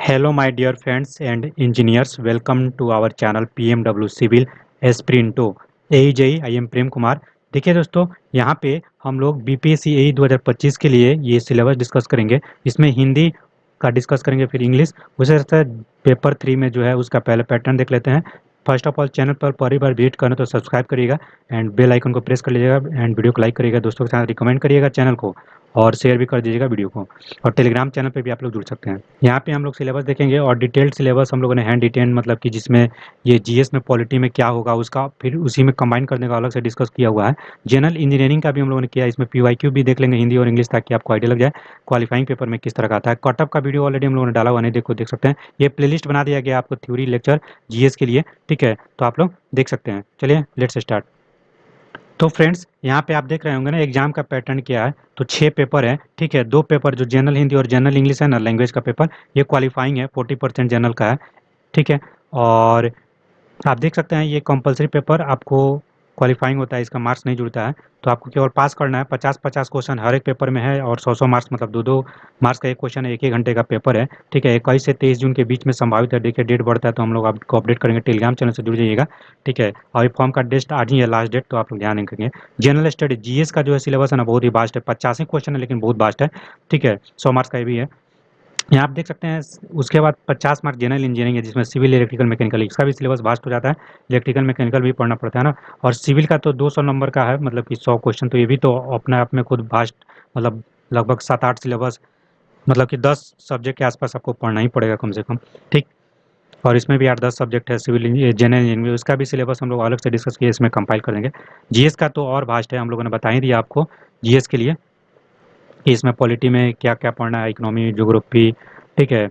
Hello, my dear friends and engineers. Welcome to our channel PMW Civil Esprinto AEJI। I am Prem Kumar. देखिए दोस्तों, यहाँ पे हम लोग बीपीएससी एई 2025 के लिए ये सिलेबस डिस्कस करेंगे। इसमें हिंदी का डिस्कस करेंगे, फिर इंग्लिश। उसी तरह से पेपर 3 में जो है उसका पहले पैटर्न देख लेते हैं। फर्स्ट ऑफ ऑल, चैनल पर पहली बार विजिट करें तो सब्सक्राइब करिएगा एंड बेल आइकन को प्रेस कर लीजिएगा एंड वीडियो को लाइक करिएगा, दोस्तों के साथ रिकमेंड करिएगा चैनल को और शेयर भी कर दीजिएगा वीडियो को। और टेलीग्राम चैनल पे भी आप लोग जुड़ सकते हैं। यहाँ पे हम लोग सिलेबस देखेंगे और डिटेल्ड सिलेबस हम लोगों ने हैंड रिटेन, मतलब कि जिसमें ये जीएस में पॉलिटी में क्या होगा उसका फिर उसी में कंबाइन करने का अलग से डिस्कस किया हुआ है। जनरल इंजीनियरिंग का भी हम लोगों ने किया, इसमें पीवाईक्यू भी देख लेंगे हिंदी और इंग्लिश, ताकि आपको आइडिया लग जाए क्वालिफाइंग पेपर में किस तरह का आता है। कटअप का वीडियो ऑलरेडी हम लोगों ने डाला हुआ, नहीं देख सकते हैं। ये प्लेलिस्ट बना दिया गया आपको थ्योरी लेक्चर जीएस के लिए, ठीक है, तो आप लोग देख सकते हैं। चलिए लेट्स स्टार्ट। तो फ्रेंड्स, यहाँ पे आप देख रहे होंगे ना एग्जाम का पैटर्न क्या है। तो 6 पेपर है, ठीक है। 2 पेपर जो जनरल हिंदी और जनरल इंग्लिश है ना, लैंग्वेज का पेपर, ये क्वालिफाइंग है, 40% जनरल का है, ठीक है। और आप देख सकते हैं ये कंपलसरी पेपर आपको क्वालिफाइंग होता है, इसका मार्क्स नहीं जुड़ता है। तो आपको केवल पास करना है। 50-50 क्वेश्चन हर एक पेपर में है और 100-100 मार्क्स, मतलब 2-2 मार्क्स का एक क्वेश्चन है। 1-1 घंटे का पेपर है, ठीक है। 21 से 23 जून के बीच में संभावित है। देखिए डेट बढ़ता है तो हम लोग आपको अपडेट करेंगे, टेलीग्राम चैनल से जुड़ जाइएगा, ठीक है। और ये फॉर्म का डेट आज ही है, लास्ट डेट, तो आप लोग ध्यान रखेंगे। जनरल स्टडी जीएस का जो है सिलेबस है ना, बहुत ही वास्ट है। 85 क्वेश्चन है लेकिन बहुत वास्ट है, ठीक है। 100 मार्क्स का ये भी है। यहाँ आप देख सकते हैं। उसके बाद 50 मार्क जनरल इंजीनियरिंग है, जिसमें सिविल, इलेक्ट्रिकल, मैकेनिकल, इसका भी सिलेबस वास्ट हो जाता है। इलेक्ट्रिकल मैकेनिकल भी पढ़ना पड़ता है ना। और सिविल का तो 200 नंबर का है, मतलब कि 100 क्वेश्चन, तो ये भी तो अपने आप में खुद वास्ट, मतलब लगभग 7-8 सिलेबस, मतलब कि 10 सब्जेक्ट के आसपास आपको पढ़ना ही पड़ेगा कम से कम, ठीक। और इसमें भी 8-10 सब्जेक्ट है। सिविल जनरल इंजीनियरिंग में उसका भी सिलेबस हम लोग अलग से डिस्कस किए, इसमें कंपाइल कर देंगे। जीएस का तो और वास्ट है, हम लोगों ने बता ही दिया आपको जीएस के लिए कि इसमें पॉलिटी में क्या क्या पढ़ना है, इकोनॉमी, ज्योग्राफी, ठीक है।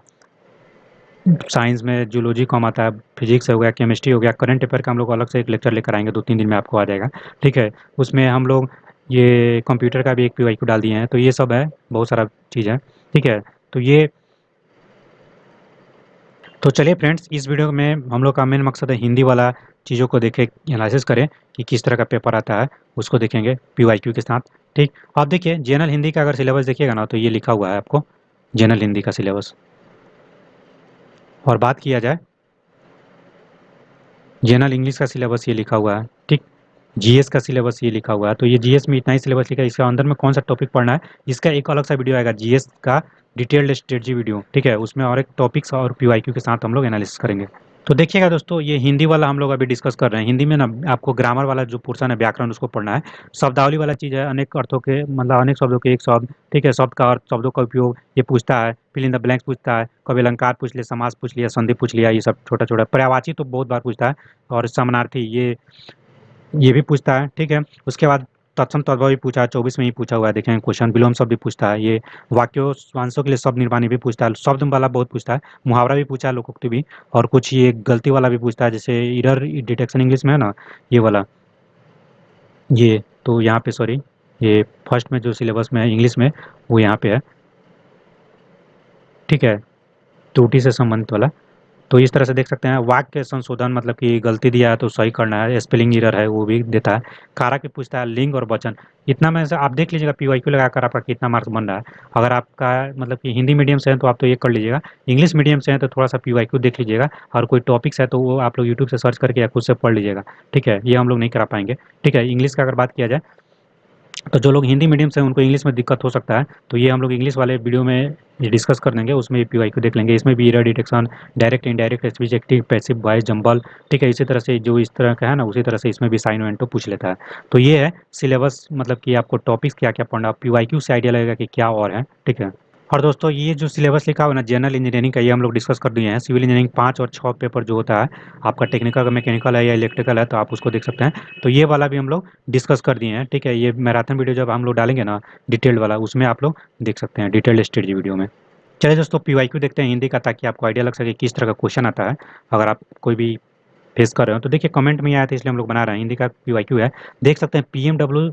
साइंस में जूलॉजी कम आता है, फिजिक्स हो गया, केमिस्ट्री हो गया। करंट अफेयर का हम लोग अलग से एक लेक्चर लेकर आएंगे, 2-3 दिन में आपको आ जाएगा, ठीक है। उसमें हम लोग ये कंप्यूटर का भी एक पीवाईक्यू डाल दिए हैं। तो ये सब है, बहुत सारा चीज़ है, ठीक है। तो ये, तो चलिए फ्रेंड्स, इस वीडियो में हम लोग का मेन मकसद है हिंदी वाला चीज़ों को देखें, एनालिसिस करें कि किस तरह का पेपर आता है, उसको देखेंगे पीवाईक्यू के साथ, ठीक। आप देखिए जनरल हिंदी का अगर सिलेबस देखिएगा ना, तो ये लिखा हुआ है आपको जनरल हिंदी का सिलेबस। और बात किया जाए जनरल इंग्लिश का सिलेबस, ये लिखा हुआ है, ठीक। जीएस का सिलेबस ये लिखा हुआ है। तो ये जीएस में इतना ही सिलेबस लिखा है, इसके अंदर में कौन सा टॉपिक पढ़ना है, इसका एक अलग सा वीडियो आएगा जीएस का, डिटेल्ड स्ट्रेटजी वीडियो, ठीक है। उसमें और एक टॉपिक्स और पीवाईक्यू के साथ हम लोग एनालिसिस करेंगे। तो देखिएगा दोस्तों, ये हिंदी वाला हम लोग अभी डिस्कस कर रहे हैं। हिंदी में ना आपको ग्रामर वाला जो पोर्शन है, व्याकरण, उसको पढ़ना है। शब्दावली वाला चीज़ है, अनेक अर्थों के, मतलब अनेक शब्दों के एक शब्द, ठीक है, शब्द का अर्थ, शब्दों का उपयोग ये पूछता है। फिल इन द ब्लैंक्स पूछता है, कभी अलंकार पूछ लिया, समास पूछ लिया, संधि पूछ लिया, ये सब छोटा छोटा। पर्यायवाची तो बहुत बार पूछता है। और समानार्थी ये भी पूछता है, ठीक है। उसके बाद तत्सम तद्भव भी पूछा है, 24 में ही पूछा हुआ है, देखें क्वेश्चन। विलोम शब्द भी पूछता है, ये वाक्यों वांशों के लिए शब्द निर्माणी भी पूछता है, शब्द वाला बहुत पूछता है, मुहावरा भी पूछा है, लोकोक्ति भी। और कुछ ये गलती वाला भी पूछता है, जैसे इरर डिटेक्शन इंग्लिश में है ना, ये वाला। ये तो यहाँ पे सॉरी, ये फर्स्ट में जो सिलेबस में है इंग्लिश में, वो यहाँ पे है, ठीक है, त्रुटि से संबंधित वाला। तो इस तरह से देख सकते हैं। वाक्य संशोधन, मतलब कि गलती दिया है तो सही करना है, स्पेलिंग एरर है वो भी देता है। कारक भी पूछता है, लिंग और वचन। इतना में से आप देख लीजिएगा पीवाईक्यू लगाकर आपका कितना मार्क्स बन रहा है। अगर आपका मतलब कि हिंदी मीडियम से है तो आप तो ये कर लीजिएगा, इंग्लिश मीडियम से है तो थोड़ा सा पीवाईक्यू देख लीजिएगा। और कोई टॉपिक्स है तो वो आप लोग यूट्यूब से सर्च करके या खुद से पढ़ लीजिएगा, ठीक है। ये हम लोग नहीं करा पाएंगे, ठीक है। इंग्लिश का अगर बात किया जाए, तो जो लोग हिंदी मीडियम से हैं उनको इंग्लिश में दिक्कत हो सकता है, तो ये हम लोग इंग्लिश वाले वीडियो में ये डिस्कस कर लेंगे, उसमें पीवाईक्यू देख लेंगे। इसमें भी error detection, direct indirect speech, active passive voice, jumble, ठीक है। इसी तरह से जो इस तरह का है ना, उसी तरह से इसमें भी साइन वेंटो पूछ लेता है। तो ये है सिलेबस, मतलब कि आपको टॉपिक्स क्या क्या पढ़ना, पीवाईक्यू से आइडिया लगेगा कि क्या और है, ठीक है। और दोस्तों, ये जो सिलेबस लिखा हुआ है ना जनरल इंजीनियरिंग का, ये हम लोग डिस्कस कर दिए हैं। सिविल इंजीनियरिंग 5 और 6 पेपर जो होता है आपका, टेक्निकल का मैकेनिकल है या इलेक्ट्रिकल है, तो आप उसको देख सकते हैं। तो ये वाला भी हम लोग डिस्कस कर दिए हैं, ठीक है। ये मैराथन वीडियो जब हम लोग डालेंगे ना, डिटेल्ड वाला, उसमें आप लोग देख सकते हैं, डिटेल्ड स्ट्रेटजी वीडियो में। चलिए दोस्तों, पीवाईक्यू देखते हैं हिंदी का, ताकि आपको आइडिया लग सके किस तरह का क्वेश्चन आता है अगर आप कोई भी फेस कर रहे हो। तो देखिए कमेंट में आया था इसलिए हम लोग बना रहे हैं। हिंदी का पीवाईक्यू है, देख सकते हैं। पीएमडब्ल्यू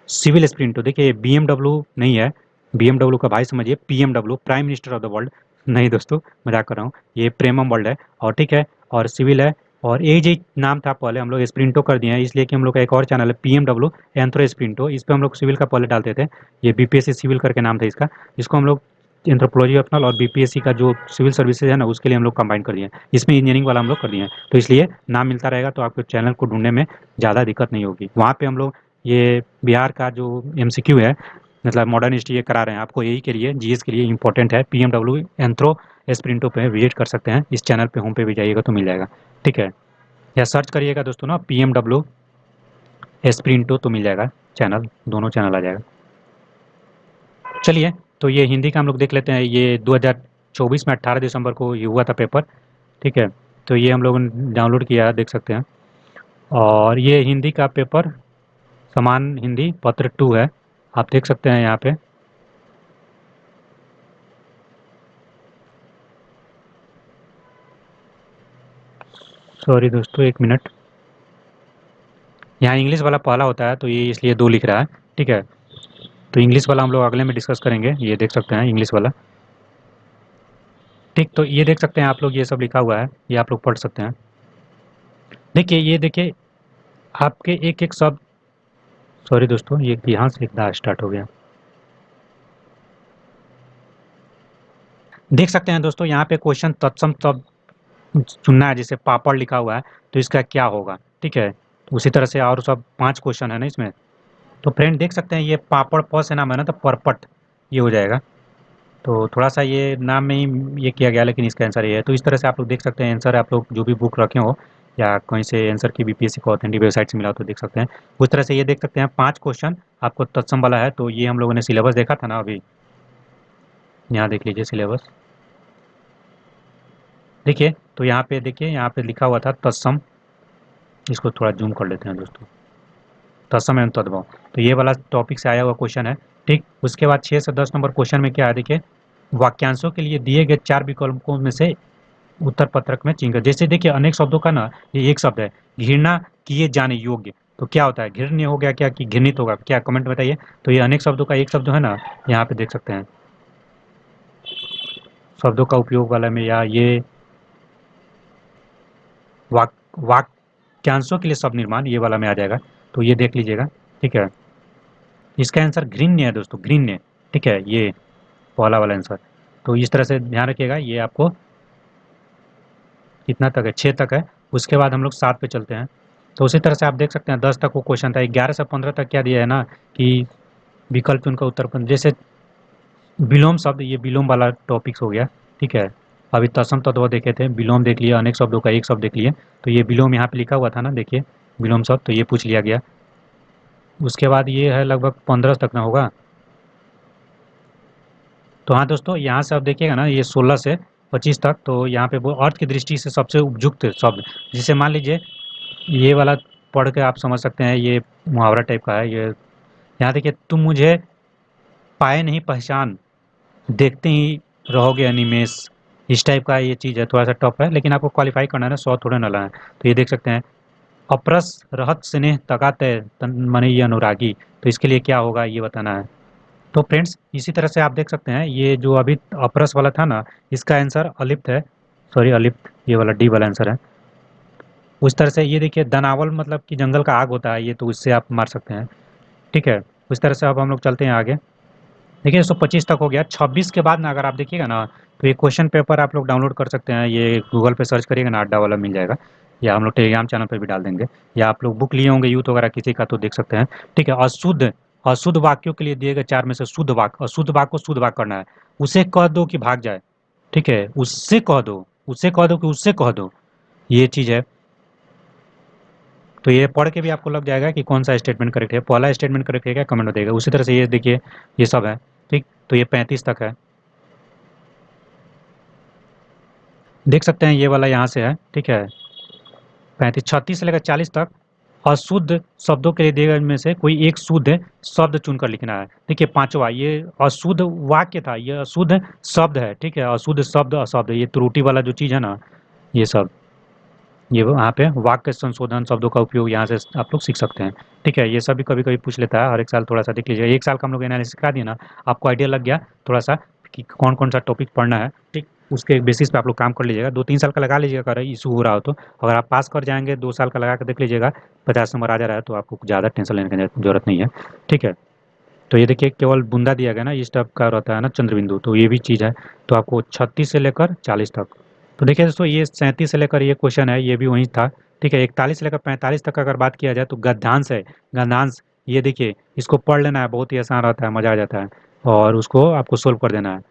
सिविल स्प्रिंटो, देखिए बीएमडब्ल्यू नहीं है, बीएमडब्ल्यू का भाई समझिए, PMW prime minister of the world, नहीं दोस्तों मजाक कर रहा हूँ, ये प्रेमम वर्ल्ड है, और ठीक है। और सिविल है, और ए जी नाम था पहले, हम लोग स्प्रिंटो कर दिए हैं, इसलिए कि हम लोग का एक और चैनल है पीएमडब्ल्यू एंथ्रो स्प्रिंटो, इस पर हम लोग सिविल का पहले डालते थे। ये बीपीएससी सिविल करके नाम था इसका, इसको हम लोग एंथ्रोपोलॉजी ऑप्शनल और बीपीएससी का जो सिविल सर्विसेज है ना उसके लिए हम लोग कंबाइन कर दिए हैं। इसमें इंजीनियरिंग वाला हम लोग कर दिए हैं, तो इसलिए नाम मिलता रहेगा, तो आपको चैनल को ढूंढने में ज़्यादा दिक्कत नहीं होगी। वहाँ पे हम लोग ये बिहार का जो एमसीक्यू है, मतलब मॉडर्न हिस्ट्री ये करा रहे हैं आपको, यही के लिए जीएस के लिए इंपॉर्टेंट है। पीएमडब्ल्यू एंथ्रो एस्प्रिंटो पे विजिट कर सकते हैं, इस चैनल पे होम पे भी जाइएगा तो मिल जाएगा, ठीक है। या सर्च करिएगा दोस्तों ना पीएमडब्ल्यू एस्प्रिंटो तो मिल जाएगा चैनल, दोनों चैनल आ जाएगा। चलिए, तो ये हिंदी का हम लोग देख लेते हैं। ये 2024 में 18 दिसंबर को ये हुआ था पेपर, ठीक है। तो ये हम लोगों ने डाउनलोड किया है, देख सकते हैं। और ये हिंदी का पेपर समान हिंदी पत्र 2 है, आप देख सकते हैं यहाँ पे। सॉरी दोस्तों, एक मिनट। यहाँ इंग्लिश वाला पहला होता है तो ये इसलिए 2 लिख रहा है, ठीक है। तो इंग्लिश वाला हम लोग अगले में डिस्कस करेंगे। ये देख सकते हैं इंग्लिश वाला, ठीक। तो ये देख सकते हैं आप लोग, ये सब लिखा हुआ है, ये आप लोग पढ़ सकते हैं। देखिए, ये देखिए आपके एक एक शब्द। सॉरी दोस्तों, ये यहाँ से एक दा स्टार्ट हो गया। देख सकते हैं दोस्तों, यहाँ पे क्वेश्चन तत्सम तब चुनना है, जैसे पापड़ लिखा हुआ है तो इसका क्या होगा, ठीक है। उसी तरह से और सब 5 क्वेश्चन है ना इसमें। तो फ्रेंड देख सकते हैं, ये पापड़ प से नाम है ना, तो परपट ये हो जाएगा। तो थोड़ा सा ये नाम में ही ये किया गया, लेकिन इसका आंसर ये है। तो इस तरह से आप लोग देख सकते हैं आंसर, आप लोग जो भी बुक रखे हो या कहीं से आंसर की बीपीएससी को ऑथेंटिक वेबसाइट से मिला हो तो देख सकते हैं। उस तरह से ये देख सकते हैं 5 क्वेश्चन आपको तत्सम वाला है। तो ये हम लोगों ने सिलेबस देखा था ना अभी, यहाँ देख लीजिए सिलेबस। देखिए, तो यहाँ पे देखिए, यहाँ पे लिखा हुआ था तत्सम। इसको थोड़ा जूम कर लेते हैं दोस्तों। तत्सम एवं तद्भव, तो ये वाला टॉपिक से आया हुआ क्वेश्चन है, ठीक। उसके बाद 6 से 10 नंबर क्वेश्चन में क्या है देखिए, वाक्यांशों के लिए दिए गए 4 विकल्पों में से उत्तर पत्रक में चिन्ह। जैसे देखिए अनेक शब्दों का ना ये एक शब्द है, घृणा किए जाने योग्य। तो क्या होता है, घृण्य हो गया क्या कि घृणित होगा क्या, कमेंट में बताइए। तो ये अनेक शब्दों का एक शब्द जो है ना, यहाँ पे देख सकते हैं शब्दों का उपयोग वाला में, या ये वाक्यांशों के लिए शब्द निर्माण ये वाला में आ जाएगा। तो ये देख लीजिएगा, ठीक है। इसका आंसर घृण्य है दोस्तों, घृण्य, ठीक है, ये पहला वाला आंसर। तो इस तरह से ध्यान रखिएगा। ये आपको कितना तक है, 6 तक है। उसके बाद हम लोग 7 पे चलते हैं। तो उसी तरह से आप देख सकते हैं 10 तक वो क्वेश्चन था, 11 से 15 तक क्या दिया है ना कि विकल्प उनका उत्तर जैसे विलोम शब्द, ये विलोम वाला टॉपिक्स हो गया, ठीक है। अभी तत्सम तद्भव देखे थे, विलोम देख लिया, अनेक शब्दों का एक शब्द देख लिए। तो ये विलोम यहाँ पे लिखा हुआ था ना, देखिए विलोम शब्द, तो ये पूछ लिया गया। उसके बाद ये है लगभग 15 तक ना होगा। तो हाँ दोस्तों, यहाँ से आप देखिएगा ना, ये 16 से 25 तक, तो यहाँ पे वो अर्थ की दृष्टि से सबसे उपयुक्त शब्द, जिसे मान लीजिए ये वाला पढ़ के आप समझ सकते हैं, ये मुहावरा टाइप का है ये। यहाँ देखिए, तुम मुझे पाए नहीं पहचान, देखते ही रहोगे अनिमेष। इस टाइप का ये चीज़ है, थोड़ा सा टफ है, लेकिन आपको क्वालिफाई करना है ना, 100 थोड़े ना लाना है। तो ये देख सकते हैं, अप्रस रहत स्नेह तका तय तन मन ये अनुरागी। तो इसके लिए क्या होगा ये बताना है। तो फ्रेंड्स इसी तरह से आप देख सकते हैं, ये जो अभी अप्रस वाला था ना, इसका आंसर अलिप्त है। सॉरी अलिप्त, ये वाला डी वाला आंसर है। उस तरह से ये देखिए, दनावल मतलब कि जंगल का आग होता है ये, तो उससे आप मार सकते हैं, ठीक है। उस तरह से अब हम लोग चलते हैं आगे। देखिए 125 तक हो गया। 26 के बाद ना अगर आप देखिएगा ना, तो ये क्वेश्चन पेपर आप लोग डाउनलोड कर सकते हैं। ये गूगल पे सर्च करिएगा ना, अड्डा वाला मिल जाएगा, या हम लोग टेलीग्राम चैनल पे भी डाल देंगे, या आप लोग बुक लिए होंगे यूथ वगैरह किसी का तो देख सकते हैं, ठीक है। अशुद्ध अशुद्ध वाक्यों के लिए दिए गए 4 में से शुद्ध वाक्य, अशुद्ध वाक्य को शुद्ध वाक्य करना है। उसे कह दो कि भाग जाए, ठीक है, उससे कह दो, उसे कह दो कि उससे कह दो, ये चीज़ है। तो ये पढ़ के भी आपको लग जाएगा कि कौन सा स्टेटमेंट करेक्ट है, पहला स्टेटमेंट करेक्ट है क्या, कमेंट में देगा। उसी तरह से ये देखिए, ये सब है, ठीक। तो ये 35 तक है, देख सकते हैं ये वाला यहाँ से है, ठीक है। 35, 36 से लेकर 40 तक अशुद्ध शब्दों के लिए दिए गए में से कोई एक शुद्ध शब्द चुनकर लिखना है। देखिए पांचवा, ये अशुद्ध वाक्य था, ये अशुद्ध शब्द है, ठीक है। अशुद्ध शब्द अशब्द, ये त्रुटि वाला जो चीज़ है ना, ये सब, ये वहाँ पे वाक्य संशोधन शब्दों का उपयोग यहाँ से आप लोग सीख सकते हैं, ठीक है। ये सब भी कभी कभी पूछ लेता है, हर एक साल थोड़ा सा देख लीजिए। एक साल का हम लोग एनालिसिस करा दिए ना, आपको आइडिया लग गया थोड़ा सा कि कौन कौन सा टॉपिक पढ़ना है, ठीक। उसके बेसिस पे आप लोग काम कर लीजिएगा। 2-3 साल का लगा लीजिएगा, अगर इशू हो रहा हो तो। अगर आप पास कर जाएंगे, 2 साल का लगा कर देख लीजिएगा, 50 नंबर आ जा रहा है, तो आपको ज़्यादा टेंशन लेने की जरूरत नहीं है, ठीक है। तो ये देखिए केवल बूंदा दिया गया ना, इस टाइप का रहता है ना चंद्र बिंदु, तो ये भी चीज़ है। तो आपको 36 से लेकर 40 तक। तो देखिए दोस्तों, ये 37 से लेकर ये क्वेश्चन है, ये भी वही था। ठीक है, 41 से लेकर 45 तक अगर बात किया जाए तो गद्यांश है। गद्यांश, ये देखिए इसको पढ़ लेना है, बहुत ही आसान रहता है, मजा आ जाता है, और उसको आपको सोल्व कर देना है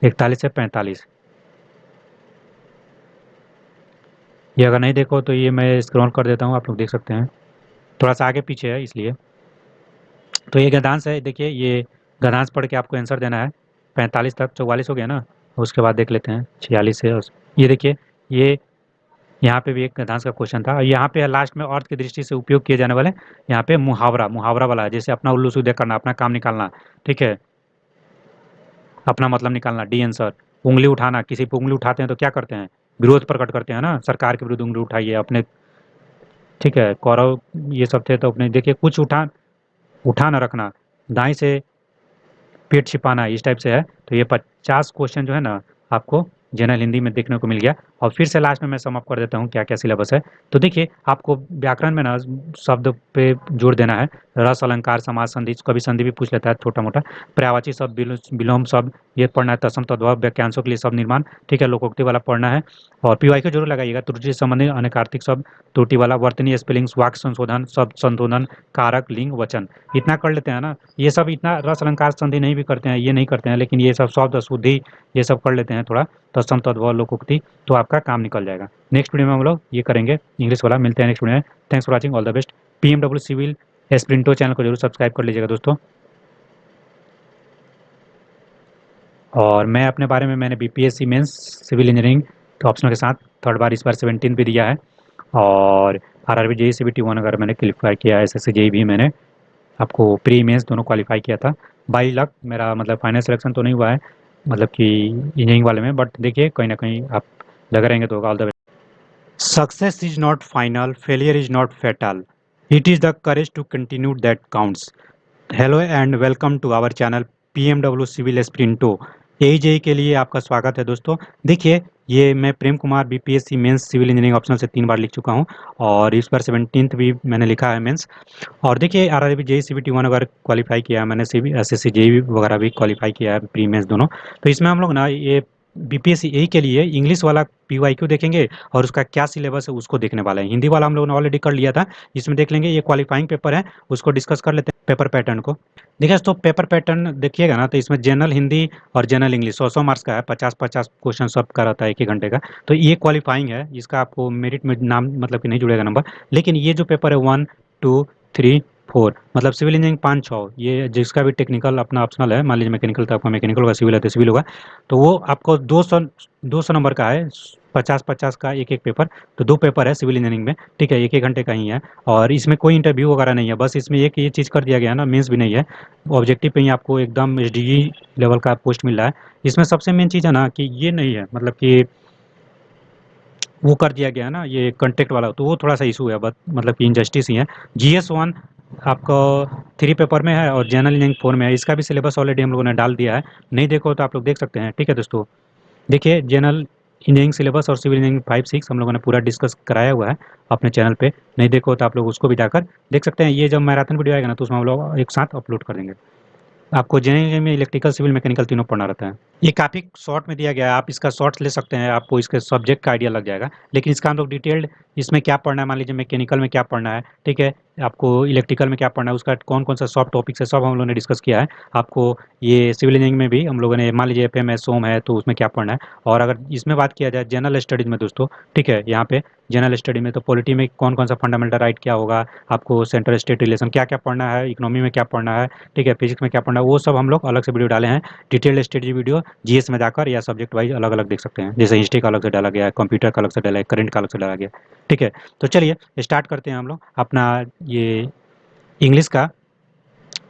41 से 45। ये अगर नहीं देखो तो ये मैं स्क्रॉल कर देता हूँ, आप लोग देख सकते हैं, थोड़ा सा आगे पीछे है इसलिए। तो ये गद्यांश है, देखिए ये गद्यांश पढ़ के आपको आंसर देना है 45 तक। 44 हो गया ना, उसके बाद देख लेते हैं 46 से ये देखिए, ये यहाँ पे भी एक गद्यांश का क्वेश्चन था, और यहाँ पे लास्ट में अर्थ की दृष्टि से उपयोग किए जाने वाले, यहाँ पे मुहावरा, मुहावरा वाला है, जैसे अपना उल्लू सीधे करना, अपना काम निकालना। ठीक है, अपना मतलब निकालना, डी आंसर। उंगली उठाना, किसी पे उंगली उठाते हैं तो क्या करते हैं, विरोध प्रकट करते हैं ना, सरकार के विरुद्ध उंगली उठाइए अपने। ठीक है, कौरव ये सब थे तो अपने देखिए, कुछ उठा उठा न रखना, दाएं से पेट छिपाना, इस टाइप से है। तो ये 50 क्वेश्चन जो है ना, आपको जनरल हिंदी में देखने को मिल गया। और फिर से लास्ट में मैं सम अप कर देता हूँ क्या क्या सिलेबस है। तो देखिए, आपको व्याकरण में ना शब्द पे जोर देना है, रस अलंकार समास संधि, कभी संधि भी पूछ लेता है छोटा मोटा, पर्यायवाची शब्द, विलोम शब्द, ये पढ़ना है, तत्सम तद्भव वाक्यांशों के लिए शब्द निर्माण। ठीक है, लोकोक्ति वाला पढ़ना है। और पीवाई को जरूर लगाइएगा, त्रुटि से संबंधित अनेकार्थिक शब्द, त्रुटि वाला, वर्तनी स्पेलिंग्स, वाक्य संशोधन, शब्द संशोधन, कारक, लिंग, वचन, इतना कर लेते हैं ना। ये सब इतना रस अलंकार संधि नहीं भी करते हैं, ये नहीं करते हैं, लेकिन ये सब शब्द शुद्धि ये सब कर लेते हैं थोड़ा, तत्सम तद्भव लोकोक्ति, तो आपका काम निकल जाएगा। नेक्स्ट वीडियो में हम लोग ये करेंगे इंग्लिश वाला, मिलते हैं नेक्स्ट वीडियो में। Thanks for watching, all the best. PMW Civil Esprinto channel को जरूर सब्सक्राइब कर लीजिएगा दोस्तों। और मैं अपने बारे में, मैंने बीपीएससी मेंस सिविल इंजीनियरिंग तो ऑप्शनल के साथ थर्ड बार इस बार 17 भी दिया है, और आरआरबी जेई सीबीटी 1 अगर मैंने क्लियर किया है, एसएससी जेई भी मैंने आपको प्री मेंस दोनों क्वालिफाई किया था। बाई लक मेरा मतलब फाइनल सिलेक्शन तो नहीं हुआ है, मतलब कि इंजीनियरिंग वाले में, बट देखिए कहीं ना कहीं आप लगे रहेंगे तो होगा। All the best. Success is not final, failure is not fatal, it is the courage to continue that counts. Hello and welcome to our channel PMW Civil Esprinto. AJE के लिए आपका स्वागत है दोस्तों। देखिए, ये मैं Prem Kumar BPSC mains civil engineering optional से 3 बार लिख चुका हूँ, और इस बार 17th भी मैंने लिखा है मेंस। और देखिए, आरआरबी जेई सीबीटी 1 अगर क्वालिफाई किया है मैंने, सीबी एसएससी जेई वगैरह भी क्वालिफाई किया है प्री मेंस दोनों। तो इसमें हम लोग ना ये बीपीएससी ए के लिए इंग्लिश वाला पीवाईक्यू देखेंगे, और उसका क्या सिलेबस है उसको देखने वाला है। हिंदी वाला हम लोगों ने ऑलरेडी कर लिया था, इसमें देख लेंगे। ये क्वालिफाइंग पेपर है, उसको डिस्कस कर लेते हैं पेपर पैटर्न को। देखिए दोस्तों, पेपर पैटर्न देखिएगा ना, तो इसमें जनरल हिंदी और जनरल इंग्लिश 100-100 मार्क्स का है, 50-50 क्वेश्चन सब का रहता है 1-1 घंटे का। तो ये क्वालिफाइंग है, इसका आपको मेरिट में नाम मतलब कि नहीं जुड़ेगा नंबर। लेकिन ये जो पेपर है 1, 2, 3, 4, मतलब सिविल इंजीनियरिंग 5-6, ये जिसका भी टेक्निकल अपना ऑप्शनल है, मान लीजिए मैकेनिकल तो आपका मैकेनिकल होगा, सिविल है तो सिविल होगा, तो वो आपको 200 नंबर का है, 50-50 का एक एक पेपर। तो 2 पेपर है सिविल इंजीनियरिंग में। ठीक है, 1-1 घंटे का ही है, और इसमें कोई इंटरव्यू वगैरह नहीं है, बस इसमें एक ये चीज़ कर दिया गया है ना, मेंस भी नहीं है, ऑब्जेक्टिव पे ही आपको एकदम एसडीजी लेवल का पोस्ट मिल रहा है। इसमें सबसे मेन चीज़ है ना कि ये नहीं है, मतलब कि वो कर दिया गया है ना ये कॉन्टेक्ट वाला, तो वो थोड़ा सा इशू है, बट मतलब कि इनजस्टिस ही है। GS1 आपको 3 पेपर में है, और जनरल इंजीनियरिंग 4 में है। इसका भी सिलेबस ऑलरेडी हम लोगों ने डाल दिया है, नहीं देखो तो आप लोग देख सकते हैं। ठीक है दोस्तों, देखिए जनरल इंजीनियरिंग सिलेबस और सिविल इंजीनियरिंग 5-6 हम लोगों ने पूरा डिस्कस कराया हुआ है अपने चैनल पे, नहीं देखो तो आप लोग उसको भी जाकर देख सकते हैं। ये जब मैराथन वीडियो आएगा ना, तो उसमें हम लोग एक साथ अपलोड कर देंगे। आपको इंजीनियरिंग में इलेक्ट्रिकल सिविल मैकेनिकल तीनों पढ़ना रहता है। ये काफ़ी शॉर्ट में दिया गया है, आप इसका शॉर्ट्स ले सकते हैं, आपको इसके सब्जेक्ट का आइडिया लग जाएगा। लेकिन इसका हम लोग डिटेल्ड, इसमें क्या पढ़ना है, मान लीजिए मैकेनिकल में क्या पढ़ना है, ठीक है, आपको इलेक्ट्रिकल में क्या पढ़ना है, उसका कौन कौन सा सब टॉपिक्स है, सब हम लोगों ने डिस्कस किया है। आपको ये सिविल इंजीनियरिंग में भी हम लोगों ने, मान लीजिए एफएमएस सोम है तो उसमें क्या पढ़ना है। और अगर इसमें बात किया जाए जनरल स्टडीज में दोस्तों, ठीक है, यहाँ पे जनरल स्टडी में तो पॉलिटी में कौन कौन सा फंडामेंटल राइट क्या होगा, आपको सेंट्रल स्टेट रिलेशन क्या क्या पढ़ना है, इकोनॉमी में क्या पढ़ना है, ठीक है, फिजिक्स में क्या पढ़ना है, वो सब हम लोग अलग से वीडियो डाले हैं। डिटेल्ड स्टडी वीडियो जीएस में जाकर या सब्जेक्ट वाइज अलग अलग देख सकते हैं, जैसे हिस्ट्री का अलग से डाला गया है, कंप्यूटर का अलग से डाला है, करंट का अलग से डाला गया है। ठीक है, तो चलिए स्टार्ट करते हैं हम लोग अपना ये इंग्लिश का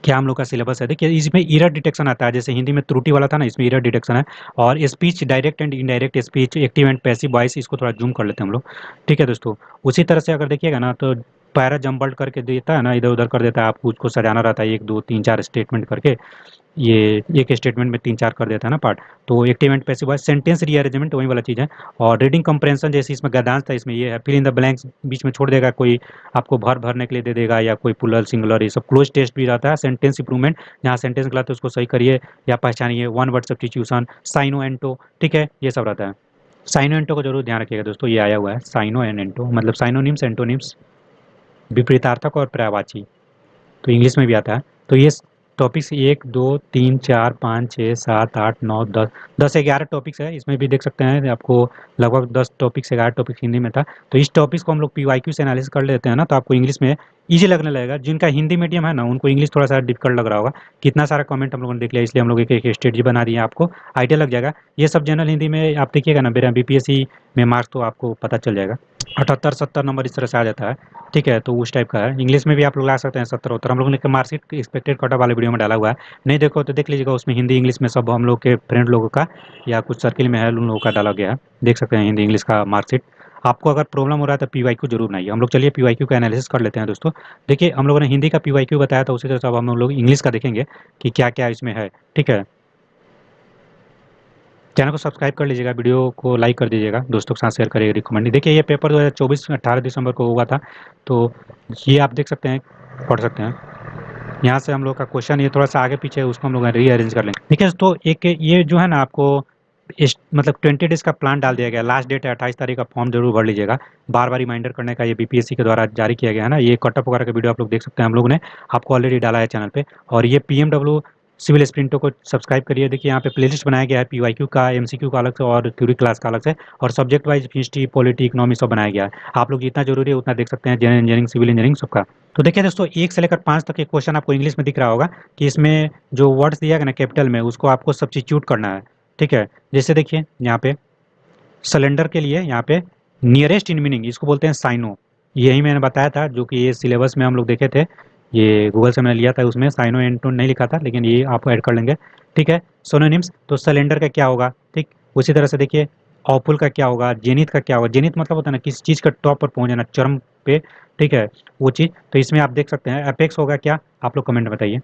क्या हम लोग का सिलेबस है। देखिए, इसमें एरर डिटेक्शन आता है, जैसे हिंदी में त्रुटि वाला था ना, इसमें एरर डिटेक्शन है। और speech, direct and indirect speech, active and passive voice, इसको थोड़ा जूम कर लेते हैं हम लोग। ठीक है दोस्तों, उसी तरह से अगर देखिएगा ना, तो पैरा जम्बल्ड करके देता है ना, इधर उधर कर देता है, आपको उसको सजाना रहता है 1, 2, 3, 4 स्टेटमेंट करके। ये एक स्टेटमेंट में 3-4 कर देता है ना पार्ट। तो active and passive voice, sentence rearrangement वही वाला चीज़ है। और रीडिंग कंप्रेंशन जैसे इसमें गद्यांश था, इसमें ये है फिल इन द ब्लैंक्स, बीच में छोड़ देगा कोई, आपको भरने के लिए दे देगा, या कोई प्लूरल सिंगुलर, ये सब क्लोज टेस्ट भी रहता है। सेंटेंस इंप्रूवमेंट, जहाँ सेंटेंस गलत है उसको सही करिए या पहचानिए। वन वर्ड सब्स्टिट्यूशन, साइनो एंटो, ठीक है, ये सब रहता है। साइनो एंटो को जरूर ध्यान रखिएगा दोस्तों, ये आया हुआ है साइनो एंड एंटो, मतलब साइनोनिम्स एंटोनिम्स, विपरीतार्थक और पर्यायवाची, तो इंग्लिश में भी आता है। तो ये टॉपिक्स 1 2 3 4 5 6 7 8 9 10, 10 11 टॉपिक्स है, इसमें भी देख सकते हैं आपको लगभग 10 टॉपिक से 11 टॉपिक हिंदी में था। तो इस टॉपिक्स को हम लोग पीवाईक्यू से एनालिसिस कर लेते हैं ना, तो आपको इंग्लिश में ईजी लगने लगेगा। जिनका हिंदी मीडियम है ना, उनको इंग्लिश थोड़ा सा डिफिकल्ट लग रहा होगा। कितना सारा कमेंट हम लोगों ने देख लिया, इसलिए हम लोग एक एक स्ट्रेटजी बना दिए, आपको आइडिया लग जाएगा। ये सब जनरल हिंदी में आप देखिएगा ना, मेरा बीपीएससी में मार्क्स तो आपको पता चल जाएगा, 78-70 नंबर इस तरह से आ जाता है। ठीक है, तो उस टाइप का है। इंग्लिश में भी आप लोग ला सकते हैं 70-70, हम लोगों ने मार्कशीट एक्सपेक्टेड कट ऑफ वाले वीडियो में डाला हुआ है, नहीं देखो तो देख लीजिएगा, उसमें हिंदी इंग्लिश में सब हम लोग के फ्रेंड लोगों का या कुछ सर्किल में है उन लोगों का डाला गया है, देख सकते हैं हिंदी इंग्लिश का मार्कशीट। आपको अगर प्रॉब्लम हो रहा है तो पीवाईक्यू जरूर बनाइए। हम लोग चलिए पीवाईक्यू का एनालिसिस कर लेते हैं दोस्तों। देखिए हम लोगों ने हिंदी का पीवाईक्यू बताया था, उसी तरह से अब हम लोग इंग्लिश का देखेंगे कि क्या क्या इसमें है। ठीक है, चैनल को सब्सक्राइब कर लीजिएगा, वीडियो को लाइक कर दीजिएगा, दोस्तों के साथ शेयर करिएगा, रिकमेंड। देखिए ये पेपर 2024 18 दिसंबर को हुआ था, तो ये आप देख सकते हैं, पढ़ सकते हैं। यहाँ से हम लोग का क्वेश्चन ये थोड़ा सा आगे पीछे है, उसको हम लोग रीअरेंज कर लेंगे। ठीक है, तो एक ये जो है ना आपको मतलब 20 डेज का प्लान डाल दिया गया, लास्ट डेट है 28 तारीख का, फॉर्म जरूर भर लीजिएगा। बार बार रिमाइंडर करने का ये बीपीएससी के द्वारा जारी किया गया है ना, ये कटअप वगैरह का वीडियो आप लोग देख सकते हैं, हम लोग ने आपको ऑलरेडी डाला है चैनल पे। और ये पीएमडब्ल्यू सिविल स्प्रिंटो को सब्सक्राइब करिए। देखिए यहाँ पे प्लेलिस्ट बनाया गया है, पीवाईक्यू का, एमसीक्यू का अलग से और थ्योरी क्लास का अलग से, और subject wise history polity economy सब बनाया गया है। आप लोग जितना जरूरी है उतना देख सकते हैं, जनरल इंजीनियरिंग सिविल इंजीनियरिंग सबका। तो देखिए दोस्तों 1 से लेकर 5 तक के क्वेश्चन आपको इंग्लिश में दिख रहा होगा कि इसमें जो वर्ड्स दिया गया ना कैपिटल में, उसको आपको सब्स्टिट्यूट करना है। ठीक है, जैसे देखिए यहाँ पे सिलेंडर के लिए यहाँ पे नियरेस्ट इन मीनिंग इसको बोलते हैं साइनो, यही मैंने बताया था, जो कि ये सिलेबस में हम लोग देखे थे, ये गूगल से मैंने लिया था, उसमें साइनो एंटो नहीं लिखा था, लेकिन ये आप ऐड कर लेंगे। ठीक है, सोनोनिम्स, तो सिलेंडर का क्या होगा, ठीक उसी तरह से देखिए ऑपुल का क्या होगा, जेनिथ का क्या होगा। जेनिथ मतलब होता है ना किसी चीज़ का टॉप पर पहुंच जाना, चरम पे, ठीक है, वो चीज़। तो इसमें आप देख सकते हैं एपेक्स होगा क्या, आप लोग कमेंट बताइए।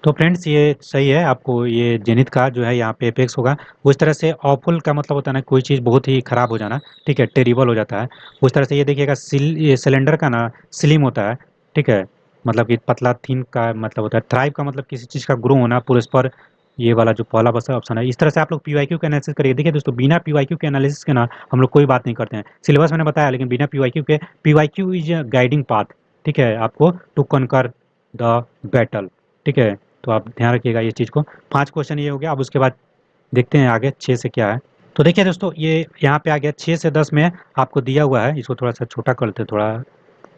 तो फ्रेंड्स ये सही है, आपको ये जेनिथ का जो है यहाँ पे एपेक्स होगा। उस तरह से ऑफुल का मतलब होता है ना कोई चीज़ बहुत ही खराब हो जाना, ठीक है, टेरिबल हो जाता है। उस तरह से ये देखिएगा ये सिलेंडर का ना स्लिम होता है, ठीक है, मतलब कि पतला थीन का मतलब होता है। थ्राइव का मतलब किसी चीज़ का ग्रो होना, पुरस्पर, ये वाला जो पहला बस ऑप्शन है। इस तरह से आप लोग पीवाईक्यू का एनालिसिस करिए। देखिए दोस्तों बिना पीवाईक्यू के एनालिसिस के ना हम लोग कोई बात नहीं करते हैं, सिलेबस मैंने बताया, लेकिन बिना पीवाईक्यू के, पीवाईक्यू इज गाइडिंग पाथ, ठीक है, आपको टू कनकर द बैटल। ठीक है, तो आप ध्यान रखिएगा ये चीज़ को। 5 क्वेश्चन ये हो गया, अब उसके बाद देखते हैं आगे 6 से क्या है। तो देखिए दोस्तों ये यहाँ पे आ गया 6 से 10 में आपको दिया हुआ है, इसको थोड़ा सा छोटा करते हैं, थोड़ा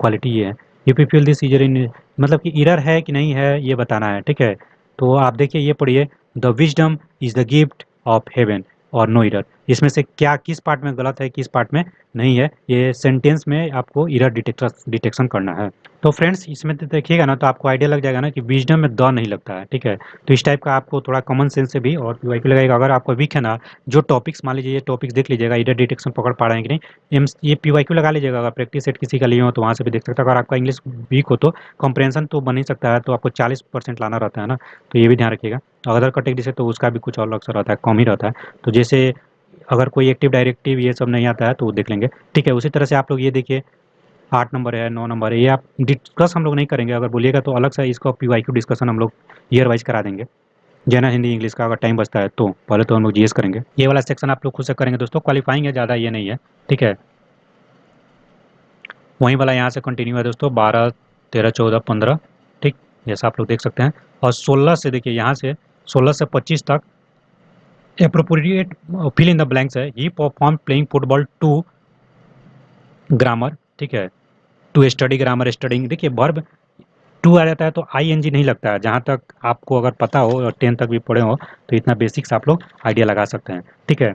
क्वालिटी ये है। इफ यू फील दिस इजर इन, मतलब कि इरर है कि नहीं है ये बताना है। ठीक है, तो आप देखिए ये पढ़िए, the wisdom is the gift of haven और नो इरर, इसमें से क्या किस पार्ट में गलत है किस पार्ट में नहीं है, ये सेंटेंस में आपको इरर डिटेक्शन करना है। तो फ्रेंड्स इसमें तो देखिएगा ना, तो आपको आइडिया लग जाएगा ना कि विजडम में द नहीं लगता है। ठीक है, तो इस टाइप का आपको थोड़ा कॉमन सेंस से भी और पीवाईक्यू लगेगा। अगर आपको वीक है ना, जो टॉपिक्स मान लीजिए, ये टॉपिक्स देख लीजिएगा, इरर डिटेक्शन पकड़ पा रहे हैं कि नहीं, ये पीवाईक्यू लगा लीजिएगा। अगर प्रैक्टिस सेट किसी का लिए हो तो वहाँ से भी देख सकते हो। अगर आपका इंग्लिश वीक हो तो कंप्रेंशन तो बन ही सकता है, तो आपको 40% लाना रहता है ना, तो ये भी ध्यान रखिएगा। अदर कैटेगरी से तो उसका भी कुछ और अक्सर रहता है, कम ही रहता है। तो जैसे अगर कोई एक्टिव डायरेक्टिव ये सब नहीं आता है तो वो देख लेंगे। ठीक है, उसी तरह से आप लोग ये देखिए 8 नंबर है, 9 नंबर है, ये आप डिस्कस हम लोग नहीं करेंगे। अगर बोलिएगा तो अलग से इसको पीवाईक्यू डिस्कशन हम लोग ईयर वाइज करा देंगे, जनरल हिंदी इंग्लिश का अगर टाइम बचता है तो। पहले तो हम लोग जीएस करेंगे, ये वाला सेक्शन आप लोग खुद से करेंगे दोस्तों, क्वालिफाइंग है, ज़्यादा ये नहीं है। ठीक है, वहीं वाला यहाँ से कंटिन्यू है दोस्तों, 12 13 14 15, ठीक, जैसा आप लोग देख सकते हैं। और 16 से देखिए यहाँ से 16 से 25 तक appropriate fill in the blanks है। He perform playing football to grammar, ठीक है, टू स्टडी ग्रामर स्टडिंग। देखिए वर्ब टू आ जाता है तो आईएनजी नहीं लगता है, जहाँ तक आपको अगर पता हो और 10 तक भी पढ़े हो तो इतना बेसिक्स आप लोग आइडिया लगा सकते हैं। ठीक है,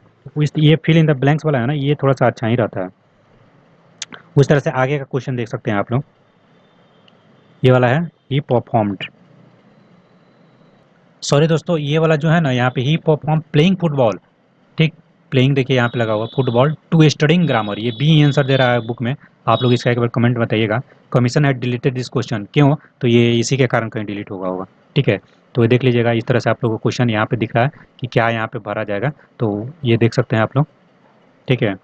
ये फिल इन द ब्लैंक्स वाला है ना, ये थोड़ा सा अच्छा ही रहता है। उस तरह से आगे का क्वेश्चन देख सकते हैं आप लोग, ये वाला है ही परफॉर्म्ड, सॉरी दोस्तों, ये वाला जो है ना यहाँ पे ही परफॉर्म प्लेइंग फुटबॉल, ठीक, प्लेइंग देखिए यहाँ पे लगा हुआ फुटबॉल टू स्टडिंग ग्रामर, ये बी आंसर दे रहा है बुक में। आप लोग इसका एक बार कमेंट बताइएगा। Commission had deleted this question, क्यों, तो ये इसी के कारण कहीं डिलीट होगा। ठीक है, तो ये देख लीजिएगा, इस तरह से आप लोगों को क्वेश्चन यहाँ पे दिख रहा है कि क्या यहाँ पे भरा जाएगा, तो ये देख सकते हैं आप लोग। ठीक है,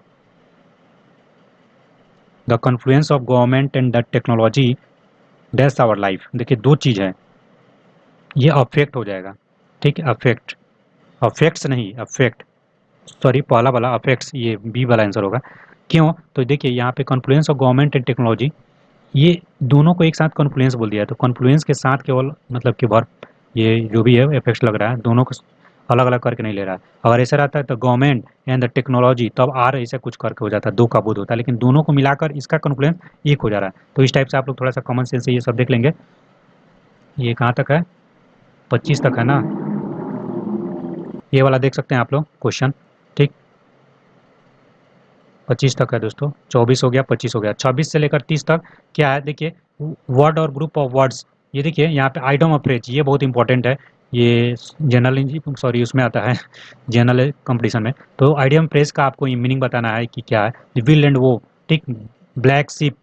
the confluence of government and the technology dash our life. देखिए दो चीज़ है, ये अफेक्ट हो जाएगा। ठीक है, अफेक्ट, अफेक्ट्स नहीं अफेक्ट, सॉरी पहला वाला अफेक्ट्स, ये बी वाला आंसर होगा। क्यों? तो देखिए यहाँ पे Confluence of government and technology, ये दोनों को एक साथ कॉन्फ्लुएंस बोल दिया है, तो कॉन्फ्लुएंस के साथ केवल मतलब कि भर, ये जो भी है इफेक्ट्स लग रहा है, दोनों को अलग अलग करके नहीं ले रहा है। अगर ऐसा रहता है तो गवर्नमेंट एंड द टेक्नोलॉजी, तब आर ऐसा कुछ करके हो जाता है, दो का बोध होता है, लेकिन दोनों को मिलाकर इसका कॉन्फ्लुएंस एक हो जा रहा है। तो इस टाइप से आप लोग थोड़ा सा कॉमन सेंस से ये सब देख लेंगे। ये कहाँ तक है? 25 तक है ना, ये वाला देख सकते हैं आप लोग क्वेश्चन। ठीक, 25 तक है दोस्तों, 24 हो गया, 25 हो गया, 26 से लेकर 30 तक क्या है देखिए, वर्ड और ग्रुप ऑफ वर्ड्स। ये देखिए यहाँ पे आइटम ऑफ फ्रेज, ये बहुत इंपॉर्टेंट है, ये जनरल, सॉरी उसमें आता है जनरल कंपटीशन में। तो आइडियम फ्रेज का आपको मीनिंग बताना है कि क्या है, विल एंड वो। ठीक, ब्लैक शिप,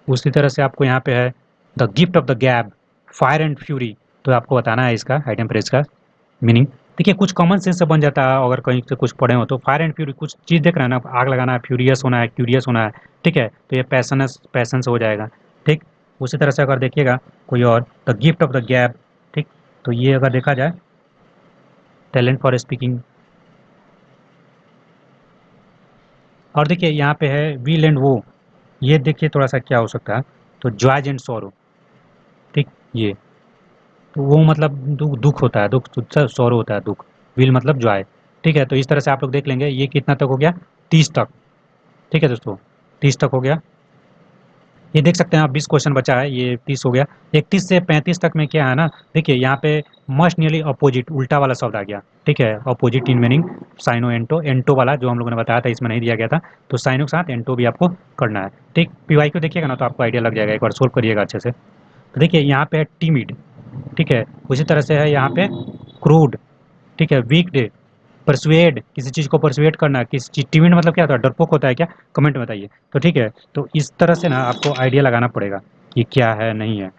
उसी तरह से आपको यहाँ पे है द गिफ्ट ऑफ द गैब, फायर एंड फ्यूरी, तो आपको बताना है इसका आइटम फ्रेज का मीनिंग। देखिए कुछ कॉमन सेंस से बन जाता है अगर कहीं से कुछ पढ़े हो तो। फायर एंड फ्यूरी, कुछ चीज़ देख रहे हैं ना, आग लगाना है, फ्यूरियस होना है, क्यूरियस होना है। ठीक है, तो ये पैसनस, पैसन से हो जाएगा। ठीक, उसी तरह से अगर देखिएगा कोई और, the gift of the gap. ठीक, तो ये अगर देखा जाए, टैलेंट फॉर स्पीकिंग। और देखिए यहाँ पे है विल एंड वो, ये देखिए थोड़ा सा क्या हो सकता है, तो जॉयज एंड सॉरो। ठीक, ये तो वो मतलब दुख, दुख होता है, दुख सॉरो होता है, दुख। विल मतलब जॉय। ठीक है, तो इस तरह से आप लोग देख लेंगे। ये कितना तक हो गया? 30 तक। ठीक है दोस्तों, 30 तक हो गया। ये देख सकते हैं आप, 20 क्वेश्चन बचा है, ये 30 हो गया। 31 से 35 तक में क्या है ना, देखिए यहाँ पे मस्ट नियरली अपोजिट, उल्टा वाला शब्द आ गया। ठीक है, अपोजिट इन मीनिंग, साइनो एंटो, एंटो वाला जो हम लोगों ने बताया था इसमें नहीं दिया गया था, तो साइनो के साथ एंटो भी आपको करना है। ठीक, पीवाई को देखिएगा ना तो आपको आइडिया लग जाएगा, एक बार सोल्व करिएगा अच्छे से। तो देखिए यहाँ पे है टीमिड। ठीक है, उसी तरह से है यहाँ पे क्रूड। ठीक है, वीक डे, परसुएड, किसी चीज़ को परसुएड करना, किसी चीज, टिमिड मतलब क्या होता है, डरपोक होता है क्या? कमेंट में बताइए। तो ठीक है, तो इस तरह से ना आपको आइडिया लगाना पड़ेगा कि क्या है नहीं है,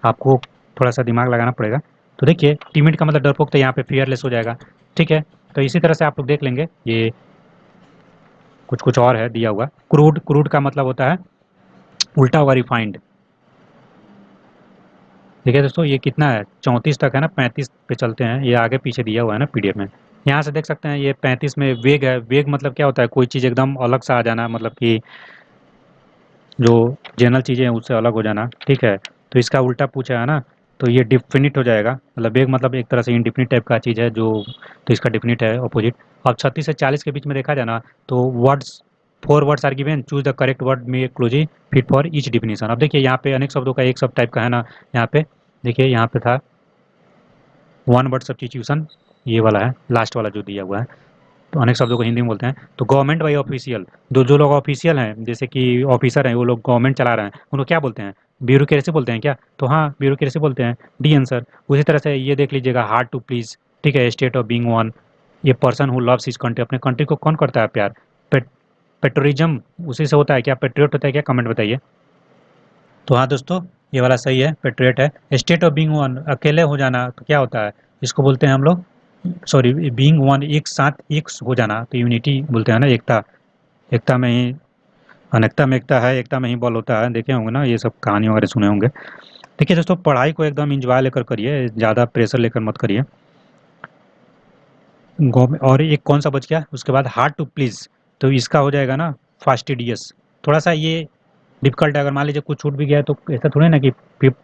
आपको थोड़ा सा दिमाग लगाना पड़ेगा। तो देखिए टिमिड का मतलब डरपोक, तो यहाँ पे फियरलेस हो जाएगा। ठीक है, तो इसी तरह से आप लोग देख लेंगे, ये कुछ कुछ और है दिया हुआ। क्रूड, क्रूड का मतलब होता है उल्टा हुआ रिफाइंड। देखिए दोस्तों ये कितना है, 34 तक है ना, 35 पे चलते हैं, ये आगे पीछे दिया हुआ है ना पीडीएफ में। यहाँ से देख सकते हैं ये 35 में वेग है। वेग मतलब क्या होता है, कोई चीज़ एकदम अलग सा आ जाना, मतलब कि जो जनरल चीज़ें हैं उससे अलग हो जाना। ठीक है, तो इसका उल्टा पूछा है ना, तो ये डिफिनिट हो जाएगा। मतलब वेग मतलब एक तरह से इनडिफिनिट टाइप का चीज़ है जो, तो इसका डिफिनिट है अपोजिट। अब 36 से 40 के बीच में देखा जाए ना, तो words, four words are given, choose the correct word में closely fit for each definition. अब देखिए यहाँ पे अनेक शब्दों का एक सब टाइप का है ना, यहाँ पे देखिए, यहाँ पे था वन वर्ड सब्स्टिट्यूशन, ये वाला है लास्ट वाला जो दिया हुआ है। तो अनेक शब्दों को हिंदी में बोलते हैं। तो गवर्नमेंट बाई ऑफिशियल, जो जो लोग ऑफिशियल हैं, जैसे कि ऑफिसर हैं, वो लोग गवर्नमेंट चला रहे हैं, उनको क्या बोलते हैं? ब्यूरोक्रेसी बोलते हैं क्या? तो हाँ, ब्यूरोक्रेसी बोलते हैं, डी आंसर। उसी तरह से ये देख लीजिएगा, हार्ड टू प्लीज। ठीक है, स्टेट ऑफ बीइंग वन, ये person who loves his country, अपने कंट्री को कौन करता है प्यार? पेट्रोरिज्म उसी से होता है क्या? पेट्रियोट होता है क्या? कमेंट बताइए। तो हाँ दोस्तों, ये वाला सही है, पेट्रियट है। स्टेट ऑफ बीइंग वन, अकेले हो जाना तो क्या होता है? इसको बोलते हैं हम लोग, सॉरी, बीइंग वन, एक साथ एक हो जाना, तो यूनिटी बोलते हैं ना, एकता। एकता में ही, अनेकता में एकता है, एकता में ही बल होता है, देखे होंगे ना ये सब कहानी वगैरह सुने होंगे। देखिए दोस्तों, पढ़ाई को एकदम इंजॉय लेकर करिए, ज़्यादा प्रेशर लेकर मत करिए। और एक कौन सा बच गया उसके बाद, हार्ड टू प्लीज, तो इसका हो जाएगा ना फास्टिडियस। थोड़ा सा ये डिफिकल्ट है, अगर मान लीजिए कुछ छूट भी गया तो ऐसा थोड़ी ना कि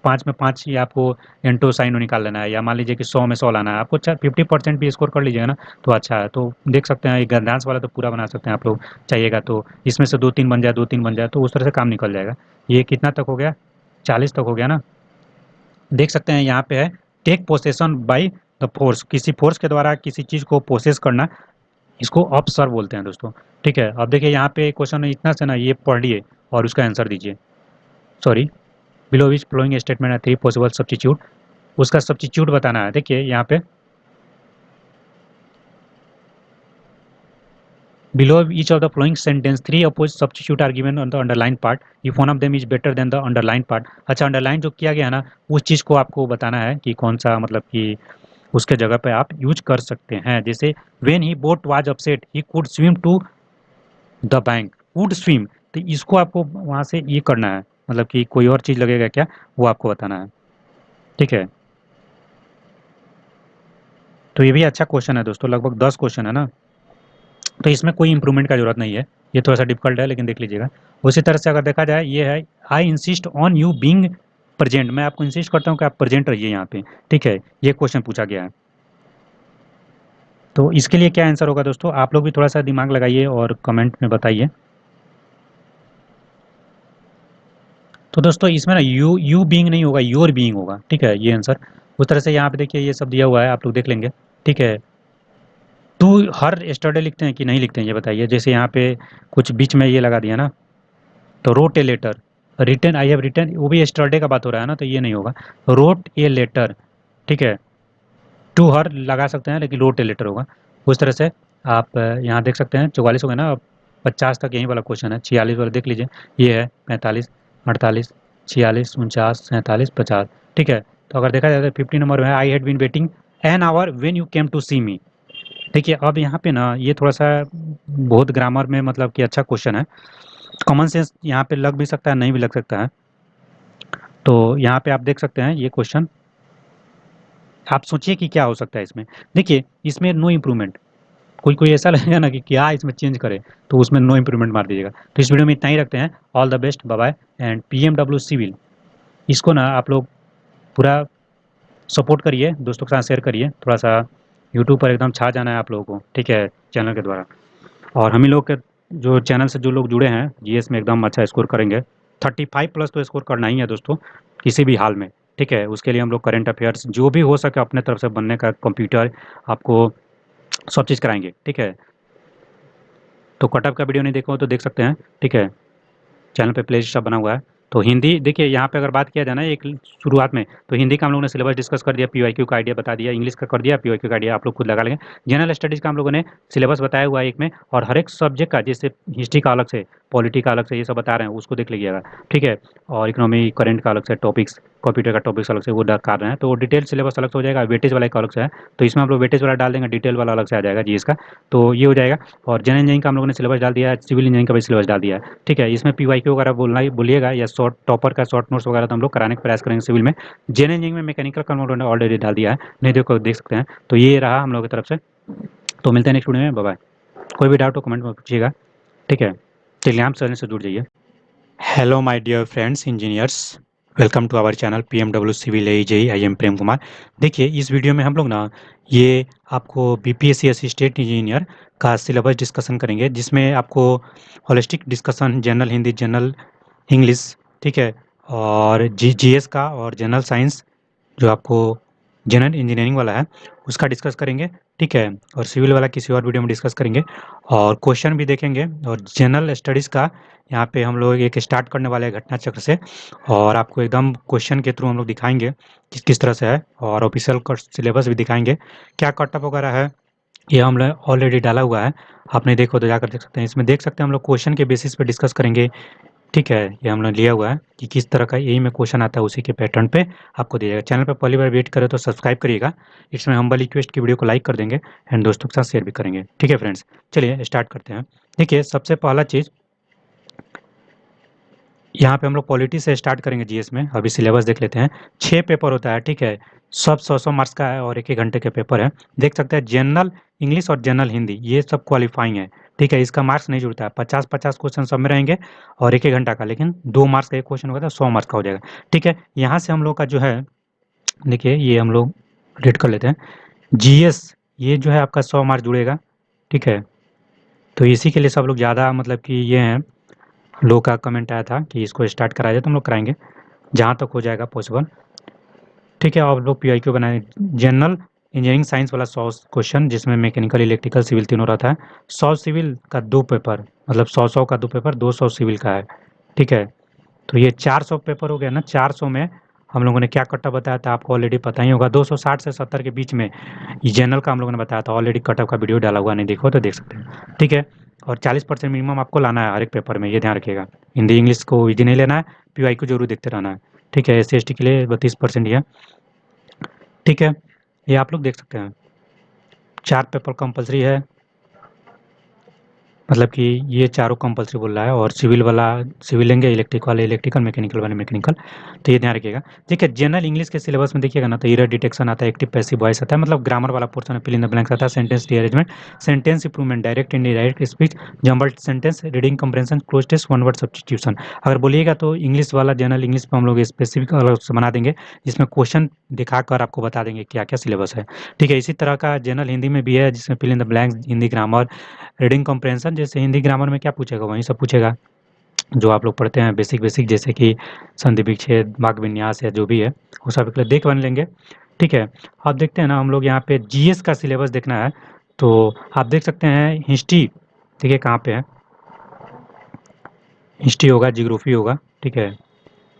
5 में 5 ही आपको एंटो साइनो निकाल लेना है, या मान लीजिए कि 100 में 100 लाना है आपको, अच्छा 50% भी स्कोर कर लीजिएगा ना तो अच्छा है। तो देख सकते हैं ये गद्यांश वाला तो पूरा बना सकते हैं आप लोग, चाहिएगा तो इसमें से 2-3 बन जाए, 2-3 बन जाए, तो उस तरह से काम निकल जाएगा। ये कितना तक हो गया? 40 तक हो गया ना। देख सकते हैं यहाँ पे है, take possession by the force, किसी फोर्स के द्वारा किसी चीज़ को पोसेस करना, इसको अपसर्व बोलते हैं दोस्तों। ठीक है, अब देखिए यहाँ पे क्वेश्चन इतना से ना, ये पढ़ लिए और उसका आंसर दीजिए। Sorry, below which following statement है थ्री पॉसिबल सब्स्टिट्यूट, उसका सब्स्टिट्यूट बताना है। देखिए यहाँ पे Below each of the following sentence, three opposite substitute are given on the underlined part. If one of them is better than the underlined part. अच्छा, underline जो किया गया है ना, उस चीज़ को आपको बताना है कि कौन सा, मतलब कि उसके जगह पे आप यूज कर सकते हैं। जैसे when he boat was upset, he could swim to the bank, would swim. तो इसको आपको वहां से ये करना है, मतलब कि कोई और चीज लगेगा क्या, वो आपको बताना है। ठीक है, तो ये भी अच्छा क्वेश्चन है दोस्तों, लगभग 10 क्वेश्चन है ना, तो इसमें कोई इंप्रूवमेंट का जरूरत नहीं है। ये थोड़ा सा डिफिकल्ट है, लेकिन देख लीजिएगा। उसी तरह से अगर देखा जाए, ये है I insist on you being present, मैं आपको इंसिस्ट करता हूँ कि आप प्रेजेंट रहिए यहाँ पे। ठीक है, ये क्वेश्चन पूछा गया है। तो इसके लिए क्या आंसर होगा दोस्तों, आप लोग भी थोड़ा सा दिमाग लगाइए और कमेंट में बताइए। तो दोस्तों इसमें ना यू यू बीइंग नहीं होगा, योर बीइंग होगा। ठीक है, ये आंसर। उस तरह से यहाँ पे देखिए, ये सब दिया हुआ है, आप लोग देख लेंगे। ठीक है, टू हर एस्टरडे लिखते हैं कि नहीं लिखते हैं, ये बताइए। जैसे यहाँ पे कुछ बीच में ये लगा दिया ना, तो wrote a letter, written I have written, वो भी एस्टरडे का बात हो रहा है ना, तो ये नहीं होगा। Wrote a letter. ठीक है, टू हर लगा सकते हैं, लेकिन रोट ए लेटर होगा। उस तरह से आप यहाँ देख सकते हैं, 44 हो गए ना, अब 50 तक यही वाला क्वेश्चन है। 46 वाला देख लीजिए, ये है 45, 48, 46, 49, 47, 50। ठीक है, तो अगर देखा जाए तो 50 नंबर में I had been waiting an hour when you came to see me. देखिए अब यहाँ पे ना, ये थोड़ा सा बहुत ग्रामर में, मतलब कि अच्छा क्वेश्चन है। कॉमन सेंस यहाँ पे लग भी सकता है, नहीं भी लग सकता है। तो यहाँ पे आप देख सकते हैं ये क्वेश्चन, आप सोचिए कि क्या हो सकता है इसमें। देखिए इसमें नो इम्प्रूवमेंट, कोई कोई ऐसा लगेगा ना कि क्या इसमें चेंज करें, तो उसमें नो इम्प्रूवमेंट मार दीजिएगा। तो इस वीडियो में इतना ही रखते हैं। All the best, bye bye. And PMW civil, इसको ना आप लोग पूरा सपोर्ट करिए, दोस्तों के साथ शेयर करिए, थोड़ा सा यूट्यूब पर एकदम छा जाना है आप लोगों को। ठीक है, चैनल के द्वारा। और हम ही लोग के जो चैनल से जो लोग जुड़े हैं, जीएस में एकदम अच्छा स्कोर करेंगे। 35 प्लस तो स्कोर करना ही है दोस्तों, किसी भी हाल में। ठीक है, उसके लिए हम लोग करंट अफेयर्स जो भी हो सके अपने तरफ से बनने का, कंप्यूटर आपको सब चीज़ कराएंगे। ठीक है, तो कटअप का वीडियो नहीं देखा हो तो देख सकते हैं। ठीक है, चैनल पे प्ले लिस्ट बना हुआ है। तो हिंदी देखिए, यहाँ पे अगर बात किया जाए ना एक शुरुआत में, तो हिंदी का हम लोगों ने सिलेबस डिस्कस कर दिया, पीवाईक्यू का आइडिया बता दिया, इंग्लिश का कर दिया, पीवाईक्यू का आइडिया आप लोग खुद लगा लेंगे। जनरल स्टडीज़ का हम लोगों ने सिलेबस बताया हुआ है एक में, और हर एक सब्जेक्ट का, जैसे हिस्ट्री का अलग से, पॉलिटी का अलग से, ये सब बता रहे हैं, उसको देख लीजिएगा। ठीक है, और इकोनॉमी करंट का अलग से टॉपिक्स, कंप्यूटर का टॉपिक्स अलग से वो कर रहे हैं, तो डिटेल सिलेबस अलग से हो जाएगा। वेटेज वाला एक अलग से है, तो इसमें हम लोग वेटेज वाला डाल देंगे, डिटेल वाला अलग से आ जाएगा जी इसका। तो ये हो जाएगा। और जनरल इंजीनियरिंग का हम लोगों ने सिलेबस डाल दिया है, सिविल इंजीनियरिंग का भी सिलेबस डाल दिया है। ठीक है, इसमें पीवाईक्यू वगैरह बोलना ही बोलिएगा, या शॉर्ट टॉपर का शॉर्ट नोट्स वगैरह तो हम लोग कराने का प्रयास करेंगे सिविल में। जनरल इंजीनियरिंग में मैकेनिकल का हम लोगों ने ऑलरेडी डाल दिया है, नहीं देखो देख सकते हैं। तो ये रहा हम लोग की तरफ से। तो मिलते हैं नेक्स्ट वीडियो में, बाय बाय। कोई भी डाउट हो कमेंट में पूछिएगा। ठीक है, टेलीग्राम चैनल से जुड़ जाइए। Hello my dear friends engineers, welcome to our channel PMW civil AJE. I am Prem Kumar. देखिए इस वीडियो में हम लोग ना, ये आपको बीपीएससी असिस्टेंट इंजीनियर का सिलेबस डिस्कशन करेंगे, जिसमें आपको holistic discussion, general Hindi, general English, ठीक है, और जीएस का, और जनरल साइंस जो आपको जनरल इंजीनियरिंग वाला है उसका डिस्कस करेंगे। ठीक है, और सिविल वाला किसी और वीडियो में डिस्कस करेंगे, और क्वेश्चन भी देखेंगे। और जनरल स्टडीज़ का यहाँ पे हम लोग एक स्टार्ट करने वाले हैं घटना चक्र से, और आपको एकदम क्वेश्चन के थ्रू हम लोग दिखाएंगे किस किस तरह से है, और ऑफिशियल सिलेबस भी दिखाएंगे, क्या कटअप वगैरह है, ये हम लोग ऑलरेडी डाला हुआ है। आपने देखो तो जाकर देख सकते हैं, इसमें देख सकते हैं हम लोग क्वेश्चन के बेसिस पे डिस्कस करेंगे। ठीक है, ये हमने लिया हुआ है कि किस तरह का यही में क्वेश्चन आता है, उसी के पैटर्न पे आपको दिया जाएगा। चैनल पर पहली बार विजिट करें तो सब्सक्राइब करिएगा। इसमें हम्बल रिक्वेस्ट की वीडियो को लाइक कर देंगे, एंड दोस्तों के साथ शेयर भी करेंगे। ठीक है फ्रेंड्स, चलिए स्टार्ट करते हैं। देखिए सबसे पहला चीज़, यहाँ पे हम लोग पॉलिटी से स्टार्ट करेंगे जीएस में। अभी सिलेबस देख लेते हैं। 6 पेपर होता है, ठीक है, सब 100-100 मार्क्स का है, और एक एक घंटे के पेपर है। देख सकते हैं जनरल इंग्लिश और जनरल हिंदी, ये सब क्वालिफाइंग है। ठीक है, इसका मार्क्स नहीं जुड़ता है, 50-50 क्वेश्चन सब में रहेंगे, और एक एक घंटा का, लेकिन 2 मार्क्स का एक क्वेश्चन होगा तो 100 मार्क्स का हो जाएगा। ठीक है, यहाँ से हम लोग का जो है, देखिए ये हम लोग रेड कर लेते हैं। जीएस, ये जो है आपका 100 मार्क्स जुड़ेगा। ठीक है, तो इसी के लिए सब लोग ज़्यादा, मतलब कि ये हैं, लोगों का कमेंट आया था कि इसको स्टार्ट कराया जाए, तो हम लोग कराएंगे जहाँ तक हो जाएगा पॉसिबल। ठीक है, आप लोग पीआईक्यू बनाए। जनरल इंजीनियरिंग साइंस वाला 100 क्वेश्चन, जिसमें मैकेनिकल, इलेक्ट्रिकल, सिविल तीनों रहता है। 100 सिविल का 2 पेपर, मतलब 100-100 का 2 पेपर, 200 सिविल का है। ठीक है, तो ये 400 पेपर हो गया ना। 400 में हम लोगों ने क्या कटअप बताया था, आपको ऑलरेडी पता ही होगा, 260 से 70 के बीच में। ये जनरल का हम लोगों ने बताया था, ऑलरेडी कटअप का वीडियो डाला हुआ, नहीं देखो तो देख सकते हैं। ठीक है, और 40% मिनिमम आपको लाना है हर एक पेपर में, ये ध्यान रखिएगा। हिंदी इंग्लिश को इजी नहीं लेना है, पीवाई को जरूर देखते रहना है। ठीक है, SC ST के लिए 32% ही है। ठीक है, ये आप लोग देख सकते हैं। 4 पेपर कंपलसरी है, मतलब कि ये चारों कंपलसरी बोल रहा है, और सिविल वाला सिविल लेंगे, इलेक्ट्रिक वाले इलेक्ट्रिकल, मैकेनिकल वाले मैकेनिकल। तो ये ध्यान रखिएगा। ठीक है, जनरल इंग्लिश के सिलेबस में देखिएगा ना, तो एरर डिटेक्शन आता है, एक्टिव पैसिव वॉइस आता है, मतलब ग्रामर वाला पोर्शन है, फिल इन द ब्लैंक्स आता है, sentence rearrangement, sentence improvement, direct indirect speech, jumbled sentence, reading comprehension, cloze test, one word substitution. अगर बोलिएगा तो इंग्लिश वाला जनरल इंग्लिश पर हम लोग स्पेसिफिक अलग से बना देंगे, जिसमें क्वेश्चन दिखाकर आपको बता देंगे क्या क्या सिलेबस है। ठीक है, इसी तरह का जनरल हिंदी में भी है, जिसमें fill in the blanks, Hindi grammar, reading comprehension, जैसे हिंदी ग्रामर में क्या पूछेगा वहीं सब पूछेगा, जो आप लोग पढ़ते हैं बेसिक बेसिक, जैसे कि संधि विच्छेद, वाक्य विन्यास, या जो भी है वो सब एक देख बन लेंगे। ठीक है, अब देखते हैं ना हम लोग यहाँ पे जीएस का सिलेबस देखना है, तो आप देख सकते हैं हिस्ट्री। ठीक है, कहाँ पे है, हिस्ट्री होगा, जियोग्राफी होगा। ठीक है,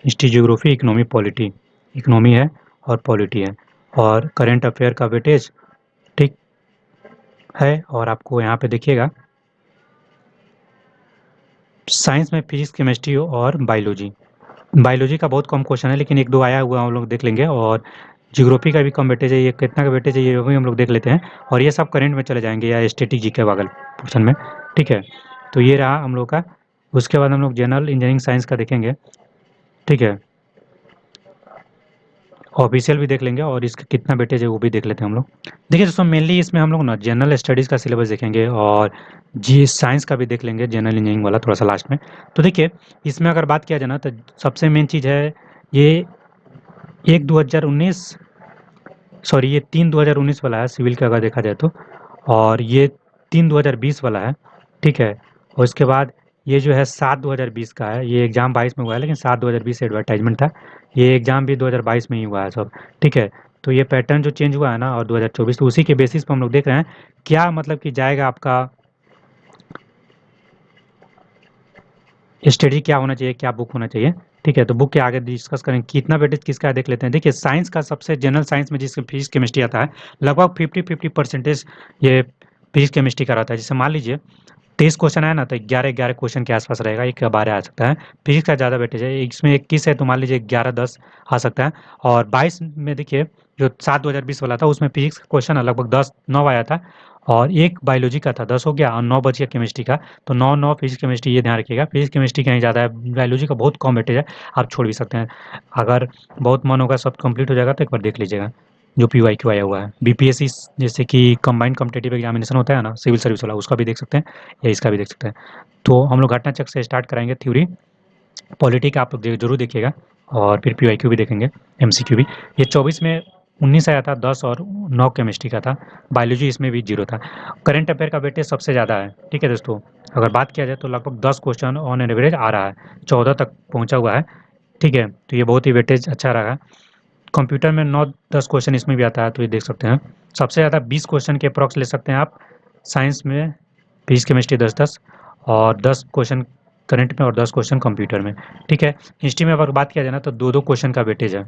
history, geography, economy, polity, economy है और पॉलिटी है, और करेंट अफेयर का वेटेज ठीक है। और आपको यहाँ पे देखिएगा साइंस में फिजिक्स, केमिस्ट्री और बायोलॉजी। बायोलॉजी का बहुत कम क्वेश्चन है, लेकिन एक दो आया हुआ हम लोग देख लेंगे, और जियोग्राफी का भी कम वेटेज है, ये कितना का वेटेज है ये भी हम लोग देख लेते हैं। और ये सब करंट में चले जाएंगे या स्टैटिक जीके वागल पोर्शन में। ठीक है, तो ये रहा हम लोग का। उसके बाद हम लोग जनरल इंजीनियरिंग साइंस का देखेंगे। ठीक है, ऑफिशियल भी देख लेंगे, और इसका कितना वेटेज है वो भी देख लेते हैं हम लोग। देखिए दोस्तों, मेनली इसमें हम लोग ना जनरल स्टडीज़ का सिलेबस देखेंगे, और जी साइंस का भी देख लेंगे, जनरल इंजीनियरिंग वाला थोड़ा सा लास्ट में। तो देखिए, इसमें अगर बात किया जाए ना, तो सबसे मेन चीज़ है ये 1/2019, सॉरी ये 3/2019 वाला है सिविल का, अगर देखा जाए तो। और ये 3/2020 वाला है। ठीक है, और इसके बाद ये जो है 7/2020 का है, ये एग्ज़ाम 22 में हुआ है, लेकिन 7/2020 एडवर्टाइजमेंट था। ये एग्ज़ाम भी 2022 में ही हुआ है सब। ठीक है, तो ये पैटर्न जो चेंज हुआ है ना, और 2024, तो उसी के बेसिस पर हम लोग देख रहे हैं क्या मतलब कि जाएगा आपका स्टडी, क्या होना चाहिए, क्या बुक होना चाहिए। ठीक है, तो बुक के आगे डिस्कस करेंगे, कितना वेटेज किसका है देख लेते हैं। देखिए, साइंस का सबसे जनरल साइंस में जिसमें फिजिक्स केमिस्ट्री आता है, लगभग 50-50% ये फिजिक्स केमिस्ट्री का रहता है। जैसे मान लीजिए 23 क्वेश्चन है ना, तो 11-11 क्वेश्चन के आसपास रहेगा, एक 12 आ सकता है। फिजिक्स का ज़्यादा वेटेज है, इसमें 21 है, तो मान लीजिए 11-10 आ सकता है। और 22 में देखिए, जो 7/2020 वाला था, उसमें फिजिक्स का क्वेश्चन लगभग 10-9 आया था, और एक बायोलॉजी का था, 10 हो गया, और 9 बच गया केमिस्ट्री का। तो 9-9 फिजिक्स केमिस्ट्री, ये ध्यान रखिएगा। फिजिक्स केमिस्ट्री कहीं ज़्यादा है, बायोलॉजी का बहुत कम वेटेज है, आप छोड़ भी सकते हैं। अगर बहुत मन होगा, सब कंप्लीट हो जाएगा, तो एक बार देख लीजिएगा जो PYQ आया हुआ है। BPSC जैसे कि कंबाइंड कॉम्पिटिटिव एग्जामिनेशन होता है ना, सिविल सर्विस वाला, उसका भी देख सकते हैं, या इसका भी देख सकते हैं। तो हम लोग घटना चक्र से स्टार्ट कराएंगे, थ्योरी पॉलिटी का आप लोग जरूर देखिएगा, और फिर PYQ भी देखेंगे, MCQ भी। ये 24 में 19 आया था, 10 और 9 केमिस्ट्री का था, बायोलॉजी इसमें भी 0 था। करंट अफेयर का वेटेज सबसे ज़्यादा है। ठीक है दोस्तों, अगर बात किया जाए तो लगभग 10 क्वेश्चन ऑन एवरेज आ रहा है, 14 तक पहुँचा हुआ है। ठीक है, तो ये बहुत ही वेटेज अच्छा रहा। कंप्यूटर में 9-10 क्वेश्चन इसमें भी आता है, तो ये देख सकते हैं। सबसे ज़्यादा 20 क्वेश्चन के अप्रॉक्स ले सकते हैं आप साइंस में, फिजिक्स केमिस्ट्री 10-10, और 10 क्वेश्चन करंट में, और 10 क्वेश्चन कंप्यूटर में। ठीक है, हिस्ट्री में अगर बात किया जाए ना, तो 2-2 क्वेश्चन का वेटेज है,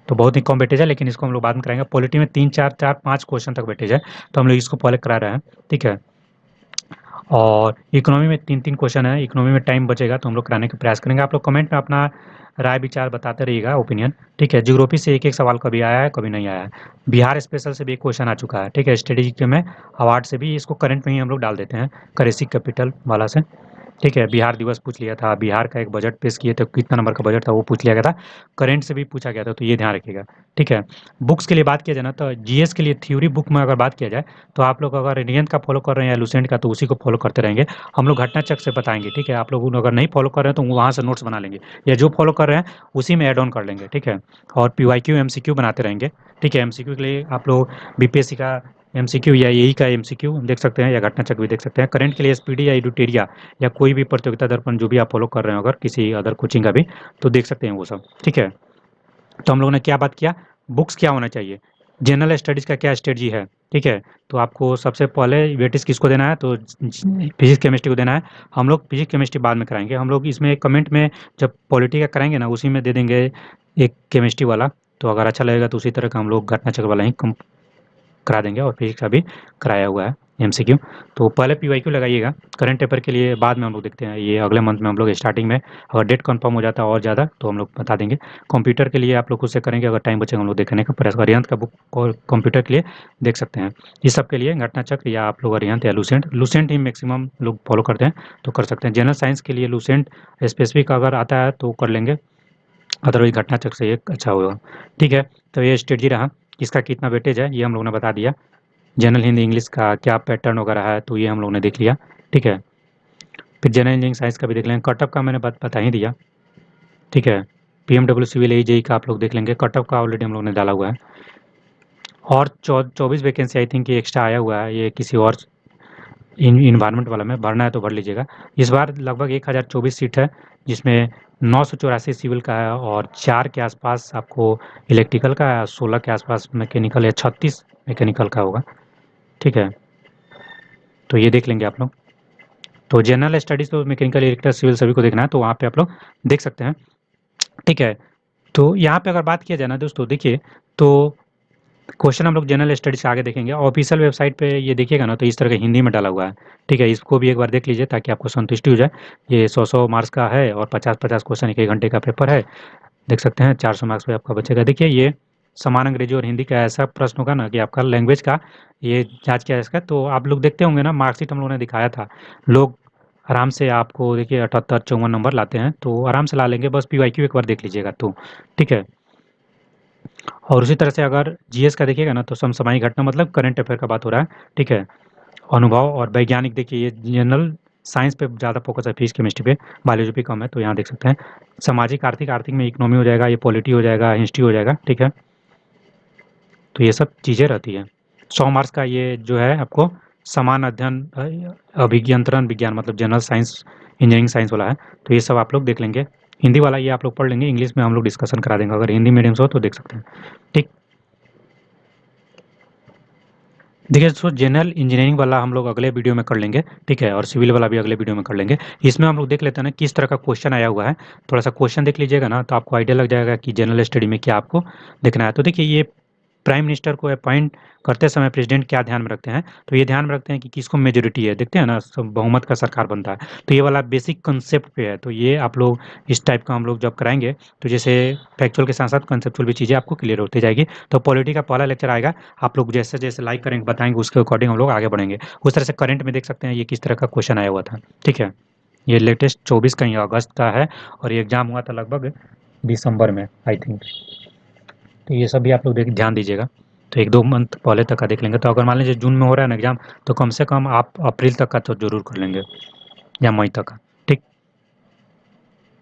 तो बहुत ही कम वेटेज है, लेकिन इसको हम लोग बाद में कराएंगे। पॉलिटी में 3-4-4-5 क्वेश्चन तक वेटेज है, तो हम लोग इसको पहले करा रहे हैं। ठीक है, और इकोनॉमी में 3-3 क्वेश्चन है, इकोनॉमी में टाइम बचेगा तो हम लोग कराने का प्रयास करेंगे। आप लोग कमेंट में अपना राय विचार बताते रहिएगा, ओपिनियन। ठीक है, ज्योग्राफी से एक एक सवाल कभी आया है, कभी नहीं आया है। बिहार स्पेशल से भी एक क्वेश्चन आ चुका है। ठीक है, स्ट्रेटेजी में अवार्ड से भी इसको करंट में ही हम लोग डाल देते हैं, करेंसी कैपिटल वाला से। ठीक है, बिहार दिवस पूछ लिया था, बिहार का एक बजट पेश किए थे, कितना नंबर का बजट था वो पूछ लिया गया था, करंट से भी पूछा गया था, तो ये ध्यान रखिएगा। ठीक है, बुक्स के लिए बात किया जाए ना, तो जीएस के लिए थ्योरी बुक में अगर बात किया जाए, तो आप लोग अगर रेडियंट का फॉलो कर रहे हैं या लुसेंट का, तो उसी को फॉलो करते रहेंगे। हम लोग घटना चक्र से बताएंगे। ठीक है, आप लोग अगर नहीं फॉलो कर रहे हैं तो वहाँ से नोट्स बना लेंगे, या जो फॉलो कर रहे हैं उसी में ऐड ऑन कर लेंगे। ठीक है, और PYQ MCQ बनाते रहेंगे। ठीक है, MCQ के लिए आप लोग BPSC का MCQ या यही का MCQ देख सकते हैं, या घटना चक्र भी देख सकते हैं। करंट के लिए SPD या एडुटेरिया, या कोई भी प्रतियोगिता दर्पण जो भी आप फॉलो कर रहे हो, अगर किसी अदर कोचिंग का भी, तो देख सकते हैं वो सब। ठीक है, तो हम लोगों ने क्या बात किया, बुक्स क्या होना चाहिए, जनरल स्टडीज़ का क्या स्ट्रेटजी है। ठीक है, तो आपको सबसे पहले वेटेज किसको देना है, तो फिजिक्स केमिस्ट्री को देना है। हम लोग फिजिक्स केमिस्ट्री बाद में कराएंगे, हम लोग इसमें कमेंट में जब पॉलिटी का कराएंगे ना, उसी में दे देंगे एक केमिस्ट्री वाला। तो अगर अच्छा लगेगा तो उसी तरह का हम लोग घटना चक्र वाला ही करा देंगे, और फिजिक्स का भी कराया हुआ है। एमसीक्यू। तो पहले पीवाईक्यू लगाइएगा, करंट पेपर के लिए बाद में हम लोग देखते हैं, ये अगले मंथ में हम लोग स्टार्टिंग में अगर डेट कंफर्म हो जाता है और ज़्यादा तो हम लोग बता देंगे। कंप्यूटर के लिए आप लोग खुद से करेंगे, अगर टाइम बचेगा हम लोग देखने का प्रयास, अरिहंत का बुक और कंप्यूटर के लिए देख सकते हैं। इस सब के लिए घटना चक्र या आप लोग अरिहंत या लूसेंट, लूसेंट ही मैक्सिमम लोग फॉलो करते हैं तो कर सकते हैं। जनरल साइंस के लिए लूसेंट स्पेसिफिक अगर आता है तो कर लेंगे, अदरवाइज घटना चक्र से एक अच्छा होगा। ठीक है, तो ये स्ट्रेटजी रहा, इसका कितना वेटेज है ये हम लोगों ने बता दिया। जनरल हिंदी इंग्लिश का क्या पैटर्न वगैरह है तो ये हम लोगों ने देख लिया। ठीक है, फिर जनरल इंजीनियरिंग साइंस का भी देख लेंगे, कटअप का मैंने बता ही दिया। ठीक है, पीएमडब्ल्यू सिविल एजेई का आप लोग देख लेंगे, कटअप का ऑलरेडी हम लोग ने डाला हुआ है। और 24 वैकेंसी आई थिंक ये एक्स्ट्रा आया हुआ है, ये किसी और इन्वायरमेंट वाला में भरना है तो भर लीजिएगा। इस बार लगभग 1024 सीट है, जिसमें 984 सिविल का है और 4 के आसपास आपको इलेक्ट्रिकल का है, 16 के आसपास मैकेनिकल या 36 मैकेनिकल का होगा। ठीक है, तो ये देख लेंगे आप लोग। तो जनरल स्टडीज़ तो मैकेनिकल, इलेक्ट्रिकल, सिविल सभी को देखना है तो वहाँ पे आप लोग देख सकते हैं। ठीक है, तो यहाँ पे अगर बात किया जाए ना दोस्तों, देखिए तो क्वेश्चन हम लोग जनरल स्टडीज से आगे देखेंगे। ऑफिशियल वेबसाइट पे ये देखिएगा ना तो इस तरह का हिंदी में डाला हुआ है। ठीक है, इसको भी एक बार देख लीजिए ताकि आपको संतुष्टि हो जाए। ये 100 मार्क्स का है और 50-50 क्वेश्चन, एक घंटे का पेपर है। देख सकते हैं 400 मार्क्स पे आपका बचेगा। देखिए ये समान अंग्रेजी और हिंदी का ऐसा प्रश्न होगा ना कि आपका लैंग्वेज का ये जांच किया जाएगा। तो आप लोग देखते होंगे ना, मार्कशीट हम लोगों ने दिखाया था, लोग आराम से आपको देखिए 78-54 नंबर लाते हैं तो आराम से ला लेंगे, बस पीवाईक्यू एक बार देख लीजिएगा तो। ठीक है, और उसी तरह से अगर जीएस का देखिएगा ना तो समसामयिक घटना मतलब करंट अफेयर का बात हो रहा है। ठीक है, अनुभव और वैज्ञानिक, देखिए ये जनरल साइंस पे ज़्यादा फोकस है, फिजिक्स केमिस्ट्री पे, बायोलॉजी पे कम है तो यहाँ देख सकते हैं। सामाजिक आर्थिक, आर्थिक में इकोनॉमी हो जाएगा, ये पॉलिटी हो जाएगा, हिस्ट्री हो जाएगा। ठीक है, तो ये सब चीज़ें रहती है। 100 मार्क्स का ये जो है आपको समान अध्ययन अभियंत्रण विज्ञान मतलब जनरल साइंस इंजीनियरिंग साइंस वाला है, तो ये सब आप लोग देख लेंगे। हिंदी वाला ये आप लोग पढ़ लेंगे, इंग्लिश में हम लोग डिस्कशन करा देंगे, अगर हिंदी मीडियम से हो तो देख सकते हैं। ठीक, देखिए दोस्तों जनरल इंजीनियरिंग वाला हम लोग अगले वीडियो में कर लेंगे। ठीक है, और सिविल वाला भी अगले वीडियो में कर लेंगे। इसमें हम लोग देख लेते हैं ना किस तरह का क्वेश्चन आया हुआ है। थोड़ा सा क्वेश्चन देख लीजिएगा ना तो आपको आइडिया लग जाएगा कि जनरल स्टडी में क्या आपको देखना है। तो देखिए ये प्राइम मिनिस्टर को अपॉइंट करते समय प्रेसिडेंट क्या ध्यान में रखते हैं, तो ये ध्यान में रखते हैं कि किसको मेजोरिटी है, देखते हैं ना बहुमत का सरकार बनता है। तो ये वाला बेसिक कंसेप्ट पे है, तो ये आप लोग इस टाइप का हम लोग जब कराएंगे तो जैसे फैक्चुअल के साथ साथ कंसेप्चुअल भी चीज़ें आपको क्लियर होती जाएगी। तो पॉलिटी का पहला लेक्चर आएगा, आप लोग जैसे जैसे लाइक करेंगे बताएंगे उसके अकॉर्डिंग हम लोग आगे बढ़ेंगे। उस तरह से करंट में देख सकते हैं ये किस तरह का क्वेश्चन आया हुआ था। ठीक है, ये लेटेस्ट 24 का ही अगस्त का है और ये एग्जाम हुआ था लगभग दिसंबर में आई थिंक। तो ये सब भी आप लोग देख ध्यान दीजिएगा। तो 1-2 मंथ पहले तक का देख लेंगे, तो अगर मान लीजिए जून में हो रहा है ना एग्जाम, तो कम से कम आप अप्रैल तक का तो जरूर कर लेंगे या मई तक का। ठीक,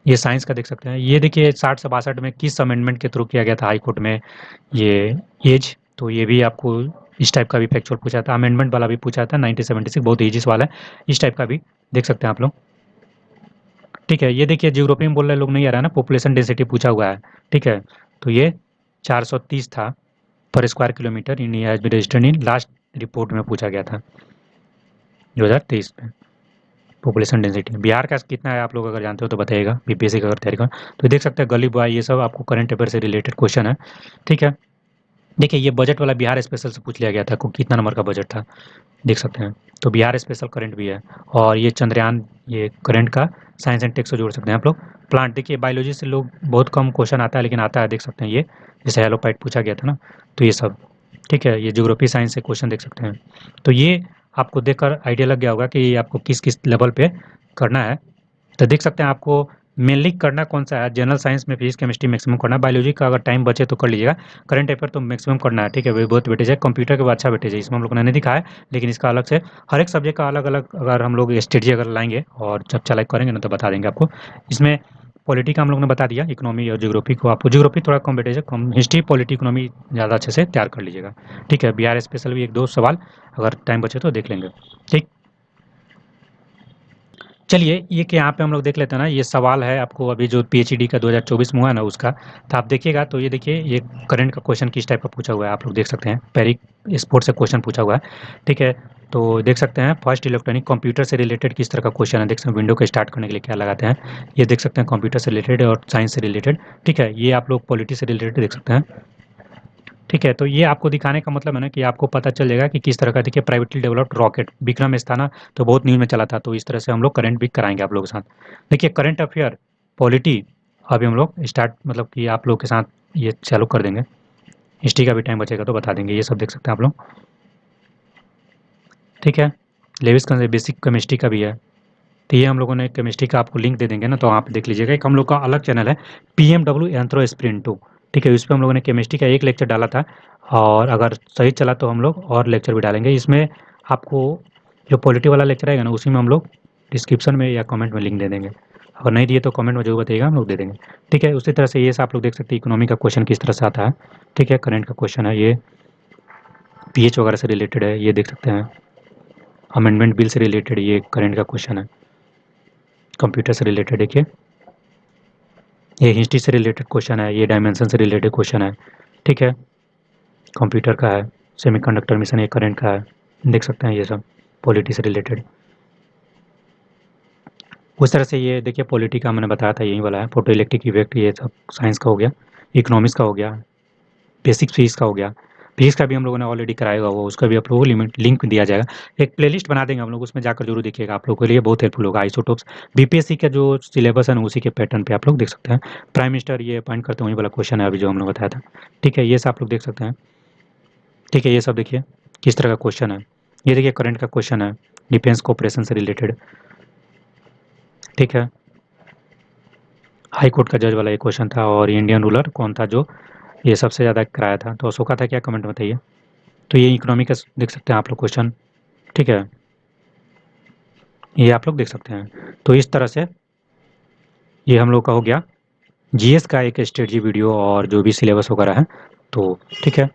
ये साइंस का देख सकते हैं, ये देखिए 60 से 62 में किस अमेंडमेंट के थ्रू किया गया था हाई कोर्ट में ये एज, तो ये भी आपको इस टाइप का भी फैक्चुअल पूछा था, अमेंडमेंट वाला भी पूछा था 1976, बहुत ईजी वाला है, इस टाइप का भी देख सकते हैं आप लोग। ठीक है, ये देखिए यूरोपियन बोल रहे लोग नहीं आ रहा है ना, पॉपुलेशन डेंसिटी पूछा हुआ है। ठीक है, तो ये 430 था पर square kilometre, India has been registered in last report में पूछा गया था 2023 में। पॉपुलेशन डेंसिटी बिहार का कितना है आप लोग अगर जानते हो तो बताइएगा, बीपीएससी का अगर तैयारी कर, तो देख सकते हैं गली बॉय ये सब आपको करंट अफेयर से रिलेटेड क्वेश्चन है। ठीक है, देखिए ये बजट वाला बिहार स्पेशल से पूछ लिया गया था, कितना नंबर का बजट था देख सकते हैं। तो बिहार स्पेशल करंट भी है, और ये चंद्रयान ये करंट का साइंस एंड टेक से जोड़ सकते हैं आप लोग। प्लांट देखिए बायोलॉजी से लोग बहुत कम क्वेश्चन आता है लेकिन आता है, देख सकते हैं ये जैसे हेलोपाइट पूछा गया था ना, तो ये सब। ठीक है, ये ज्योग्राफी साइंस से क्वेश्चन देख सकते हैं। तो ये आपको देखकर आइडिया लग गया होगा कि आपको किस किस लेवल पे करना है। तो देख सकते हैं आपको मेनली करना कौन सा है, जनरल साइंस में फिजिक्स केमिस्ट्री मैक्सिमम करना है, बायोलॉजी का अगर टाइम बचे तो कर लीजिएगा, करंट अफेयर तो मैक्सिमम करना है। ठीक है, वही बहुत वेटेज है, कंप्यूटर के बाद अच्छा वेटेज है, इसमें हम लोग ने नहीं दिखाया है लेकिन इसका अलग से हर एक सब्जेक्ट का अलग अलग अगर हम लोग स्ट्रेटजी अगर लाएंगे और जब चलाक करेंगे ना तो बता देंगे आपको। इसमें पॉलिटी का हम लोग ने बता दिया, इकोनॉमी और ज्योग्राफी को आपको ज्योग्राफी थोड़ा कम वेटेज है, कम हिस्ट्री पॉलिटी इकोनॉमी ज़्यादा अच्छे से तैयार कर लीजिएगा। ठीक है, बिहार स्पेशल भी 1-2 सवाल अगर टाइम बचे तो देख लेंगे। ठीक, चलिए ये कि यहाँ पे हम लोग देख लेते हैं ना, ये सवाल है आपको अभी जो पीएचडी का 2024 में हुआ है ना उसका, तो आप देखिएगा तो ये देखिए ये करंट का क्वेश्चन किस टाइप का पूछा हुआ है आप लोग देख सकते हैं, पैरिक स्पोर्ट से क्वेश्चन पूछा हुआ है। ठीक है, तो देख सकते हैं फर्स्ट इलेक्ट्रॉनिक कंप्यूटर से रिलेटेड किस तरह का क्वेश्चन है, देख सकते हैं विंडो को स्टार्ट करने के लिए क्या लगाते हैं, ये देख सकते हैं कंप्यूटर से रिलेटेड और साइंस से रिलेटेड। ठीक है, ये आप लोग पॉलिटी से रिलेटेड देख सकते हैं। ठीक है, तो ये आपको दिखाने का मतलब है ना कि आपको पता चल जाएगा कि किस तरह का, देखिए प्राइवेटली डेवलप्ड रॉकेट विक्रम था ना, तो बहुत न्यूज़ में चला था, तो इस तरह से हम लोग करंट भी कराएंगे आप लोगों के साथ। देखिए करंट अफेयर, पॉलिटी, अभी हम लोग स्टार्ट मतलब कि आप लोग के साथ ये चालू कर देंगे। हिस्ट्री का भी टाइम बचेगा तो बता देंगे, ये सब देख सकते हैं आप लोग। ठीक है, लेविस का बेसिक केमिस्ट्री का भी है, तो ये हम लोगों ने केमिस्ट्री का आपको लिंक दे देंगे ना, तो आप देख लीजिएगा। एक हम लोग का अलग चैनल है PMW एंथ्रो स्प्रिंट 2, ठीक है, इस पर हम लोगों ने केमिस्ट्री का एक लेक्चर डाला था, और अगर सही चला तो हम लोग और लेक्चर भी डालेंगे इसमें। आपको जो पॉलिटी वाला लेक्चर आएगा ना, उसी में हम लोग डिस्क्रिप्शन में या कमेंट में लिंक दे देंगे, अगर नहीं दिए तो कमेंट में जरूर बताइएगा, हम लोग दे देंगे। ठीक है, उसी तरह से ये आप लोग देख सकते हैं इकोनॉमी का क्वेश्चन किस तरह से आता है। ठीक है, करंट का क्वेश्चन है ये, PH वगैरह से रिलेटेड है, ये देख सकते हैं। अमेंडमेंट बिल से रिलेटेड ये करंट का क्वेश्चन है। कंप्यूटर से रिलेटेड देखिए, ये हिस्ट्री से रिलेटेड क्वेश्चन है, ये डायमेंशन से रिलेटेड क्वेश्चन है। ठीक है, कंप्यूटर का है, सेमीकंडक्टर मिशन ये करंट का है, देख सकते हैं ये सब पॉलिटी से रिलेटेड। उस तरह से ये देखिए पॉलिटी का मैंने बताया था यही वाला है, फोटो इलेक्ट्रिक इफेक्ट, ये सब साइंस का हो गया, इकोनॉमिक्स का हो गया, बेसिक फिजिक्स का हो गया। फिजिक्स का भी हम लोगों ने ऑलरेडी कराया हुआ, वो उसका भी आप लोगों को लिंक दिया जाएगा। एक प्लेलिस्ट बना देंगे हम लोग, उसमें जाकर जरूर देखिएगा, आप लोगों के लिए बहुत हेल्पफुल होगा। आइसोटोप्स, बीपीएससी का जो सिलेबस है ना, उसी के पैटर्न पे आप लोग देख सकते हैं। प्राइम मिनिस्टर ये अपॉइंट करते हैं, वही वाला क्वेश्चन है अभी जो हम लोग बताया था। ठीक है, ये सब आप लोग देख सकते हैं। ठीक है, ये सब देखिए किस तरह का क्वेश्चन है, ये देखिए करंट का क्वेश्चन है, डिफेंस कोऑपरेशन से रिलेटेड। ठीक है, हाई कोर्ट का जज वाला ये क्वेश्चन था, और इंडियन रूलर कौन था जो ये सबसे ज़्यादा कराया था, तो अशोका था क्या, कमेंट में बताइए। तो ये इकोनॉमिक का देख सकते हैं आप लोग क्वेश्चन। ठीक है, ये आप लोग देख सकते हैं। तो इस तरह से ये हम लोग का हो गया जीएस का एक स्ट्रेटजी वीडियो, और जो भी सिलेबस वगैरह है। तो ठीक है,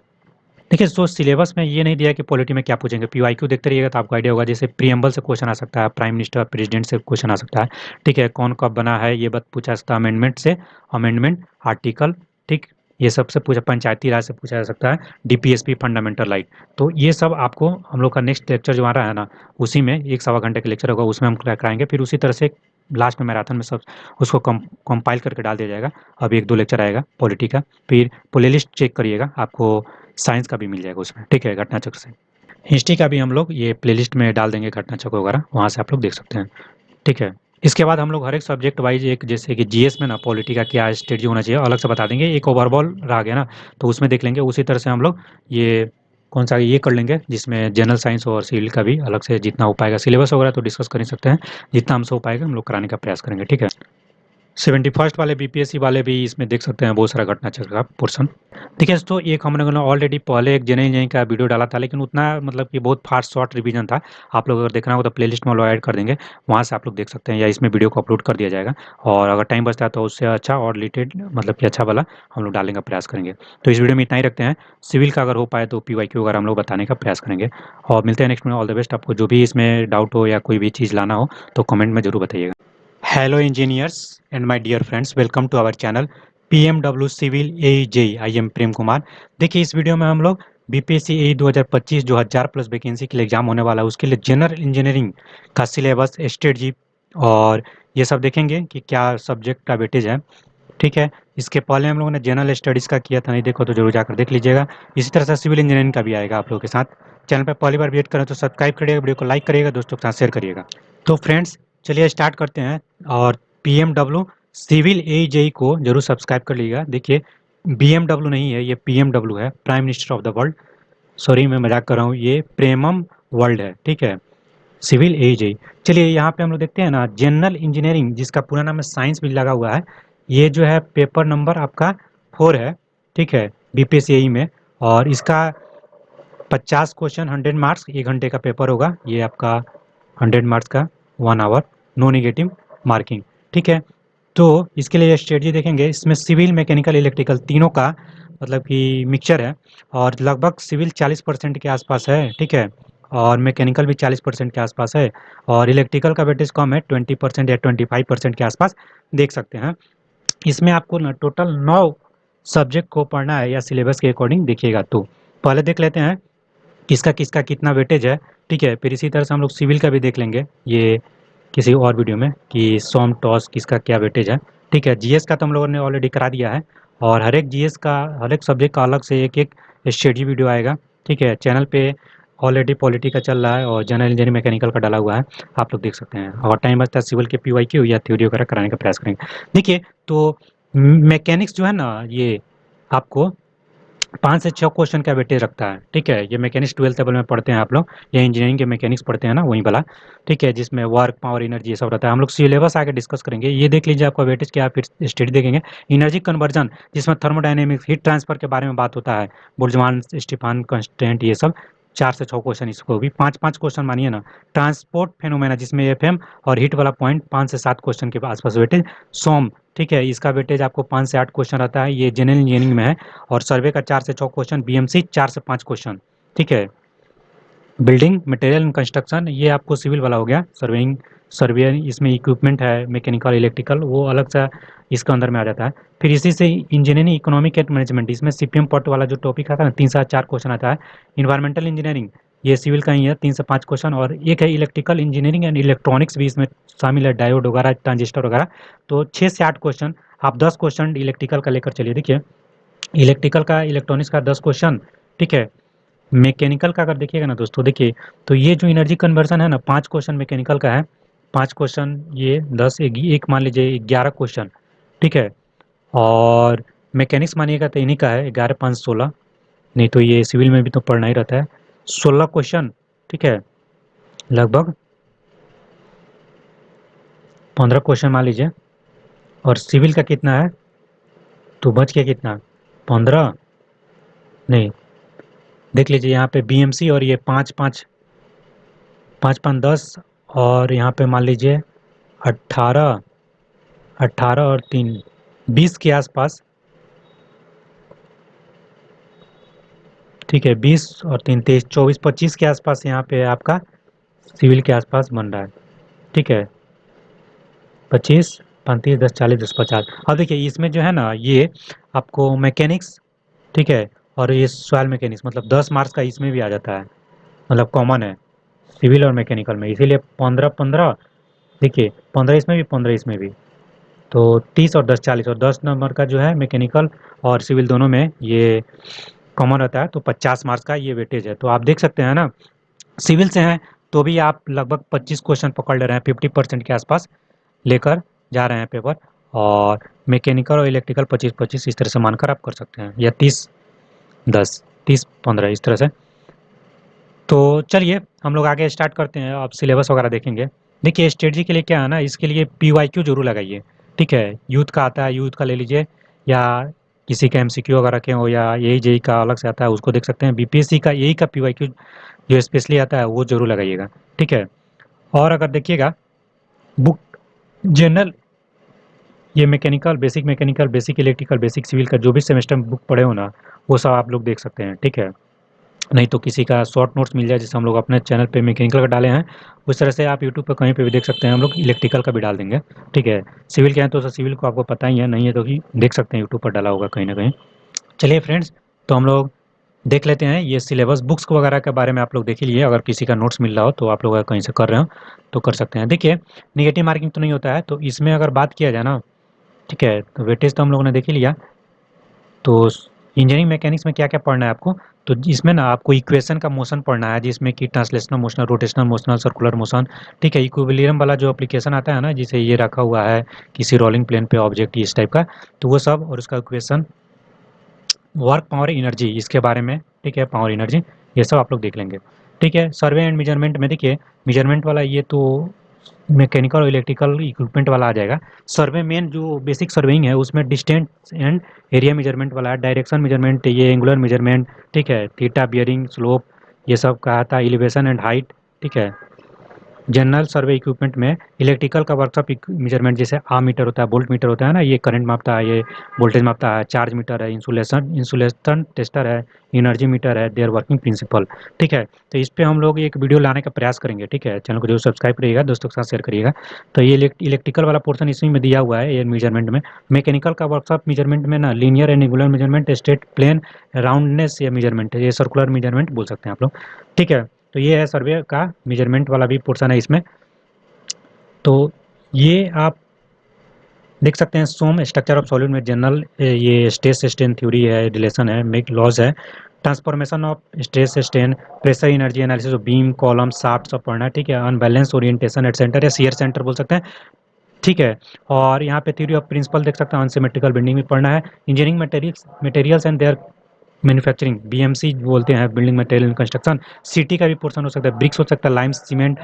देखिए तो सिलेबस में ये नहीं दिया कि पॉलिटी में क्या पूछेंगे, पीवाईक्यू देखते रहिएगा तो आपको आइडिया होगा। जैसे प्रीएम्बल से क्वेश्चन आ सकता है, प्राइम मिनिस्टर प्रेसिडेंट से क्वेश्चन आ सकता है। ठीक है, कौन कब बना है ये बात पूछा जा सकता है, अमेंडमेंट से, अमेंडमेंट, आर्टिकल, ठीक, ये सबसे पूछा, पंचायती राज से पूछा जा सकता है, डीपीएसपी, फंडामेंटल राइट। तो ये सब आपको हम लोग का नेक्स्ट लेक्चर जो आ रहा है ना, उसी में 1 सवा घंटे का लेक्चर होगा, उसमें हम कराएंगे। फिर उसी तरह से लास्ट में मैराथन में सब उसको कंपाइल करके डाल दिया जाएगा। अभी 1 2 लेक्चर आएगा पॉलिटी का, फिर प्लेलिस्ट चेक करिएगा, आपको साइंस का भी मिल जाएगा उसमें। ठीक है, घटना चक्र से। हिस्ट्री का भी हम लोग ये प्लेलिस्ट में डाल देंगे, घटना चक्र वगैरह, वहाँ से आप लोग देख सकते हैं। ठीक है, इसके बाद हम लोग हर एक सब्जेक्ट वाइज, एक जैसे कि जीएस में ना पॉलिटी का क्या स्ट्रेटजी होना चाहिए अलग से बता देंगे, एक ओवरऑल रह गया ना, तो उसमें देख लेंगे। उसी तरह से हम लोग ये कौन सा ये कर लेंगे, जिसमें जनरल साइंस और सिविल का भी अलग से जितना हो पाएगा, सिलेबस वगैरह तो डिस्कस कर ही सकते हैं, जितना हमसे हो पाएगा हम लोग कराने का प्रयास करेंगे। ठीक है, 71st वाले बीपीएससी वाले भी इसमें देख सकते हैं, बहुत सारा घटना चक्र का पोर्शन। देखिए दोस्तों, एक हम लोगों ने ऑलरेडी पहले एक जनरल इंजीनियरिंग का वीडियो डाला था, लेकिन उतना मतलब कि बहुत फास्ट शॉर्ट रिवीजन था। आप लोग अगर देखना हो तो प्लेलिस्ट में हम लोग ऐड कर देंगे, वहाँ से आप लोग देख सकते हैं, या इसमें वीडियो को अपलोड कर दिया जाएगा। और अगर टाइम बचता है तो उससे अच्छा और रिलेटेड मतलब कि अच्छा वाला हम लोग डालने का प्रयास करेंगे। तो इस वीडियो में इतना ही रखते हैं। सिविल का अगर हो पाए तो पीवाईक्यू वगैरह हम लोग बताने का प्रयास करेंगे, और मिलते हैं नेक्स्ट में। All the best. आपको जो भी इसमें डाउट हो या कोई भी चीज़ लाना हो तो कमेंट में जरूर बताइएगा। Hello engineers and my dear friends, welcome to our channel PMW Civil AEJ। I am Prem Kumar. देखिए इस वीडियो में हम लोग बीपीएससी AE 2025 जो 1000+ वैकेंसी के लिए एग्जाम होने वाला है, उसके लिए जनरल इंजीनियरिंग का सिलेबस, स्ट्रेटजी और ये सब देखेंगे कि क्या सब्जेक्ट का वेटेज है। ठीक है, इसके पहले हम लोगों ने जनरल स्टडीज़ का किया था, नहीं देखो तो जरूर जाकर देख लीजिएगा। इसी तरह से सिविल इंजीनियरिंग का भी आएगा आप लोगों के साथ। चैनल पर पहली बार विजिट करें तो सब्सक्राइब करिएगा, वीडियो को लाइक करिएगा, दोस्तों के साथ शेयर करिएगा। तो फ्रेंड्स चलिए स्टार्ट करते हैं। और PMW सिविल AEJ को जरूर सब्सक्राइब कर लीजिएगा। देखिए BMW नहीं है, ये PMW है, prime minister of the world. Sorry मैं मजाक कर रहा हूँ, ये प्रेमम वर्ल्ड है। ठीक है, सिविल AEJ। चलिए यहाँ पे हम लोग देखते हैं ना, जनरल इंजीनियरिंग जिसका पूरा नाम है, साइंस भी लगा हुआ है, ये जो है पेपर नंबर आपका 4 है। ठीक है, बीपीएससी AE में, और इसका 50 क्वेश्चन, 100 मार्क्स, 1 घंटे का पेपर होगा ये आपका, 100 मार्क्स का, 1 आवर, नो निगेटिव मार्किंग। ठीक है, तो इसके लिए स्ट्रेटजी देखेंगे, इसमें सिविल, मैकेनिकल, इलेक्ट्रिकल तीनों का मतलब कि मिक्सचर है, और लगभग सिविल 40% के आसपास है। ठीक है, और मैकेनिकल भी 40% के आसपास है, और इलेक्ट्रिकल का वेटेज कम है, 20% या 25% के आसपास देख सकते हैं। इसमें आपको ना टोटल 9 सब्जेक्ट को पढ़ना है, या सिलेबस के अकॉर्डिंग देखिएगा। तो पहले देख लेते हैं किसका किसका कितना वेटेज है। ठीक है, फिर इसी तरह से हम लोग सिविल का भी देख लेंगे ये किसी और वीडियो में कि सॉम टॉस किसका क्या वेटेज है। ठीक है, जीएस का तो हम लोगों ने ऑलरेडी करा दिया है, और हर एक जीएस का, हर एक सब्जेक्ट का अलग से एक एक स्टडी वीडियो आएगा। ठीक है, चैनल पे ऑलरेडी पॉलिटी का चल रहा है और जनरल इंजीनियरिंग मैकेनिकल का डाला हुआ है, आप लोग देख सकते हैं। और टाइम बचता है सिविल के पीवाईक्यू या थ्योरी वगैरह कराने का प्रयास करेंगे। देखिए, तो मैकेनिक्स जो है ना, ये आपको 5 से 6 क्वेश्चन का वेटेज रखता है। ठीक है, ये मैकेनिक्स 12th लेवल में पढ़ते हैं आप लोग, या इंजीनियरिंग के मैकेनिक्स पढ़ते हैं ना, वही वाला। ठीक है, जिसमें वर्क, पावर, एनर्जी ये सब रहता है। हम लोग सिलेबस आगे डिस्कस करेंगे, ये देख लीजिए आपका वेटेज क्या, फिर स्टडी देखेंगे। एनर्जी कन्वर्जन, जिसमें थर्मोडायनेमिक्स, हीट ट्रांसफर के बारे में बात होता है, बोल्ट्जमान, स्टीफान कांस्टेंट, ये सब 4 से 6 क्वेश्चन, इसको भी 5-5 क्वेश्चन मानिए ना। ट्रांसपोर्ट फेनोमेना, जिसमें एफएम और हीट वाला पॉइंट 5 से 7 क्वेश्चन के आसपास वेटेज। सोम, ठीक है, इसका वेटेज आपको 5 से 8 क्वेश्चन रहता है, ये जनरल इंजीनियरिंग में है। और सर्वे का 4 से 6 क्वेश्चन, बीएमसी 4 से 5 क्वेश्चन। ठीक है, बिल्डिंग मटेरियल एंड कंस्ट्रक्शन, ये आपको सिविल वाला हो गया। सर्वेइंग, सर्वे इसमें इक्विपमेंट है, मैकेनिकल, इलेक्ट्रिकल, वो अलग सा इसके अंदर में आ जाता है। फिर इसी से इंजीनियरिंग इकोनॉमिक एंड मैनेजमेंट, इसमें सीपीएम पॉट वाला जो टॉपिक आता है ना, 3 से 4 क्वेश्चन आता है। इन्वायरमेंटल इंजीनियरिंग, ये सिविल का ही है, 3 से 5 क्वेश्चन। और एक है इलेक्ट्रिकल इंजीनियरिंग एंड इलेक्ट्रॉनिक्स, भी इसमें शामिल है, डायोड वगैरह, ट्रांजिस्टर वगैरह। तो 6 से 8 क्वेश्चन, आप 10 क्वेश्चन इलेक्ट्रिकल का लेकर चलिए। देखिए, इलेक्ट्रिकल का, इलेक्ट्रॉनिक्स का 10 क्वेश्चन। ठीक है, मैकेनिकल का अगर देखिएगा ना दोस्तों, देखिए, तो ये जो एनर्जी कन्वर्जन है ना, 5 क्वेश्चन मैकेनिकल का है। 5 क्वेश्चन, ये 10, एक मान लीजिए 11 क्वेश्चन। ठीक है, और मैकेनिक्स मानिएगा तो इन्हीं का है, 11, 5, 16। नहीं तो ये सिविल में भी तो पढ़ना ही रहता है, 16 क्वेश्चन। ठीक है, लगभग 15 क्वेश्चन मान लीजिए। और सिविल का कितना है, तो बच के कितना, 15, नहीं, देख लीजिए यहाँ पे बीएमसी, और ये 5 5 5 5 10, और यहाँ पे मान लीजिए 18, 18 और 3, 20 के आसपास। ठीक है, 20 और 3, 23, 24, 25 के आसपास यहाँ पे आपका सिविल के आसपास बन रहा है। ठीक है, 25, 35, 10, 40, 10, 50। अब देखिए, इसमें जो है ना, ये आपको मैकेनिक्स, ठीक है, और ये सॉइल मैकेनिक्स, मतलब 10 मार्क्स का इसमें भी आ जाता है, मतलब कॉमन है सिविल और मैकेनिकल में, इसीलिए 15 15। देखिए, 15 इसमें भी, 15 इसमें भी, तो 30 और 10, 40, और 10 नंबर का जो है मैकेनिकल और सिविल दोनों में ये कॉमन रहता है, तो 50 मार्क्स का ये वेटेज है। तो आप देख सकते हैं ना, सिविल से हैं तो भी आप लगभग 25 क्वेश्चन पकड़ ले रहे हैं, 50% के आसपास लेकर जा रहे हैं पेपर। और मैकेनिकल और इलेक्ट्रिकल 25 25, इस तरह से मानकर आप कर सकते हैं, या 30 10, 30 15, इस तरह से। तो चलिए, हम लोग आगे स्टार्ट करते हैं, अब सिलेबस वगैरह देखेंगे। देखिए, स्ट्रेटजी के लिए क्या है ना, इसके लिए पीवाईक्यू जरूर लगाइए। ठीक है, यूथ का आता है, यूथ का ले लीजिए, या किसी का एमसीक्यू वगैरह रखे हो, या यही जेई का अलग से आता है, उसको देख सकते हैं। बीपीएससी का यही का पीवाईक्यू जो स्पेशली आता है, वो जरूर लगाइएगा। ठीक है, और अगर देखिएगा बुक, जनरल, ये mechanical, basic electrical, basic civil का जो भी सेमेस्टर में बुक पढ़े हो ना, वो सब आप लोग देख सकते हैं। ठीक है, नहीं तो किसी का शॉर्ट नोट्स मिल जाए, जैसे हम लोग अपने चैनल पे मैकेनिकल का डाले हैं, उस तरह से आप यूट्यूब पे कहीं पे भी देख सकते हैं, हम लोग इलेक्ट्रिकल का भी डाल देंगे। ठीक है, सिविल के हैं तो सिविल को आपको पता ही है, नहीं है तो कि देख सकते हैं, यूट्यूब पर डाला होगा कहीं ना कहीं। चलिए फ्रेंड्स, तो हम लोग देख लेते हैं ये सिलेबस, बुक्स वगैरह के बारे में आप लोग देख ही लिए। अगर किसी का नोट्स मिल रहा हो तो आप लोग अगर कहीं से कर रहे हो तो कर सकते हैं। देखिए, निगेटिव मार्किंग तो नहीं होता है, तो इसमें अगर बात किया जाए ना, ठीक है, तो वेटेज तो हम लोगों ने देख ही लिया। तो इंजीनियरिंग मैकेनिक्स में क्या क्या पढ़ना है आपको, तो इसमें ना आपको इक्वेशन का मोशन पढ़ना है, जिसमें कि translational motion, rotational motional, circular motion. ठीक है, इक्विलिब्रियम वाला जो एप्लीकेशन आता है ना, जिसे ये रखा हुआ है किसी रोलिंग प्लेन पे ऑब्जेक्ट इस टाइप का, तो वो सब, और उसका इक्वेशन, वर्क, पावर, एनर्जी, इसके बारे में। ठीक है, पावर, एनर्जी, ये सब आप लोग देख लेंगे। ठीक है, सर्वे एंड मेजरमेंट में देखिए, मेजरमेंट वाला ये तो मैकेनिकल और इलेक्ट्रिकल इक्विपमेंट वाला आ जाएगा। सर्वे मेन जो बेसिक सर्वेइंग है, उसमें डिस्टेंस एंड एरिया मेजरमेंट वाला है, डायरेक्शन मेजरमेंट, ये एंगुलर मेजरमेंट। ठीक है, थीटा, बियरिंग, स्लोप, ये सब का आता है, एलिवेशन एंड हाइट। ठीक है, जनरल सर्वे इक्विपमेंट में इलेक्ट्रिकल का वर्कशॉप मेजरमेंट, जैसे मीटर होता है, वोल्ट मीटर होता है ना, ये करंट मापता है, ये वोल्टेज मापता है, चार्ज मीटर है, इंसुलेशन इंसुलेशन टेस्टर है, एनर्जी मीटर है, देयर वर्किंग प्रिंसिपल। ठीक है, तो इस पे हम लोग एक वीडियो लाने का प्रयास करेंगे। ठीक है, चैनल को जरूर सब्सक्राइब करिएगा, दोस्तों के साथ शेयर करिएगा। तो ये इलेक्ट्रिकल वाला पोर्सन इसी में दिया हुआ है, ये मेजरमेंट में। मैकेनिकल का वर्कशॉप मेजरमेंट में ना, linear and angular measurement, straight plane, roundness, ये मेजरमेंट है, ये सर्कुलर मेजरमेंट बोल सकते हैं आप लोग। ठीक है, तो ये है सर्वे का मेजरमेंट वाला भी पोर्सन है इसमें। तो ये आप देख सकते हैं सोम स्ट्रक्चर ऑफ सॉलिड में जनरल ये स्ट्रेस स्ट्रेन थ्योरी है, रिलेशन है, मेक लॉज है, transformation of stress strain, pressure energy analysis of beam column shaft सब पढ़ना है, ठीक है, अनबैलेंस ओरिएंटेशन एट सेंटर या सीयर सेंटर बोल सकते हैं, ठीक है। और यहाँ पे थ्योरी ऑफ प्रिंसिपल देख सकते हैं, अनसिमेट्रिकल बेंडिंग भी पढ़ना है, engineering materials and there manufacturing BMC बोलते हैं, बिल्डिंग मटेरियल कंस्ट्रक्शन, सिटी का भी पोर्शन हो सकता है, ब्रिक्स हो सकता है, लाइम सीमेंट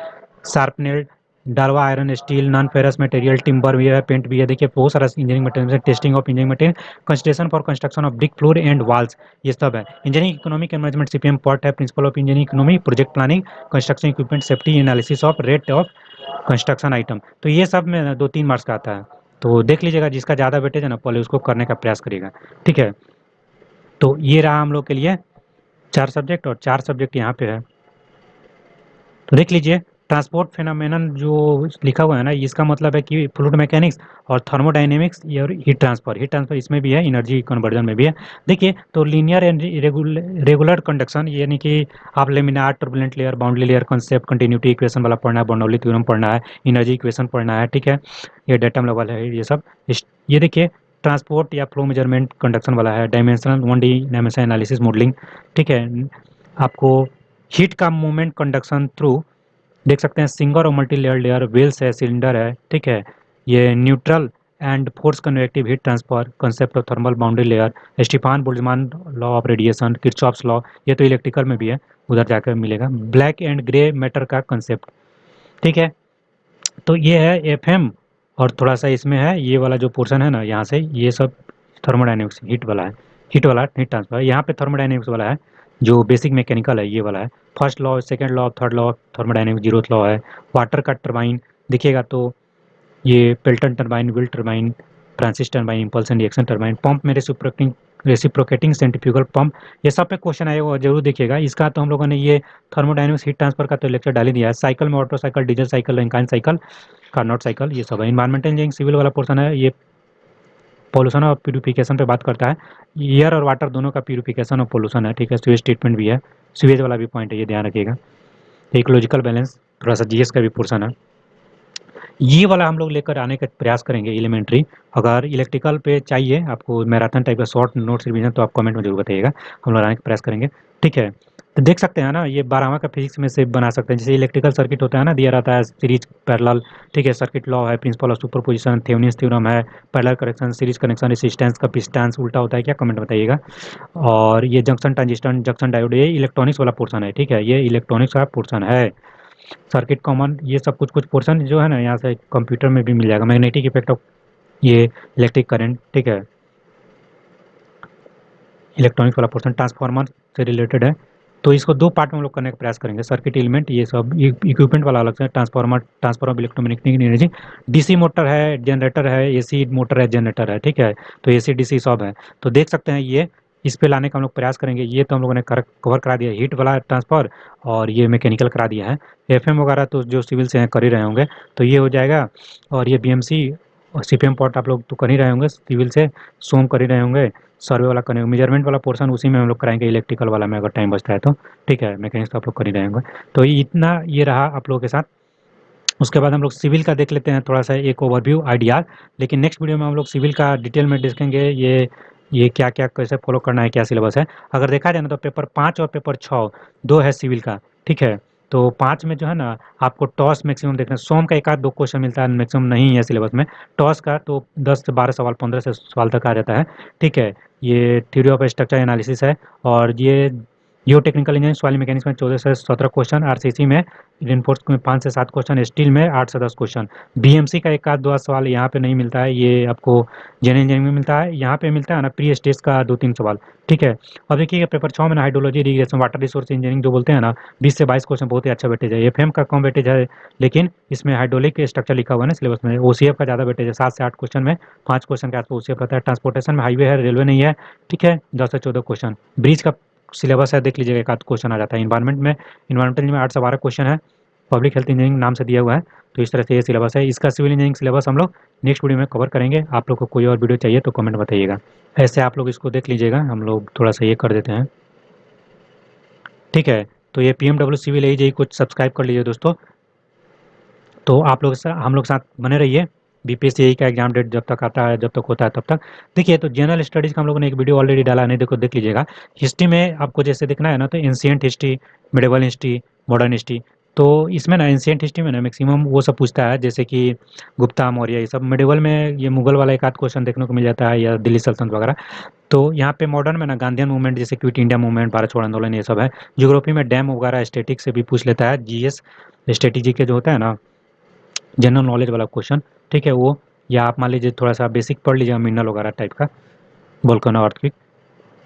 शार्पनेल डालवा iron steel non ferrous material timber भी है, पेंट भी है, देखिए बहुत सारा engineering material, testing of engineering material, construction for construction of brick floor and walls, ये सब है। Engineering economic and management CPM part है, principle of engineering economy, project planning, construction equipment safety analysis of rate of construction item, तो ये सब में 2-3 marks का आता है। तो देख लीजिएगा जिसका ज़्यादा वेटेज है ना पहले उसको करने का प्रयास करिएगा, ठीक है। तो ये रहा हम लोग के लिए 4 सब्जेक्ट, और 4 सब्जेक्ट यहाँ पे है। तो देख लीजिए ट्रांसपोर्ट फेनोमेनन जो लिखा हुआ है ना, इसका मतलब है कि फ्लूइड मैकेनिक्स और थर्मोडायनेमिक्स और हीट ट्रांसफर इसमें भी है, एनर्जी कन्वर्जन में भी है। देखिए तो लीनियर एंड रेगुलर कंडक्शन यानी कि आप laminar turbulent layer boundary layer concept continuity equation वाला पढ़ना है, बर्नौली थ्योरम पढ़ना है, एनर्जी इक्वेशन पढ़ना है, ठीक है, ये डेटम लेवल है ये सब। ये देखिए ट्रांसपोर्ट या फ्लो मेजरमेंट कंडक्शन वाला है, dimensional 1D dimension analysis modelling, ठीक है। आपको हीट का मूवमेंट कंडक्शन थ्रू देख सकते हैं, सिंगल और मल्टी लेयर लेयर वेल्स है, सिलेंडर है, ठीक है। ये neutral and force convective heat transfer concept of thermal boundary layer, Stefan Boltzmann law of radiation, Kirchhoff's law, ये तो इलेक्ट्रिकल में भी है, उधर जाकर मिलेगा, ब्लैक एंड ग्रे मैटर का कंसेप्ट, ठीक है। तो ये है एफएम, और थोड़ा सा इसमें है ये वाला जो पोर्शन है ना यहाँ से, ये सब थर्मोडाइनमिक्स हीट वाला है, हीट ट्रांसफर, यहाँ पे थर्मोडाइनमिक्स वाला है जो बेसिक मैकेनिकल है, ये वाला है, first law, second law, third law thermodynamics, zeroth law है, वाटर का टरबाइन देखिएगा तो ये Pelton turbine, wheel turbine, Francis turbine, impulse and reaction turbine, pump में रेसिप्रोकेटिंग सेंट्रीफ्यूगल पंप, ये सब पे क्वेश्चन आएगा और जरूर देखिएगा इसका। तो हम लोगों ने ये थर्मोडाइनमिक्स हीट ट्रांसफर का तो लेक्चर डाल ही दिया है, साइकिल में auto cycle, diesel cycle, Rankine cycle, Carnot cycle, ये सब है। इन्वायरमेंटल इंजीनियरिंग सिविल वाला पोर्सन है, ये पॉल्यूशन और प्यूरिफिकेशन पे बात करता है, एयर और वाटर दोनों का प्यूरिफिकेशन और पोल्यूशन है, ठीक है, सीवेज ट्रीटमेंट भी है, सीवेज वाला भी पॉइंट है, ये ध्यान रखिएगा। इकोलॉजिकल बैलेंस थोड़ा सा जीएस का भी पोर्सन है, ये वाला हम लोग लेकर आने का प्रयास करेंगे एलिमेंट्री। अगर इलेक्ट्रिकल पे चाहिए आपको मैराथन टाइप का शॉर्ट नोट्स रिवीजन तो आप कमेंट में जरूर बताइएगा, हम लोग आने का प्रयास करेंगे, ठीक है। तो देख सकते हैं ना ये 12वां का फिजिक्स में से बना सकते हैं, जैसे इलेक्ट्रिकल सर्किट होता है ना, दिया रहता है सीरीज पैरेलल, ठीक है, सर्किट लॉ है, principle of superposition, Thevenin's theorem है, parallel connection, series connection, resistance का पिस्टेंस उल्टा होता है क्या, कमेंट बताइएगा। और ये जंक्शन ट्रांजिस्टर, जंक्शन डायोड, ये इलेक्ट्रॉनिक्स वाला पोर्सन है, ठीक है, ये इलेक्ट्रॉनिक्स का पोर्सन है। सर्किट कॉमन, ये सब कुछ कुछ पोर्शन जो है ना यहाँ से कंप्यूटर में भी मिल जाएगा, मैग्नेटिक इफेक्ट ऑफ ये इलेक्ट्रिक करंट, ठीक है, इलेक्ट्रॉनिक्स वाला पोर्शन ट्रांसफार्मर से रिलेटेड है। तो इसको 2 पार्ट में हम लोग करने का प्रयास करेंगे, सर्किट एलिमेंट ये सब, इक्विपमेंट वाला अलग से, transformer, transfer of electromagnetic energy, DC motor है, जनरेटर है, एसी मोटर है, जनरेटर है, ठीक है, तो एसी डीसी सब है। तो देख सकते हैं ये इस पे लाने का हम लोग प्रयास करेंगे, ये तो हम लोगों ने कवर करा दिया हीट वाला ट्रांसफर, और ये मैकेनिकल करा दिया है, एफएम वगैरह तो जो सिविल से हैं कर ही रहे होंगे, तो ये हो जाएगा। और ये बीएमसी और सीपीएम पार्ट आप लोग तो कर ही रहे होंगे सिविल से, सोम कर ही रहे होंगे, सर्वे वाला करेंगे, मेजरमेंट वाला पोर्शन उसी में हम लोग कराएंगे, इलेक्ट्रिकल वाला में अगर टाइम बचता है तो, ठीक है, मैकेनिक्स तो आप लोग कर ही रहे होंगे। तो इतना ये रहा आप लोगों के साथ। उसके बाद हम लोग सिविल का देख लेते हैं थोड़ा सा एक ओवरव्यू आइडिया, लेकिन नेक्स्ट वीडियो में हम लोग सिविल का डिटेल में देखेंगे, ये क्या क्या कैसे फॉलो करना है, क्या सिलेबस है। अगर देखा जाए ना तो पेपर 5 और पेपर 6 दो है सिविल का, ठीक है। तो 5 में जो है ना आपको टॉस मैक्सिमम देखना है, सोम का एक आध 2 क्वेश्चन मिलता है, मैक्सिमम नहीं है सिलेबस में, टॉस का तो 10 से 12 सवाल, 15 से सवाल तक आ जाता है, ठीक है। ये थ्योरी ऑफ स्ट्रक्चर एनालिसिस है, और ये जियो टेक्निकल इंजीनियरिंग सॉइल मैकेनिक्स में 14 से 17 क्वेश्चन, आरसीसी में रेनफोर्स में 5 से 7 क्वेश्चन, स्टील में 8 से 10 क्वेश्चन, बीएमसी का एक आध 2 सवाल यहाँ पे नहीं मिलता है, ये आपको जनरल इंजीनियरिंग में मिलता है, यहाँ पे मिलता है ना प्री स्टेज का 2-3 सवाल, ठीक है। अब देखिए पेपर 6 में ना hydrology irrigation water resource engineering जो बोलते हैं ना, 20 से 22 क्वेश्चन बहुत ही अच्छा वेटेज है, एफएम का कम वेटेज है, लेकिन इसमें हाइड्रोलिक स्ट्रक्चर लिखा हुआ है ना सिलेबस में, ओसीएफ का ज़्यादा वेटेज है, 7 से 8 क्वेश्चन में 5 क्वेश्चन के आसपास ओसीएफ रहता है, ट्रांसपोर्टेशन में हाईवे है, रेलवे नहीं है, ठीक है, 10 से 14 क्वेश्चन, ब्रिज का सिलेबस है देख लीजिएगा, एक आध क्वेश्चन आ जाता है, इन्वायरमेंट में, इन्वायरमेंटल में 8 से 12 क्वेश्चन है, पब्लिक हेल्थ इंजीनियरिंग नाम से दिया हुआ है। तो इस तरह से ये सिलेबस है, इसका सिविल इंजीनियरिंग सिलेबस हम लोग नेक्स्ट वीडियो में कवर करेंगे, आप लोग को कोई और वीडियो चाहिए तो कमेंट बताइएगा। ऐसे आप लोग इसको देख लीजिएगा, हम लोग थोड़ा सा ये कर देते हैं, ठीक है। तो ये पीएमडब्ल्यू सिविल एजेई कुछ सब्सक्राइब कर लीजिए दोस्तों, तो आप लोग हम लोग साथ बने रहिए, बीपीएससी का एग्जाम डेट जब तक आता है, जब तक होता है तब तक। देखिए, तो जनरल स्टडीज का हम लोगों ने एक वीडियो ऑलरेडी डाला है, नहीं देखो देख लीजिएगा। हिस्ट्री में आपको जैसे देखना है ना, तो ancient history, medieval history, modern history. तो इसमें ना एंशियंट हिस्ट्री में ना मैक्सिमम वो सब पूछता है, जैसे कि गुप्ता, मौर्य, ये सब। मिडिवल में ये मुगल वाला एक आध क्वेश्चन देखने को मिल जाता है, या दिल्ली सल्तनत वगैरह। तो यहाँ पे मॉडर्न में ना गांधीयन मूवमेंट, जैसे क्विट इंडिया मूवमेंट, भारत छोड़ो आंदोलन, ये सब है। ज्योग्राफी में डैम वगैरह, स्टैटिक से भी पूछ लेता है, जीएस स्ट्रेटेजी के जो होता है ना, जनरल नॉलेज वाला क्वेश्चन, ठीक है वो। या आप मान लीजिए थोड़ा सा बेसिक पढ़ लीजिए, मिनरल वगैरह टाइप का, वोल्केनो अर्थक्वेक।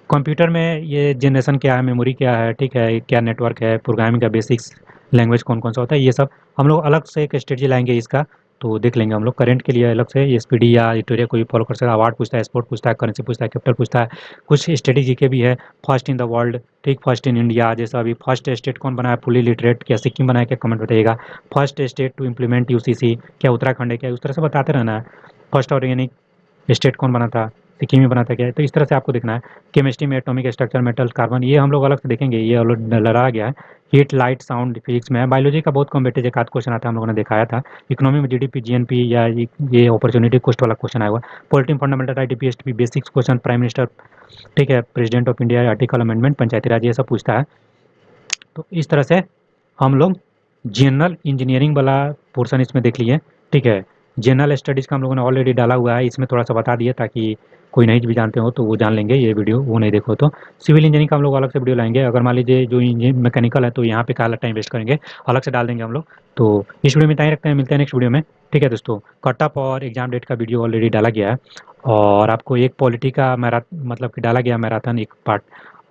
कंप्यूटर में ये जनरेशन क्या है, मेमोरी क्या है, ठीक है, क्या नेटवर्क है, प्रोग्रामिंग का बेसिक्स, लैंग्वेज कौन कौन सा होता है, ये सब हम लोग अलग से एक स्ट्रेटजी लाएंगे इसका। तो देख लेंगे हम लोग। करंट के लिए अलग से एसपीडी या इटोरिया कोई फॉलो कर सकता है। अवार्ड पूछता है, स्पोर्ट पूछता है, करेंसी पूछता है, कैपिटल पूछता है। कुछ स्ट्रेटेजी के भी है। फर्स्ट इन द वर्ल्ड, ठीक, फर्स्ट इन इंडिया, जैसा अभी फर्स्ट स्टेट कौन बना है फुली लिटरेट, क्या सिक्किम बना है, क्या कमेंट बताइएगा। First state to implement UCC, क्या उत्तराखंड है, क्या, उस तरह से बताते रहना है। फर्स्ट ऑर्गेनिक स्टेट कौन बना था, सिक्किम में बना था क्या, तो इस तरह से आपको देखना है। केमिस्ट्री में एटॉमिक स्ट्रक्चर, मेटल, कार्बन, ये हम लोग अलग से देखेंगे, ये लड़ा गया है। हीट, लाइट, साउंड, फिजिक्स में है। बायोलॉजी का बहुत कम वेटेज, एक आध क्वेश्चन आता है, हम लोगों ने दिखाया था। इकोनॉमी में जीडीपी, जीएनपी, या ये अपॉर्चुनिटी कॉस्ट वाला क्वेश्चन आया हुआ। Polity, fundamental right, DPSP, basics question, prime minister, ठीक है, president of India, article amendment, Panchayati Raj, ये सब पूछता है। तो इस तरह से हम लोग जनरल इंजीनियरिंग वाला पोर्शन इसमें देख लिए, ठीक है। जनरल स्टडीज़ का हम लोगों ने ऑलरेडी डाला हुआ है, इसमें थोड़ा सा बता दिया ताकि कोई नहीं भी जानते हो तो वो जान लेंगे, ये वीडियो वो नहीं देखो तो। सिविल इंजीनियरिंग का हम लोग अलग से वीडियो लाएंगे। अगर मान लीजिए जो इंजीनियर मैकेनिकल है, तो यहाँ पे काला टाइम वेस्ट करेंगे, अलग से डाल देंगे हम लोग। तो इस वीडियो में इतना ही रखते हैं, मिलते हैं नेक्स्ट वीडियो में, ठीक है दोस्तों। कट ऑफ और एग्जाम डेट का वीडियो ऑलरेडी डाला गया है, और आपको एक पॉलिटी का मतलब कि डाला गया मैराथन एक पार्ट,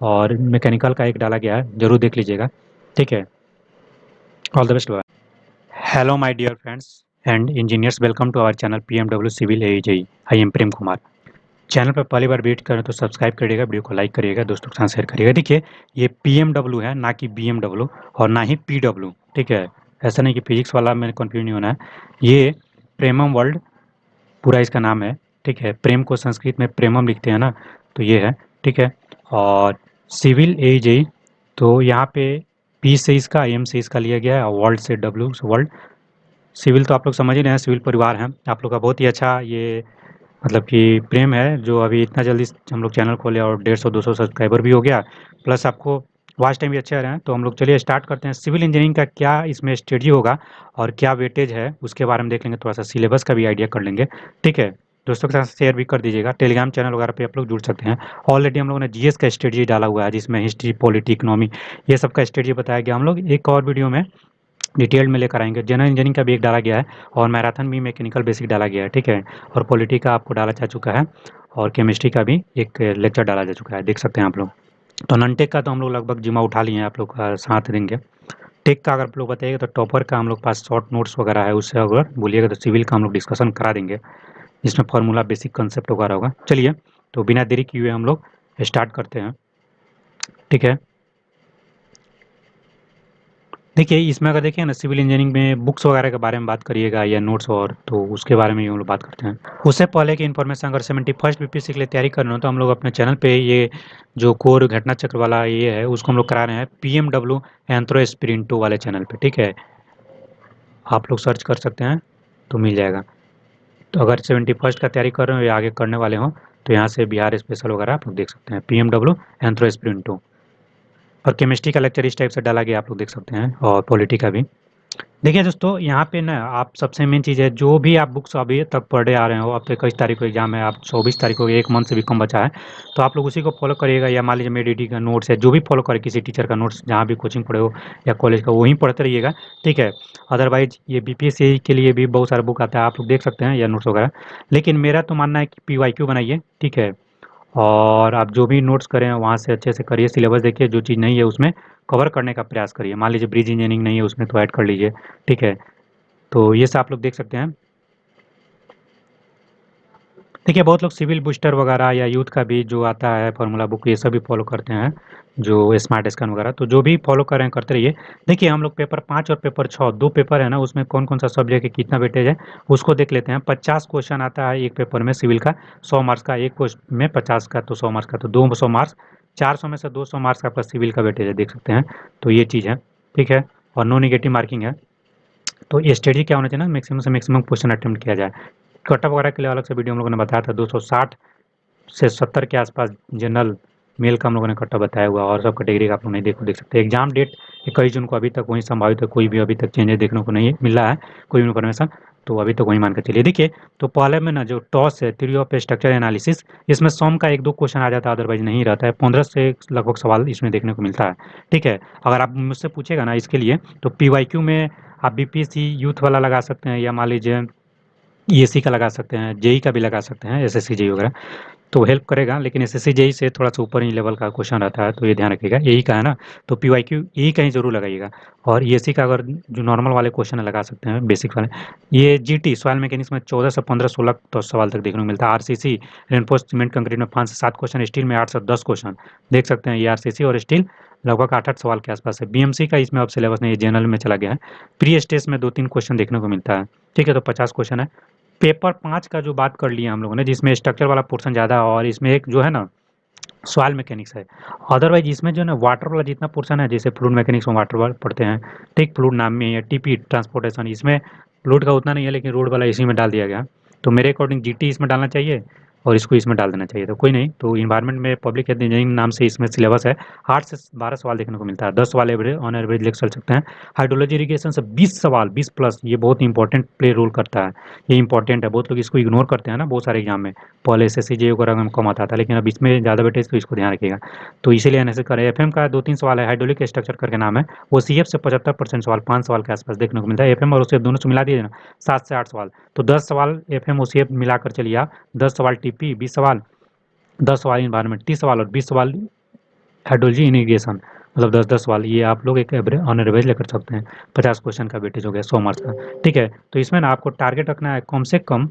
और मैकेनिकल का एक डाला गया है, जरूर देख लीजिएगा, ठीक है। All the best. Hello my dear friends and engineers, welcome to our channel PMW civil AJE. I am Prem Kumar. Channel पर पहली बार विजिट करें तो सब्सक्राइब करिएगा, वीडियो को लाइक करिएगा, दोस्तों के साथ शेयर करिएगा। देखिए, ये पीएमडब्ल्यू है, ना कि बीएमडब्ल्यू, और ना ही पीडब्ल्यू, ठीक है। ऐसा नहीं कि फिजिक्स वाला में कंफ्यूज नहीं होना है। ये प्रेमम वर्ल्ड पूरा इसका नाम है, ठीक है। प्रेम को संस्कृत में प्रेमम लिखते हैं ना, तो ये है, ठीक है। और सिविल एजेई, तो यहाँ पे पी से इसका, एम से इसका लिया गया है, और वर्ल्ड से डब्ल्यू से वर्ल्ड। सिविल तो आप लोग समझ ही रहे हैं, सिविल परिवार है आप लोग का। बहुत ही अच्छा ये मतलब कि प्रेम है, जो अभी इतना जल्दी हम लोग चैनल खोले और 150-200 सब्सक्राइबर भी हो गया, प्लस आपको वॉच टाइम भी अच्छे आ रहे हैं। तो हम लोग चलिए स्टार्ट करते हैं। सिविल इंजीनियरिंग का क्या इसमें स्ट्रेटजी होगा और क्या वेटेज है, उसके बारे में देख लेंगे। थोड़ा सा सिलेबस का भी आइडिया कर लेंगे, ठीक है। दोस्तों के साथ शेयर भी कर दीजिएगा। टेलीग्राम चैनल वगैरह पे आप लोग जुड़ सकते हैं। ऑलरेडी हम लोगों ने जीएस का स्ट्रेटजी डाला हुआ है, जिसमें हिस्ट्री, पॉलिटी, इकोनॉमी, ये सब का स्ट्रेटजी बताया गया। हम लोग एक और वीडियो में डिटेल में लेकर आएंगे। जनरल इंजीनियरिंग का भी एक डाला गया है, और मैराथन भी मैकेनिकल बेसिक डाला गया है, ठीक है। और पॉलिटी का आपको डाला जा चुका है, और केमिस्ट्री का भी एक लेक्चर डाला जा चुका है, देख सकते हैं आप लोग। तो नॉन टेक का तो हम लोग लगभग जिम्मा उठा लिए हैं, आप लोग का साथ देंगे। टेक का अगर आप लोग बताइएगा तो टॉपर का हम लोग पास शॉर्ट नोट्स वगैरह है, उससे अगर बोलिएगा तो सिविल का हम लोग डिस्कशन करा देंगे, जिसमें फार्मूला, बेसिक कंसेप्ट वगैरह होगा। चलिए, तो बिना देरी किए हुए हम लोग स्टार्ट करते हैं, ठीक है। देखिए, इसमें अगर देखिए ना, सिविल इंजीनियरिंग में बुक्स वगैरह के बारे में बात करिएगा या नोट्स, और तो उसके बारे में ही हम लोग बात करते हैं। उससे पहले की इन्फॉर्मेशन, अगर 71st बीपीएससी के लिए तैयारी कर रहे हो तो हम लोग अपने चैनल पे ये जो कोर घटना चक्र वाला ये है, उसको हम लोग करा रहे हैं पीएमडब्ल्यू एंथ्रो स्प्रिंटो वाले चैनल पे, ठीक है। आप लोग सर्च कर सकते हैं तो मिल जाएगा। तो अगर 71st का तैयारी कर रहे हो या आगे करने वाले हो, तो यहाँ से बिहार स्पेशल वगैरह आप लोग देख सकते हैं, पीएमडब्ल्यू एंथ्रो स्प्रिंटो। और केमिस्ट्री का लेक्चर इस टाइप से डाला गया, आप लोग देख सकते हैं, और पॉलिटी का भी। देखिए दोस्तों, यहाँ पे ना आप सबसे मेन चीज़ है, जो भी आप बुक्स अभी तक पढ़े आ रहे हो, अब तक 21 तारीख को एग्जाम है, आप 24 तारीख को, एक मंथ से भी कम बचा है, तो आप लोग उसी को फॉलो करिएगा। या मान लीजिए मेडी का नोट्स है, जो भी फॉलो करे, किसी टीचर का नोट्स, जहाँ भी कोचिंग पढ़े हो या कॉलेज का, वहीं पढ़ते रहिएगा, ठीक है। अदरवाइज ये बीपीएससी के लिए भी बहुत सारा बुक आता है, आप लोग देख सकते हैं, या नोट्स वगैरह। लेकिन मेरा तो मानना है कि पीवाईक्यू बनाइए, ठीक है। और आप जो भी नोट्स करें वहाँ से अच्छे से करिए, सिलेबस देखिए, जो चीज़ नहीं है उसमें कवर करने का प्रयास करिए। मान लीजिए ब्रिज इंजीनियरिंग नहीं है उसमें, तो ऐड कर लीजिए, ठीक है। तो ये सब आप लोग देख सकते हैं। देखिए, बहुत लोग सिविल बूस्टर वगैरह या यूथ का भी जो आता है फार्मूला बुक, ये सब भी फॉलो करते हैं, जो स्मार्ट स्कैन वगैरह। तो जो भी फॉलो कर रहे हैं करते रहिए। देखिए, हम लोग पेपर 5 और पेपर 6, दो पेपर है ना, उसमें कौन कौन सा सब्जेक्ट है, कितना वेटेज है, उसको देख लेते हैं। 50 क्वेश्चन आता है एक पेपर में सिविल का, 100 मार्क्स का। एक क्वेश्चन में 50 का, तो 100 मार्क्स का, तो 200 मार्क्स। 400 में से 200 मार्क्स आपका सिविल का वेटेज है, देख सकते हैं। तो ये चीज़ है, ठीक है। और नो निगेटिव मार्किंग है। तो ये स्टडी क्या होना चाहिए ना, मैक्सिमम से मैक्सिमम क्वेश्चन अटेम्प्ट किया जाए। कटअप वगैरह के लिए अलग से वीडियो हम लोगों ने बताया था, 260 से 70 के आसपास जनरल मेल का हम लोगों ने कटअप बताया हुआ, और सब कैटेगरी का आप लोग नहीं देख सकते। एग्जाम डेट 21 जून को अभी तक वही संभावित है, कोई भी अभी तक चेंजेस देखने को नहीं मिला है, कोई इन्फॉर्मेशन, तो अभी तक वही मान के चलिए। देखिए, तो पहले में ना जो टॉस है, थ्योरी ऑफ स्ट्रक्चर एनालिसिस, इसमें सॉम का एक दो क्वेश्चन आ जाता है, अदरवाइज नहीं रहता है। 15 से लगभग सवाल इसमें देखने को मिलता है। ठीक है, अगर आप मुझसे पूछेगा ना इसके लिए, तो पीवाईक्यू में आप बीपीएससी यूथ वाला लगा सकते हैं, या मान लीजिए ईएससी का लगा सकते हैं, जेई का भी लगा सकते हैं, एसएससी जेई वगैरह, तो हेल्प करेगा। लेकिन एसएससी जेई से थोड़ा सा ऊपर ही लेवल का क्वेश्चन रहता है, तो ये ध्यान रखिएगा। यही का है ना, तो पीवाईक्यू यही का ही जरूर लगाइएगा। और ईएससी का अगर जो नॉर्मल वाले क्वेश्चन है लगा सकते हैं, बेसिक वाले। ये जीटी सॉइल मैकेनिक्स में 14 से 15 16 तो सवाल तक देखने को मिलता है। आरसीसी रेनफोर्स्ड सीमेंट कंक्रीट में 5 से 7 क्वेश्चन, स्टील में 8 से 10 क्वेश्चन देख सकते हैं। ये आरसीसी और स्टील लगभग 8-8 सवाल के आसपास है। बीएमसी का इसमें अब सिलेबस नहीं, जनरल में चला गया है। प्री स्टेज में 2-3 क्वेश्चन देखने को मिलता है। ठीक है, तो 50 क्वेश्चन है। पेपर 5 का जो बात कर लिया हम लोगों ने, जिसमें स्ट्रक्चर वाला पोर्शन ज़्यादा है, और इसमें एक जो है ना सॉइल मैकेनिक्स है। अदरवाइज इसमें जो है ना वाटर वाला जितना पोर्शन है, जैसे फ्लूइड मैकेनिक्स में वाटर वाला पढ़ते हैं, ठीक, फ्लूइड नाम में है, टीपी ट्रांसपोर्टेशन, इसमें फ्लूइड का उतना नहीं है, लेकिन रोड वाला इसी में डाल दिया गया। तो मेरे अकॉर्डिंग जीटी इसमें डालना चाहिए, और इसको इसमें डाल देना चाहिए, तो कोई नहीं। तो इन्वायरमेंट में पब्लिक हेल्थ इंजीनियरिंग नाम से इसमें सिलेबस है। 8 से 12 सवाल देखने को मिलता है, 10 सवाल एवरेज ऑन एवरेज लिख चल सकते हैं। हाइड्रोलॉजी इरिगेशन से 20 सवाल, 20 प्लस, ये बहुत इंपॉर्टेंट प्ले रोल करता है। ये इंपॉर्टेंट है, बहुत लोग इसको इग्नोर करते हैं ना बहुत सारे एग्जाम में। पहले एसएससी जेईई वगैरह में कम आता था, लेकिन अब इसमें ज़्यादा वेटेज, तो इसको ध्यान रखिएगा। तो इसीलिए एनएसएस करें। एफएम का 2-3 सवाल है, हाइड्रोलिक स्ट्रक्चर करके नाम है, वो सीएफ से 75% सवाल 5 सवाल के आसपास देखने को मिलता है। एफएम और ओसीएफ दोनों से मिला दिए ना, 7 से 8 सवाल, तो 10 सवाल एफएम ओसीएफ मिलाकर चलिए आप। 10 सवाल टीपी, 20 सवाल, 10 सवाल इन्वायरमेंट, 30 सवाल, और 20 सवाल हाइड्रोलॉजी इरिगेशन, मतलब 10-10 सवाल, ये आप लोग एक एवरेज ऑन एवरेज लेकर सकते हैं। 50 क्वेश्चन का वेटेज हो गया 100 मार्क्स का। ठीक है, तो इसमें ना आपको टारगेट रखना है कम से कम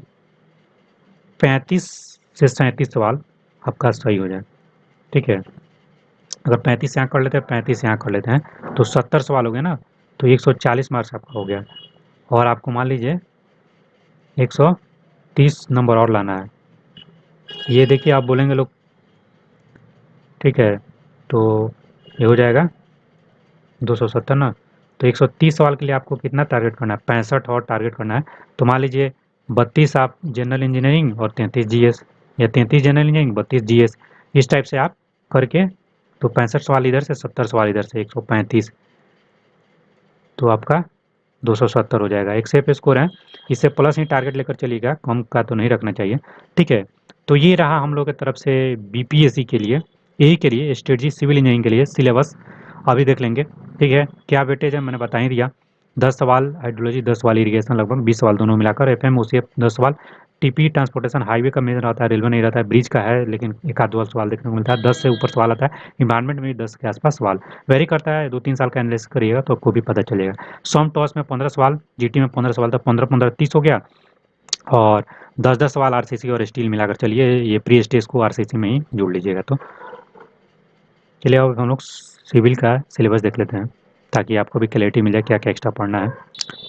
35 से 37 सवाल आपका सही हो जाए। ठीक है, अगर 35 यहाँ कर लेते हैं, 35 यहाँ कर लेते हैं, तो 70 सवाल हो गए ना, तो 140 मार्क्स आपका हो गया। और आपको मान लीजिए 130 नंबर और लाना है। ये देखिए, आप बोलेंगे लोग, ठीक है, तो ये हो जाएगा 270 ना, तो 130 सवाल के लिए आपको कितना टारगेट करना है, 65 और टारगेट करना है। तो मान लीजिए 32 आप जनरल इंजीनियरिंग और 33 जीएस, या 33 जनरल इंजीनियरिंग 32 जीएस, इस टाइप से आप करके, तो 65 सवाल इधर से, 70 सवाल इधर से, 135, तो आपका 270 हो जाएगा। एक सेफ स्कोर है, इससे प्लस ही टारगेट लेकर चलिएगा, कम का तो नहीं रखना चाहिए। ठीक है, तो ये रहा हम लोग की तरफ से बीपीएससी के लिए, यही के लिए स्ट्रेटजी सिविल इंजीनियरिंग के लिए सिलेबस। अभी देख लेंगे। ठीक है, क्या वेटेज है मैंने बता ही दिया। 10 सवाल हाइड्रोलॉजी, 10 सवाल इरिगेशन, लगभग 20 सवाल दोनों मिलाकर। एफएम ओसीएफ 10 सवाल। टीपी ट्रांसपोर्टेशन हाईवे का मेन रहता है, रेलवे नहीं रहता है, ब्रिज का है, लेकिन एक आध दो सवाल देखने को मिलता है। 10 से ऊपर सवाल आता है। इन्वायरमेंट में भी 10 के आसपास सवाल वेरी करता है। 2-3 साल का एनालिसिस करिएगा तो आपको भी पता चलेगा। सॉम टॉस में 15 सवाल, जीटी में 15 सवाल, तो 15-15 30 हो गया। और 10-10 सवाल आरसीसी और स्टील मिलाकर चलिए, ये प्री स्टेज को आरसीसी में ही जोड़ लीजिएगा। तो चलिए अब हम लोग सिविल का सिलेबस देख लेते हैं, ताकि आपको भी क्लैरिटी मिल जाए क्या क्या एक्स्ट्रा पढ़ना है।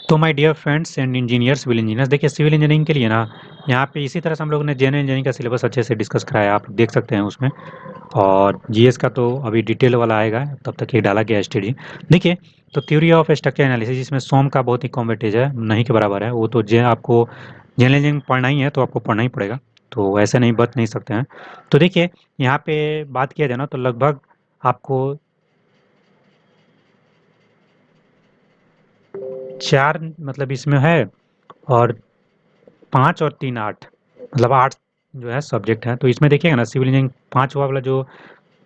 तो my dear friends and engineers, civil engineers, देखिए सिविल इंजीनियरिंग के लिए ना, यहाँ पे इसी तरह से हम लोग ने जनरल इंजीनियरिंग का सिलेबस अच्छे से डिस्कस कराया, आप देख सकते हैं उसमें। और जीएस का तो अभी डिटेल वाला आएगा, तब तक ये डाला गया स्टडी। देखिए, तो थ्योरी ऑफ स्ट्रक्चर एनालिसिस, जिसमें सोम का बहुत ही कम वेटेज है, नहीं के बराबर है वो, तो जे आपको जनरल इंजीनियरिंग पढ़ना ही है तो आपको पढ़ना ही पड़ेगा, तो ऐसे नहीं बच नहीं सकते हैं। तो देखिए, यहाँ पे बात किया जाए ना, तो लगभग आपको 4 मतलब इसमें है, और 5 और 3 8, मतलब 8 जो है सब्जेक्ट है। तो इसमें देखिएगा ना, सिविल इंजीनियरिंग 5 वाला जो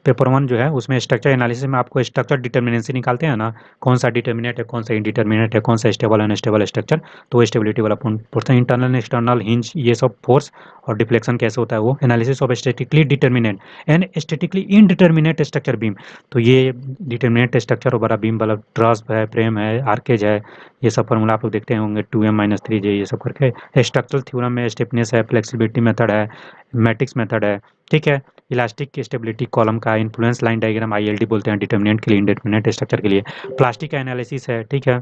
पेपर 1 जो है, उसमें स्ट्रक्चर एनालिसिस में आपको स्ट्रक्चर डिटर्मिनेंसी निकालते हैं ना, कौन सा डिटर्मिनेंट है, कौन सा इनडिटर्मिनेंट है, कौन सा स्टेबल अनस्टेबल स्ट्रक्चर, तो स्टेबिलिटी वाला पोर्शन, इंटरनल एक्सटर्नल हिंज, ये सब फोर्स और डिफ्लेक्शन कैसे होता है, वो analysis of statically determinant and statically indeterminate structure beam. तो ये डिटर्मिनेट स्ट्रक्चर वाला बीम वाला ट्रस है, फ्रेम है, आर्केज है, ये सब फॉर्मूला आप लोग देखते होंगे, 2m-3j, ये सब करके। स्ट्रक्चरल थ्योरम में स्टिफनेस है, फ्लेक्सिबिलिटी मेथड है, मैट्रिक्स मेथड है। ठीक है, इलास्टिक की स्टेबिलिटी कॉलम का, इन्फ्लुएंस लाइन डायग्राम आईएलडी बोलते हैं डिटर्मिनेंट के लिए, इंडिटर्मिनेंट स्ट्रक्चर के लिए। प्लास्टिक का एनालिसिस है, ठीक है,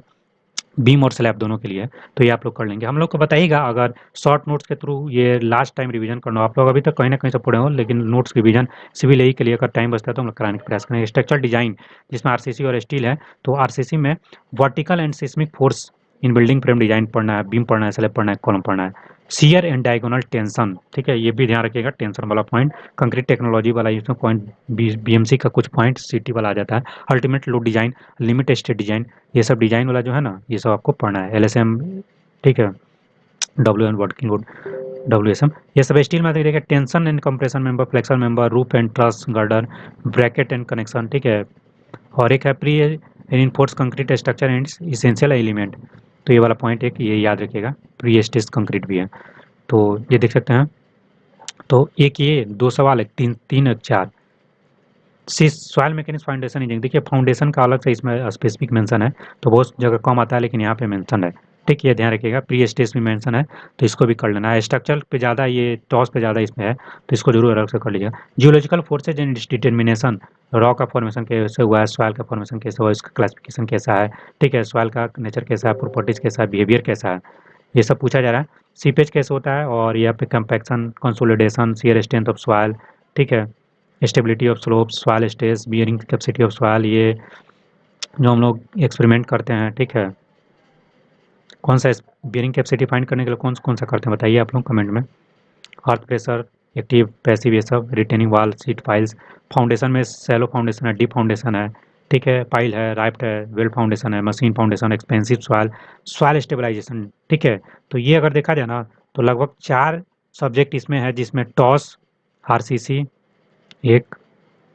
बीम और स्लैब दोनों के लिए। तो ये आप लोग कर लेंगे। हम लोग को बताइएगा, अगर शॉर्ट नोट्स के थ्रू ये लास्ट टाइम रिवीजन करना हो, आप लोग अभी तक कहीं ना कहीं से पढ़े हो, लेकिन नोट्स रिवीजन सिविल ए के लिए अगर टाइम बचता है तो हम लोग कराने का प्रयास करेंगे। स्ट्रक्चर डिजाइन, जिसमें आरसीसी और स्टील है, तो आरसीसी में vertical and seismic force in building frame design पढ़ना है, बीम पढ़ना है, स्लैब पढ़ना है, कॉलम पढ़ना है। शियर एंड डायगोनल टेंशन, ठीक है, ये भी ध्यान रखिएगा, टेंशन वाला पॉइंट। कंक्रीट टेक्नोलॉजी वाला इसमें पॉइंट, बीएमसी का कुछ पॉइंट सीटी वाला आ जाता है। Ultimate load design, limit state design, ये सब डिजाइन वाला जो है ना, ये सब आपको पढ़ना है। एलएसएम, ठीक है, डब्ल्यू एन वर्किंग लोड, डब्ल्यूएसएम, ये सब स्टील में देखिए। Tension and compression member, flexor member, roof and truss girder, bracket and connection, ठीक है। और एक है pre reinforced concrete structure and essential element, तो ये वाला पॉइंट एक ये याद रखिएगा। प्री स्टेज कंक्रीट भी है, तो ये देख सकते हैं। तो एक ये दो सवाल है, तीन तीन और चार। सॉइल मैकेनिक्स फाउंडेशन इंजीनियरिंग, देखिए फाउंडेशन का अलग से इसमें स्पेसिफिक मेंशन है, तो बहुत जगह कम आता है, लेकिन यहाँ पे मेंशन है, ठीक, ये ध्यान रखिएगा। प्री स्टेज में मेंशन है, तो इसको भी कर लेना है। स्ट्रक्चर पे ज़्यादा, ये टॉस पे ज़्यादा इसमें है, तो इसको जरूर अलग से कर लीजिएगा। Geological forces and determination, rock का फॉर्मेशन कैसे हुआ है, सॉइल का फॉर्मेशन कैसे हुआ है, इसका क्लासिफिकेशन कैसा है, ठीक है, सॉइल का नेचर कैसा है, प्रॉपर्टीज कैसा है, बिहेवियर कैसा है, ये सब पूछा जा रहा है। सीपेज कैसे होता है, और यहाँ पे compaction, consolidation, shear strength of soil, ठीक है, stability of slope, soil stage, bearing capacity of soil, ये जो हम लोग एक्सपेरिमेंट करते हैं, ठीक है। कौन सा बियरिंग कैपेसिटी फाइंड करने के लिए कौन कौन सा करते हैं बताइए आप लोग कमेंट में। अर्थ प्रेशर, एक्टिव पैसिव, ये सब, retaining wall, sheet piles, foundation में सैलो फाउंडेशन है, डीप फाउंडेशन है, ठीक है, पाइल है, राफ्ट है, वेल फाउंडेशन है, machine foundation, expansive soil, soil stabilisation, ठीक है। तो ये अगर देखा जाए ना, तो लगभग 4 सब्जेक्ट इसमें है, जिसमें टॉस, आरसीसी, 1,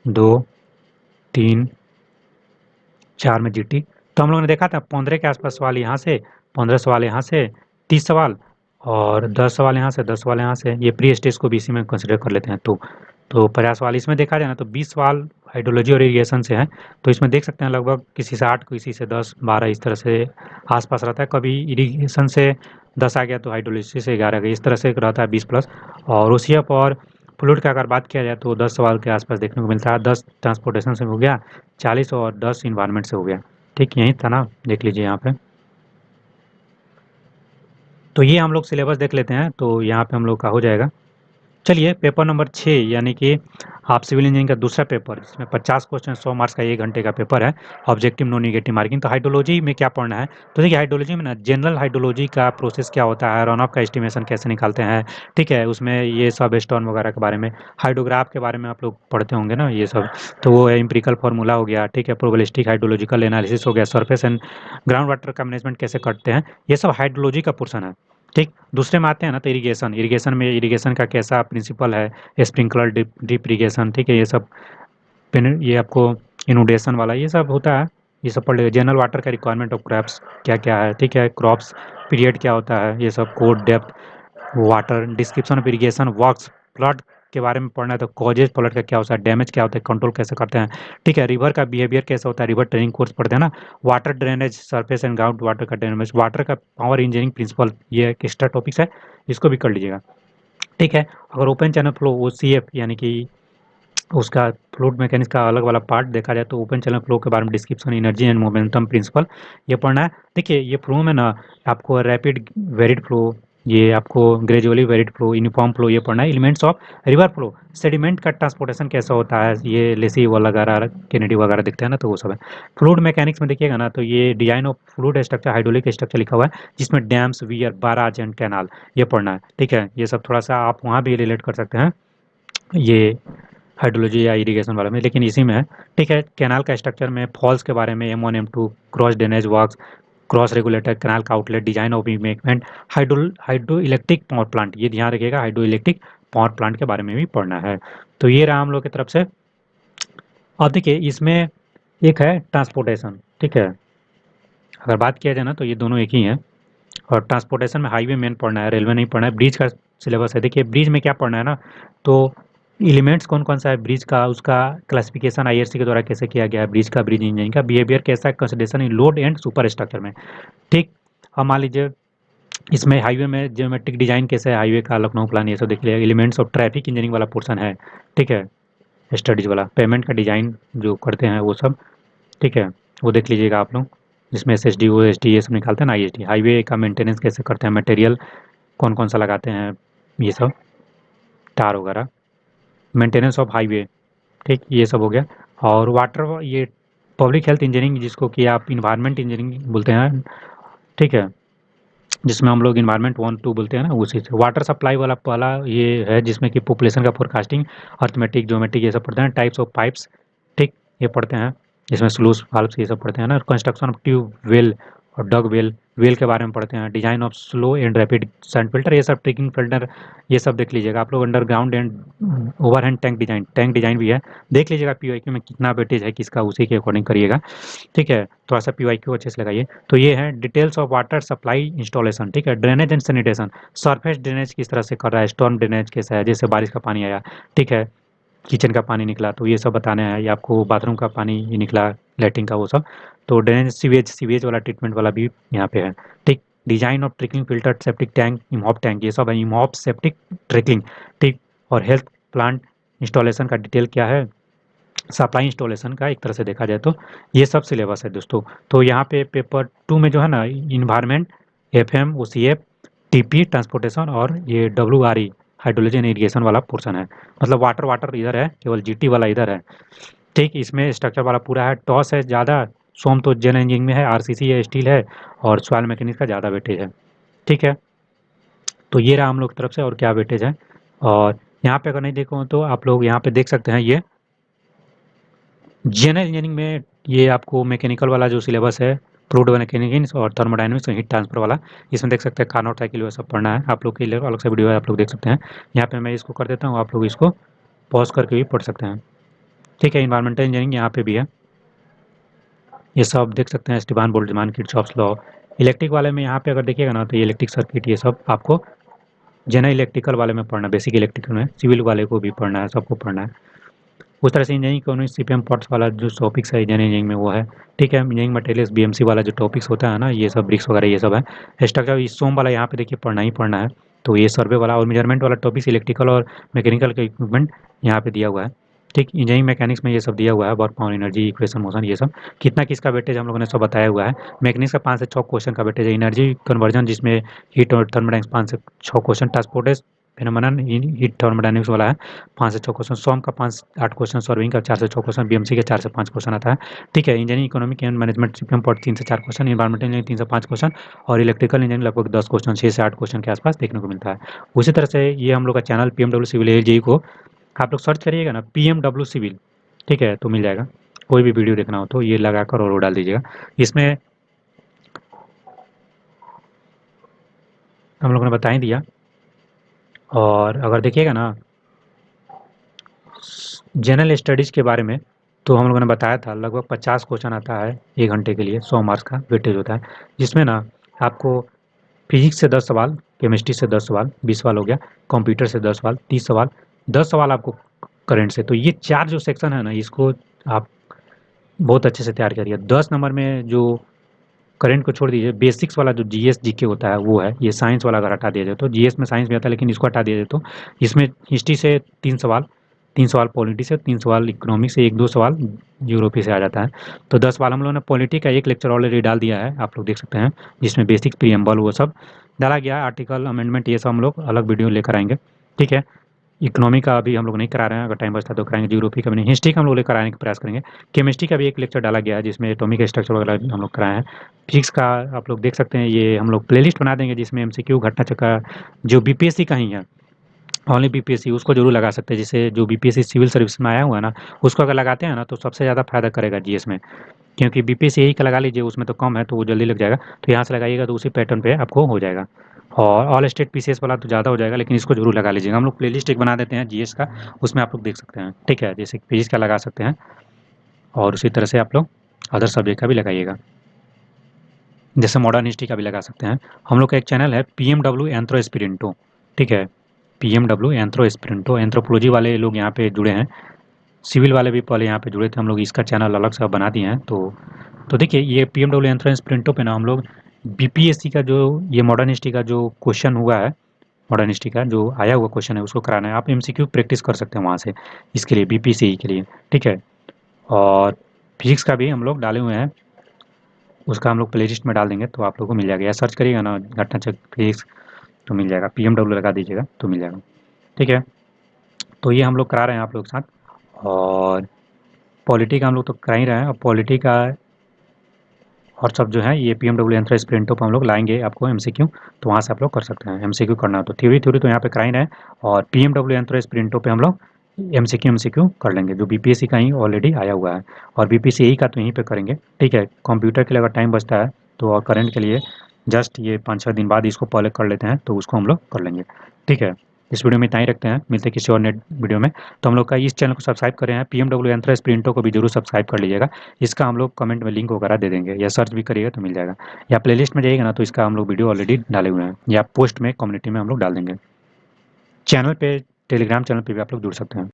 2, 3, 4 में जीटी। तो हम लोगों ने देखा था 15 के आसपास सवाल यहाँ से, 15 सवाल यहाँ से, 30 सवाल, और 10 सवाल यहाँ से, 10 सवाल यहाँ से। ये प्री स्टेज को भी इसी में कंसिडर कर लेते हैं, तो 50 सवाल इसमें देखा जाए ना, तो 20 सवाल हाइड्रोलॉजी और इरिगेशन से हैं। तो इसमें देख सकते हैं लगभग किसी से 8, किसी से 10, 12, इस तरह से आसपास रहता है। कभी इरिगेशन से 10 आ गया, तो हाइड्रोलॉजी से 11 गया, इस तरह से रहता है 20 प्लस। और ओसीएफ और फ्लूइड का अगर बात किया जाए, तो 10 सवाल के आसपास देखने को मिलता है। 10 ट्रांसपोर्टेशन से हो गया, 40 और 10 इन्वायरमेंट से हो गया, ठीक, यही था ना, देख लीजिए यहाँ पे। तो ये हम लोग सिलेबस देख लेते हैं, तो यहाँ पे हम लोग का हो जाएगा। चलिए पेपर नंबर 6, यानी कि आप सिविल इंजीनियरिंग का दूसरा पेपर, इसमें 50 क्वेश्चन, 100 मार्क्स का 1 घंटे का पेपर है। Objective no negative marking. तो हाइड्रोलॉजी में क्या पढ़ना है, तो देखिए हाइड्रोलॉजी में ना जनरल हाइड्रोलॉजी का प्रोसेस क्या होता है, रन ऑफ का एस्टिमेशन कैसे निकालते हैं, ठीक है, उसमें ये सब स्टोन वगैरह के बारे में, हाइड्रोग्राफ के बारे में आप लोग पढ़ते होंगे ना ये सब, तो वो एम्पिरिकल फार्मूला हो गया, ठीक है, प्रोबेबिलिस्टिक हाइड्रोलॉजिकल एनालिसिस हो गया, सरफेस एंड ग्राउंड वाटर का मैनेजमेंट कैसे करते हैं, ये सब हाइड्रोलॉजी का पोर्सन है, ठीक। दूसरे में आते हैं ना, तो इरिगेशन, इरिगेशन में इरिगेशन का कैसा प्रिंसिपल है, स्प्रिंकलर, ड्रिप इरिगेशन, ठीक है, ये सब, ये आपको इनुडेशन वाला ये सब होता है, ये सब पढ़ लीजिए। जनरल वाटर का रिक्वायरमेंट ऑफ क्रॉप्स क्या क्या है, ठीक है, क्रॉप्स पीरियड क्या होता है, ये सब, code depth, water, description of irrigation works, flood के बारे में पढ़ना है, तो कॉजेज फ्लड का क्या होता है, डैमेज क्या होता है, कंट्रोल कैसे करते हैं, ठीक है, रिवर का बिहेवियर कैसा होता है, रिवर ट्रेनिंग कोर्स पढ़ते हैं ना, water drainage, surface and ground water का ड्रेनेज, वाटर का पावर इंजीनियरिंग प्रिंसिपल, ये एक एक्स्ट्रा टॉपिक्स है, इसको भी कर लीजिएगा, ठीक है। अगर ओपन चैनल फ्लो, ओसीएफ, यानी कि उसका फ्लूइड मैकेनिक्स का अलग वाला पार्ट देखा जाए, तो ओपन चैनल फ्लो के बारे में description, energy and momentum principle, ये पढ़ना है। देखिए ये फ्लो में ना आपको रैपिड वेरिड फ्लो, ये आपको gradually varied flow, uniform flow, ये पढ़ना है। Elements of river flow, sediment का ट्रांसपोर्टेशन कैसा होता है, ये लेसी वगैरह, केनेडी वगैरह दिखते हैं ना, तो वो सब है। फ्लूइड मैकेनिक्स में देखिएगा ना, तो ये design of fluid structure, hydraulic structure लिखा हुआ है, जिसमें dams, wear, Baraj and canal, ये पढ़ना है, ठीक है। ये सब थोड़ा सा आप वहाँ भी रिलेट कर सकते हैं, ये हाइड्रोलॉजी या इरिगेशन वाले में, लेकिन इसी में है, ठीक है। कैनाल का स्ट्रक्चर में फॉल्स के बारे में, M1 M2, cross drainage works, cross regulator, canal का outlet, design of embankment, hydro electric power plant, ये ध्यान रखिएगा, हाइड्रो इलेक्ट्रिक पावर प्लांट के बारे में भी पढ़ना है। तो ये रहा हम लोग की तरफ से। अब देखिए इसमें एक है ट्रांसपोर्टेशन, ठीक है, अगर बात किया जाए ना, तो ये दोनों एक ही हैं। और ट्रांसपोर्टेशन में हाईवे मेन पढ़ना है, रेलवे नहीं पढ़ना है। ब्रिज का सिलेबस है, देखिए ब्रिज में क्या पढ़ना है ना, तो एलिमेंट्स कौन कौन सा है ब्रिज का, उसका क्लासिफिकेशन आईआरसी के द्वारा कैसे किया गया है ब्रिज का, ब्रिज इंजीनियरिंग का बिहेवियर कैसा है, consideration in load and super structure में, ठीक। अब मान लीजिए इसमें हाईवे में ज्योमेट्रिक डिजाइन कैसे है, हाईवे का लखनऊ प्लान, ये सब देख लिया। एलिमेंट्स ऑफ ट्रैफिक इंजीनियरिंग वाला पोर्सन है, ठीक है, स्टडीज वाला, पेमेंट का डिजाइन जो करते हैं वो सब, ठीक है, वो देख लीजिएगा आप लोग, जिसमें SSD OSD ये सब निकालते हैं ना, ISD। हाईवे का मेंटेनेंस कैसे करते हैं, मटेरियल कौन कौन सा लगाते हैं, ये सब, टार वगैरह, मेंटेनेंस ऑफ हाईवे, ठीक, ये सब हो गया। और वाटर, ये पब्लिक हेल्थ इंजीनियरिंग, जिसको कि आप इन्वायरमेंट इंजीनियरिंग बोलते हैं, ठीक है। जिसमें हम लोग इन्वायरमेंट 1 2 बोलते हैं ना, उसी से वाटर सप्लाई वाला पहला ये है, जिसमें कि पॉपुलेशन का फोरकास्टिंग, अर्थमेटिक, ज्योमेट्रिक ये सब पढ़ते हैं, टाइप्स ऑफ पाइप्स, ठीक, ये पढ़ते हैं, जिसमें स्लूस वाल्व्स ये सब पढ़ते हैं ना, कंस्ट्रक्शन ऑफ ट्यूब वेल और डग वेल, वेल के बारे में पढ़ते हैं, design of slow and rapid sand filter, ये सब ट्रिकिंग फिल्टर ये सब देख लीजिएगा आप लोग। Underground and overhead tank design भी है, देख लीजिएगा पीओआईक्यू में कितना वेटेज है किसका, उसी के अकॉर्डिंग करिएगा, ठीक है। थोड़ा सा पीवाईक्यू अच्छे से लगाइए। तो ये है details of water supply installation, ठीक है। Drainage and sanitation, surface drainage किस तरह से कर रहा है, स्टॉर्म ड्रेनेज कैसा है, जैसे बारिश का पानी आया, ठीक है, किचन का पानी निकला, तो ये सब बताना है, या आपको बाथरूम का पानी ही निकला, लैट्रिन का, वो सब। तो ड्रेनेज, सीवेज वाला ट्रीटमेंट वाला भी यहाँ पे है, ठीक। Design of trickling filter, septic tank, Imhoff tank, ये सब है, इमॉप सेप्टिक ट्रिकलिंग, ठीक। और हेल्थ प्लांट इंस्टॉलेशन का डिटेल क्या है, सप्लाई इंस्टॉलेशन का, एक तरह से देखा जाए तो ये सब सिलेबस है दोस्तों। तो यहाँ पे पेपर 2 में जो है ना, environment, FM, OCF, TP transportation और ये डब्ल्यूआरई हाइड्रोलॉजी एंड इरिगेशन वाला पोर्शन है। मतलब वाटर वाटर इधर है, केवल जीटी वाला इधर है, ठीक। इसमें स्ट्रक्चर वाला पूरा है, टॉस है ज़्यादा, सोम तो जेन इंजीनियरिंग में है, आरसीसी है, स्टील है, और सॉइल मैकेनिक्स का ज़्यादा वेटेज है, ठीक है। तो ये रहा हम लोग की तरफ से, और क्या वेटेज है। और यहाँ पे अगर नहीं देखो तो आप लोग यहाँ पे देख सकते हैं, ये जनरल इंजीनियरिंग में ये आपको मैकेनिकल वाला जो सिलेबस है, फ्लूइड मैकेनिक्स और थर्मोडायनेमिक्स और हीट ट्रांसफर वाला, इसमें देख सकते हैं कार्नोट साइकिल वो सब पढ़ना है आप लोग के लिए, अलग से वीडियो है, आप लोग देख सकते हैं। यहाँ पे मैं इसको कर देता हूँ, आप लोग इसको पॉज करके भी पढ़ सकते हैं, ठीक है। इन्वायरमेंटल इंजीनियरिंग यहाँ पे भी है, ये सब देख सकते हैं, Stefan Boltzmann, Kirchhoff's law. Electric वाले में यहाँ पे अगर देखिएगा ना, तो ये इलेक्ट्रिक सर्किट ये सब आपको जनरल इलेक्ट्रिकल वाले में पढ़ना, बेसिक इलेक्ट्रिकल में, सिविल वाले को भी पढ़ना है, सबको पढ़ना है। उस तरह से इंजीनियरिंग इकोनॉमिक्स, सीपीएम पार्ट्स वाला जो टॉपिक्स है इंजीनियरिंग में वो है, ठीक है। इंजीनियरिंग मटेरियल्स, बीएमसी वाला जो टॉपिक्स होता है ना, ये सब ब्रिक्स वगैरह ये सब है। स्ट्रक्चर इस सोम वाला यहाँ पे देखिए पढ़ना ही पढ़ना है। तो ये सर्वे वाला और मेजरमेंट वाला टॉपिक्स, इलेक्ट्रिकल और मैकेनिकल का इक्विपमेंट यहाँ पे दिया हुआ है, ठीक। इंजीनियरिंग मैकेनिक्स में ये सब दिया हुआ है, work power, energy, equation, motion, ये सब कितना किसका वेटेज हम लोगों ने सब बताया हुआ है। मैकेनिक्स का 5 से 6 क्वेश्चन का वेटेज है, एनर्जी कन्वर्जन जिसमें हीट और थर्मोडायनेमिक्स 5 से 6 question, transportation phenomenon heat thermodynamics वाला है 5 से 6 क्वेश्चन, सॉम का 5 8 क्वेश्चन, सर्विंग का 4 से 6 क्वेश्चन, बीएमसी के 4 से 5 क्वेश्चन आता है, ठीक है। Engineering economic and management CPM pot 3 से 4 क्वेश्चन, इन्वायरमेंटल इंजीनियरिंग 3 से 5 क्वेश्चन, और इलेक्ट्रिकल इंजीनियरिंग लगभग 10 क्वेश्चन, 6 से 8 क्वेश्चन के आसपास देखने को मिलता है। उसी तरह से ये हम लोग का चैनल पीएमडब्ल्यू सिविल एजेई को आप लोग सर्च करिएगा ना, पीएमडब्ल्यू सिविल, ठीक है, तो मिल जाएगा। कोई भी वीडियो देखना हो तो ये लगाकर और वो डाल दीजिएगा। इसमें हम लोगों ने बता ही दिया। और अगर देखिएगा ना जनरल स्टडीज़ के बारे में, तो हम लोगों ने बताया था लगभग 50 क्वेश्चन आता है 1 घंटे के लिए, 100 मार्क्स का वेटेज होता है, जिसमें ना आपको फिजिक्स से 10 सवाल, केमिस्ट्री से 10 सवाल, 20 सवाल हो गया, कंप्यूटर से 10 सवाल, 30 सवाल, 10 सवाल आपको करंट से। तो ये 4 जो सेक्शन है ना, इसको आप बहुत अच्छे से तैयार करिए। 10 नंबर में जो करंट को छोड़ दीजिए, बेसिक्स वाला जो जीएस जीके होता है वो है, ये साइंस वाला अगर हटा दिया जाए तो, जीएस में साइंस भी आता है लेकिन इसको हटा दिया जाए तो इसमें हिस्ट्री से 3 सवाल, 3 सवाल पॉलिटी से, 3 सवाल इकोनॉमिक से, 1 2 सवाल ज्योग्राफी से आ जाता है। तो 10 सवाल हम लोगों ने पॉलिटी का एक लेक्चर ऑलरेडी डाल दिया है, आप लोग देख सकते हैं, जिसमें बेसिक्स, प्रीएम्बल वो सब डाला गया, आर्टिकल अमेंडमेंट ये सब हम लोग अलग वीडियो लेकर आएंगे, ठीक है। इकोनॉमी का अभी हम लोग नहीं करा रहे हैं, अगर टाइम बचता तो कराएंगे, ज्योग्राफी का भी नहीं, हिस्ट्री का हम लोग लेकर आने का प्रयास करेंगे। केमिस्ट्री का भी एक लेक्चर डाला गया है जिसमें एटॉमिक स्ट्रक्चर वगैरह हम लोग कराए हैं। फिजिक्स का आप लोग देख सकते हैं, ये हम लोग प्लेलिस्ट बना देंगे जिसमें एमसीक्यू, घटना चक्र, जो बीपीएससी का ही है, ओनली बीपीएससी, उसको जरूर लगा सकते हैं। जैसे जो बीपीएससी सिविल सर्विस में आया हुआ है ना, उसको अगर लगाते हैं ना तो सबसे ज़्यादा फायदा करेगा जीएस में, क्योंकि बीपीएससी यही का लगा लीजिए, उसमें तो कम है तो वो जल्दी लग जाएगा। तो यहाँ से लगाइएगा तो उसी पैटर्न पे आपको हो जाएगा। और ऑल स्टेट पीसीएस वाला तो ज़्यादा हो जाएगा, लेकिन इसको जरूर लगा लीजिएगा। हम लोग प्लेलिस्ट एक बना देते हैं जीएस का, उसमें आप लोग देख सकते हैं, ठीक है। जैसे फिजिक्स का लगा सकते हैं, और उसी तरह से आप लोग अदर सब्जेक्ट का भी लगाइएगा, जैसे मॉडर्न हिस्ट्री का भी लगा सकते हैं। हम लोग का एक चैनल है पीएमडब्ल्यू एंथ्रो एस्पिरेंटो, ठीक है, पीएमडब्ल्यू एंथ्रो एस्पिरेंटो, एंथ्रोपोलॉजी वाले लोग यहाँ पे जुड़े हैं, सिविल वाले भी पहले यहाँ पे जुड़े थे, हम लोग इसका चैनल अलग से बना दिए हैं। तो देखिए ये पीएमडब्ल्यू एंट्रेंस प्रिंटो पे ना हम लोग बीपीएससी का जो ये मॉडर्न हिस्ट्री का जो क्वेश्चन हुआ है, मॉडर्न हिस्ट्री का जो आया हुआ क्वेश्चन है उसको कराना है, आप एमसीक्यू प्रैक्टिस कर सकते हैं वहाँ से, इसके लिए बीपीएससी के लिए, ठीक है। और फिजिक्स का भी हम लोग डाले हुए हैं, उसका हम लोग प्ले लिस्ट में डाल देंगे तो आप लोग को मिल जाएगा, या सर्च करिएगा ना घटना चक्र फिजिक्स तो मिल जाएगा, पीएमडब्ल्यू लगा दीजिएगा तो मिल जाएगा, ठीक है। तो ये हम लोग करा रहे हैं आप लोग के साथ। और पॉलिटी का हम लोग तो करा ही रहे हैं, और पॉलिटी का और सब जो है ये पीएमडब्ल्यू एंथ्रा स्प्रिंटो पर हम लोग लाएंगे आपको एमसीक्यू, तो वहाँ से आप लोग कर सकते हैं। एमसीक्यू करना तो थ्योरी थ्योरी तो यहाँ पे करा ही रहे हैं, और पीएमडब्ल्यू एंथ्रा स्प्रिंटो पे हम लोग एमसीक्यू कर लेंगे, जो बीपीएससी का ही ऑलरेडी आया हुआ है, और बीपीएससी यही का तो यहीं पे करेंगे। ठीक है, कंप्यूटर के लिए अगर टाइम बचता है तो, और करंट के लिए जस्ट ये 5-6 दिन बाद इसको पहले कर लेते हैं, तो उसको हम लोग कर लेंगे। ठीक है, इस वीडियो में इतना ही रखते हैं, मिलते हैं किसी और नेट वीडियो में। तो हम लोग का इस चैनल को सब्सक्राइब करें हैं, पीएमडब्ल्यू एंथ्रा स्प्रिंटो को भी जरूर सब्सक्राइब कर लीजिएगा। इसका हम लोग कमेंट में लिंक वगैरह दे देंगे, या सर्च भी करिएगा तो मिल जाएगा, या प्लेलिस्ट में जाइएगा ना तो इसका हम लोग वीडियो ऑलरेडी डाले हुए हैं, या पोस्ट में कम्युनिटी में हम लोग डाल देंगे। चैनल पे, टेलीग्राम चैनल पे भी आप लोग जुड़ सकते हैं।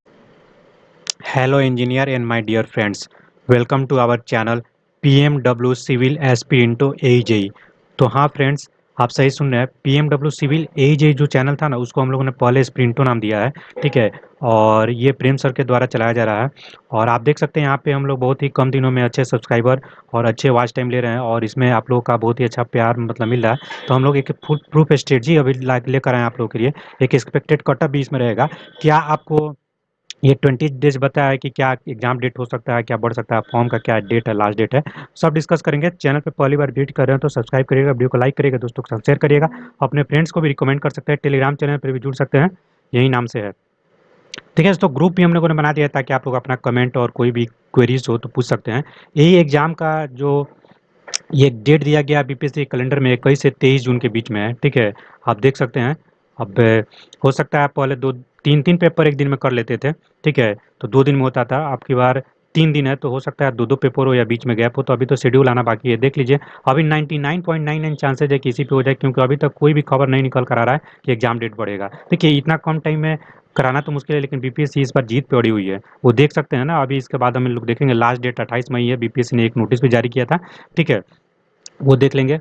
Hello engineer and my dear friends, welcome to our channel PMW Civil Aspiranto AJE. तो हाँ फ्रेंड्स, आप सही सुन रहे हैं, पीएमडब्ल्यू सिविल एजेई जो चैनल था ना, उसको हम लोगों ने पहले स्प्रिंटो नाम दिया है। ठीक है, और ये प्रेम सर के द्वारा चलाया जा रहा है, और आप देख सकते हैं यहाँ पे हम लोग बहुत ही कम दिनों में अच्छे सब्सक्राइबर और अच्छे वॉच टाइम ले रहे हैं, और इसमें आप लोगों का बहुत ही अच्छा प्यार मतलब मिल रहा है। तो हम लोग एक फुल प्रूफ स्ट्रेटजी अभी लेकर आए हैं आप लोगों के लिए। एक एक्सपेक्टेड कटअप भी इसमें रहेगा। क्या आपको ये 20 डेज बताया है कि क्या एग्जाम डेट हो सकता है, क्या बढ़ सकता है, फॉर्म का क्या डेट है, लास्ट डेट है, सब डिस्कस करेंगे। चैनल पे पहली बार विजिट कर रहे हैं तो सब्सक्राइब करिएगा, वीडियो को लाइक करिएगा, दोस्तों के साथ शेयर करिएगा, अपने फ्रेंड्स को भी रिकमेंड कर सकते हैं, टेलीग्राम चैनल पर भी जुड़ सकते हैं, यही नाम से है। ठीक है, तो ग्रुप भी हम लोगों ने बना दिया है ताकि आप लोग अपना कमेंट और कोई भी क्वेरीज हो तो पूछ सकते हैं। यही एग्जाम का जो ये डेट दिया गया बीपीएससी कैलेंडर में 21 से 23 जून के बीच में है। ठीक है, आप देख सकते हैं। अब हो सकता है आप पहले दो तीन तीन पेपर एक दिन में कर लेते थे। ठीक है, तो 2 दिन में होता था, अब की बार 3 दिन है, तो हो सकता है दो दो पेपर हो या बीच में गैप हो, तो अभी तो शेड्यूल आना बाकी है, देख लीजिए। अभी 99.99 चांसेज है कि इसी पे हो जाए, क्योंकि अभी तक कोई भी खबर नहीं निकल कर आ रहा है कि एग्जाम डेट बढ़ेगा। देखिए, इतना कम टाइम में कराना तो मुश्किल है, लेकिन बीपीएससी इस बार जीत पे अड़ी हुई है, वो देख सकते हैं ना। अभी इसके बाद हम लोग देखेंगे, लास्ट डेट 28 मई है, बीपीएससी ने एक नोटिस भी जारी किया था। ठीक है, वो देख लेंगे।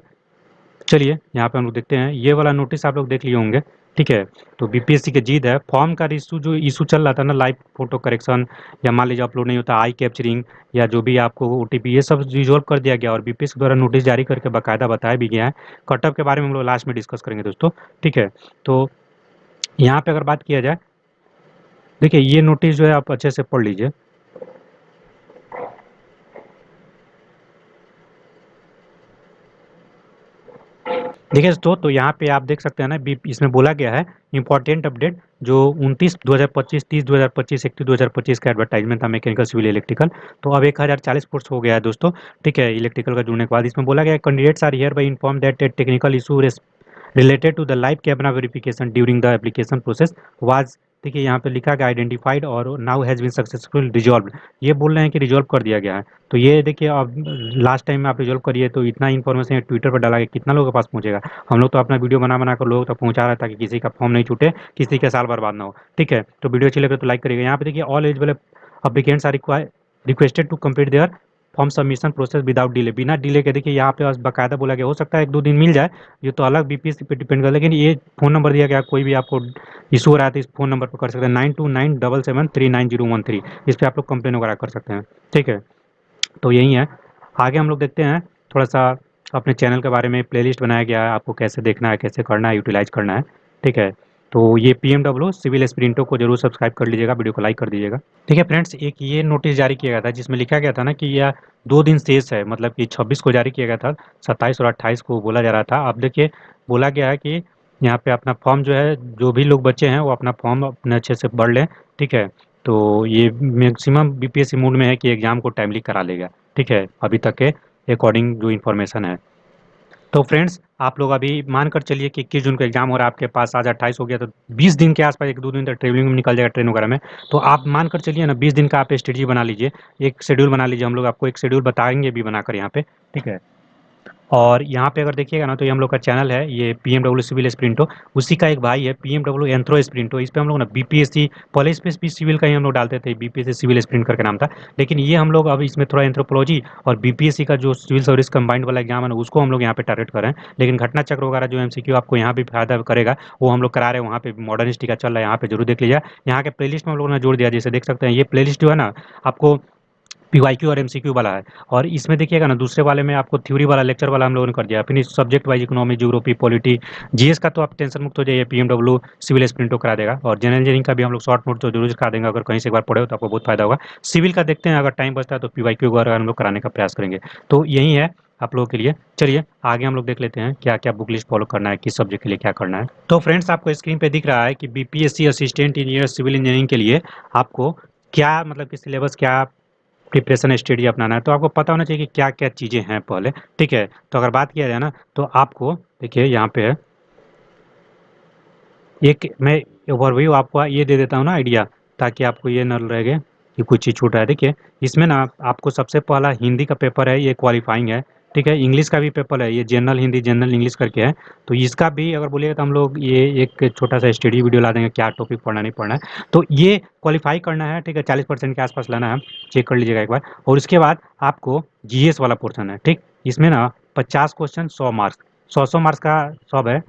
चलिए यहाँ पे हम लोग देखते हैं, ये वाला नोटिस आप लोग देख लिए होंगे। ठीक है, तो बीपीएससी की जीत है। फॉर्म का इशू जो इशू चल रहा था ना, लाइव फोटो करेक्शन, या मान लीजिए अपलोड नहीं होता, आई कैप्चरिंग, या जो भी आपको ओटीपी, ये सब रिजॉल्व कर दिया गया, और बीपीएससी द्वारा नोटिस जारी करके बाकायदा बताया भी गया है। कटअप के बारे में हम लोग लास्ट में डिस्कस करेंगे दोस्तों। ठीक है, तो यहाँ पे अगर बात किया जाए, देखिए ये नोटिस जो है आप अच्छे से पढ़ लीजिए। देखिए दोस्तों, तो यहाँ पे आप देख सकते हैं ना, इसमें बोला गया है इंपॉर्टेंट अपडेट, जो 29 2025, 30 2025, 31 2025 का एडवर्टाइजमेंट था मैकेनिकल सिविल इलेक्ट्रिकल। तो अब 1040 पोस्ट हो गया है दोस्तों। ठीक है, इलेक्ट्रिकल का जुड़ने के बाद इसमें बोला गया है, candidates are hereby inform that technical issue related to the live camera verification during the application process was, देखिए यहाँ पे लिखा गया आइडेंटिफाइड और now has been successful resolve. ये बोल रहे हैं कि रिजॉल्व कर दिया गया है। तो ये देखिए, अब लास्ट टाइम में आप रिजॉल्व करिए, तो इतना इन्फॉर्मेशन ट्विटर पर डाला गया, कितना लोगों के पास पहुंचेगा। हम लोग तो अपना वीडियो बना बना कर लोगों तक पहुंचा रहा है, ताकि किसी का फॉर्म नहीं छूटे, किसी के साल बर्बाद ना हो। ठीक है, तो वीडियो अच्छी लगे तो लाइक करिएगा। यहाँ पे देखिए, all eligible applicants are requested to complete their form submission process without delay, बिना डिले के। देखिए यहाँ पे बाकायदा बोला गया, हो सकता है 1-2 दिन मिल जाए, ये तो अलग बीपीएससी पे डिपेंड कर, लेकिन ये फ़ोन नंबर दिया गया, कोई भी आपको इशू हो रहा है तो इस फ़ोन नंबर पर कर सकते हैं, 9297739013। इस पर आप लोग कंप्लेन वगैरह कर सकते हैं। ठीक है, तो यही है। आगे हम लोग देखते हैं थोड़ा सा अपने चैनल के बारे में, प्लेलिस्ट बनाया गया है, आपको कैसे देखना है, कैसे करना है, यूटिलाइज करना है। ठीक है, तो ये पीएमडब्ल्यू सिविल एस्पिरेंटो को जरूर सब्सक्राइब कर लीजिएगा, वीडियो को लाइक कर दीजिएगा। ठीक है फ्रेंड्स, एक ये नोटिस जारी किया गया था, जिसमें लिखा गया था ना कि यह 2 दिन शेष है, मतलब कि 26 को जारी किया गया था, 27 और 28 को बोला जा रहा था। अब देखिए, बोला गया है कि यहाँ पे अपना फॉर्म जो है, जो भी लोग बच्चे हैं वो अपना फॉर्म अपने अच्छे से भर लें। ठीक है, तो ये मैक्सिमम बीपीएससी मूड में है कि एग्ज़ाम को टाइमली करा लेगा। ठीक है, अभी तक के अकॉर्डिंग जो इन्फॉर्मेशन है। तो फ्रेंड्स, आप लोग अभी मानकर चलिए कि 21 जून को एग्जाम हो रहा है आपके पास, आज 28 हो गया, तो 20 दिन के आसपास, 1-2 दिन तक ट्रेवलिंग में निकल जाएगा, ट्रेन वगैरह में। तो आप मानकर चलिए ना, 20 दिन का आप स्ट्रेटजी बना लीजिए, एक शेड्यूल बना लीजिए। हम लोग आपको एक शेड्यूल बताएंगे भी बनाकर यहाँ पे। ठीक है, और यहाँ पे अगर देखिएगा ना, तो ये हम लोग का चैनल है, ये पीएमडब्ल्यू सिविल स्प्रिंटो, उसी का एक भाई है पीएमडब्ल्यू एंथ्रो स्प्रिंटो। इस पे हम लोग ना बीपीएससी, पहले इस पे भी सिविल का ही हम लोग डालते थे, बीपीएससी सिविल स्प्रिंट करके नाम था, लेकिन ये हम लोग अब इसमें थोड़ा एंथ्रोपोलॉजी और बीपीएससी का जो सिविल सर्विस कंबाइंड वाला एग्जाम है ना, उसको हम लोग यहाँ पे टारगेट कर रहे हैं। लेकिन घटना चक्र वगैरह जो एमसीक्यू आपको यहाँ भी फायदा करेगा, वो हम लोग करा रहे हैं, वहाँ पे मॉडर्न हिस्ट्री का चल रहा है, यहाँ पे जरूर देख लीजिए। यहाँ के प्लेलिस्ट में हम लोगों ने जोड़ दिया, जैसे देख सकते हैं, ये प्लेलिस्ट जो है ना, आपको पीवाईक्यू और एमसीक्यू वाला है। और इसमें देखिएगा ना, दूसरे वाले में आपको थ्योरी वाला लेक्चर वाला हम लोगों ने कर दिया, फिर subject wise economy, geography, polity, GS का तो आप टेंशन मुक्त हो जाइए, पीएमडब्ल्यू सिविल स्प्रिंटो करा देगा। और जनरल इंजीनियरिंग का भी हम लोग शॉर्ट नोट तो जरूर करा देंगे, अगर कहीं से एक बार पढ़े हो तो आपको बहुत फायदा होगा। सिविल का देखते हैं, अगर टाइम बचता है तो पीवाईक्यू वगैरह हम लोग कराने का प्रयास करेंगे। तो यही है आप लोगों के लिए। चलिए आगे हम लोग देख लेते हैं क्या क्या बुक लिस्ट फॉलो करना है, किस सब्जेक्ट के लिए क्या करना है। तो फ्रेंड्स, आपको स्क्रीन पे दिख रहा है कि BPSC assistant engineer civil engineering के लिए आपको क्या मतलब कि सिलेबस, क्या प्रिपरेशन स्टडी अपनाना है। तो आपको पता होना चाहिए कि क्या क्या चीज़ें हैं पहले, ठीक है। तो अगर बात किया जाए ना, तो आपको देखिए यहाँ पे है एक, मैं ओवरव्यू आपको ये दे देता हूँ ना आइडिया, ताकि आपको ये न लगे कि कुछ चीज़ छूट रहा है। देखिए इसमें ना आपको सबसे पहला हिंदी का पेपर है, ये क्वालिफाइंग है, ठीक है। इंग्लिश का भी पेपर है, ये जनरल हिंदी जनरल इंग्लिश करके है। तो इसका भी अगर बोलिएगा तो हम लोग ये एक छोटा सा स्टडी वीडियो ला देंगे, क्या टॉपिक पढ़ना नहीं पढ़ना है। तो ये क्वालिफाई करना है, ठीक है, 40% के आसपास लाना है, चेक कर लीजिएगा एक बार। और उसके बाद आपको जीएस वाला पोर्सन है, ठीक। इसमें ना 50 क्वेश्चन, 100 मार्क्स, 100 मार्क्स का सब है।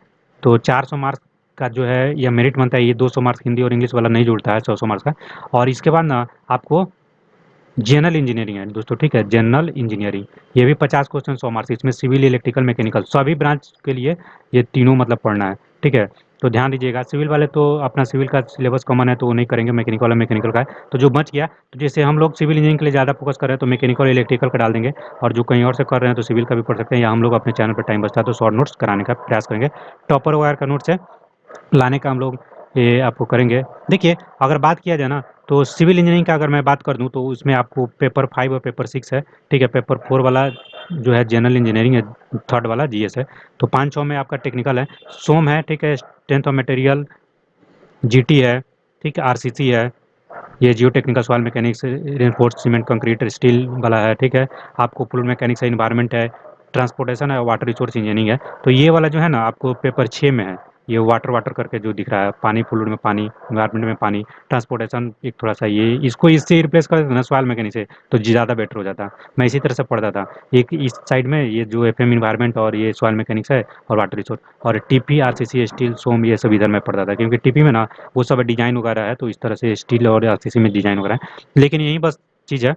तो 400 मार्क्स का जो है यह मेरिट बनता है, ये 200 मार्क्स हिंदी और इंग्लिश वाला नहीं जुड़ता है 100 मार्क्स का। और इसके बाद ना आपको जनरल इंजीनियरिंग है दोस्तों, ठीक है, जनरल इंजीनियरिंग, ये भी 50 क्वेश्चन, 100 मार्क्स, इसमें सिविल, इलेक्ट्रिकल, मैकेनिकल सभी ब्रांच के लिए ये तीनों मतलब पढ़ना है, ठीक है। तो ध्यान दीजिएगा, सिविल वाले तो अपना सिविल का सिलेबस कॉमन है तो वो नहीं करेंगे, मैकेनिकल और मैकेनिकल का है। तो जो बच गया, तो जैसे हम लोग सिविल इंजीनियरिंग के लिए ज़्यादा फोकस कर रहे हैं तो मैकेनिकल, इलेक्ट्रिकल का डाल देंगे। और जो कहीं और से कर रहे हैं तो सिविल का भी पढ़ सकते हैं, या हम लोग अपने चैनल पर टाइम बचता है तो शॉर्ट नोट्स कराने का प्रयास करेंगे। टॉपर वगैरह का नोट्स है लाने का हम लोग ये आपको करेंगे। देखिए अगर बात किया जाए ना, तो सिविल इंजीनियरिंग का अगर मैं बात कर दूं तो उसमें आपको पेपर 5 और पेपर 6 है, ठीक है। पेपर 4 वाला जो है जनरल इंजीनियरिंग है, थर्ड वाला जीएस है। तो 5-6 में आपका टेक्निकल है, सोम है, ठीक है, टेंथ ऑफ मटेरियल, जीटी है, ठीक है, आरसीसी है, ये जियो technical soil mechanics, reinforced cement concrete steel वाला है, ठीक है। आपको फ्लूइड मैकेनिक्स है, इन्वायरमेंट है, ट्रांसपोर्टेशन है, वाटर रिसोर्स इंजीनियरिंग है। तो ये वाला जो है ना आपको पेपर 6 में है, ये वाटर वाटर करके जो दिख रहा है, पानी, फ्लूइड में पानी, इन्वायरमेंट में पानी, ट्रांसपोर्टेशन एक थोड़ा सा, ये इसको इससे रिप्लेस कर देना सॉइल मैकेनिक्स से, तो ज़्यादा बेटर हो जाता। मैं इसी तरह से पढ़ता था। एक इस साइड में ये जो एफएम इन्वायरमेंट और ये सॉइल मैकेनिक्स है और वाटर रिसोर्स, और टीपी, आरसीसी, स्टील, सोम, ये सब इधर मैं पढ़ता था, क्योंकि टीपी में ना वो सब डिजाइन वगैरह है, तो इस तरह से स्टील और आरसीसी में डिजाइन वगैरह है। लेकिन यही बस चीज़ है,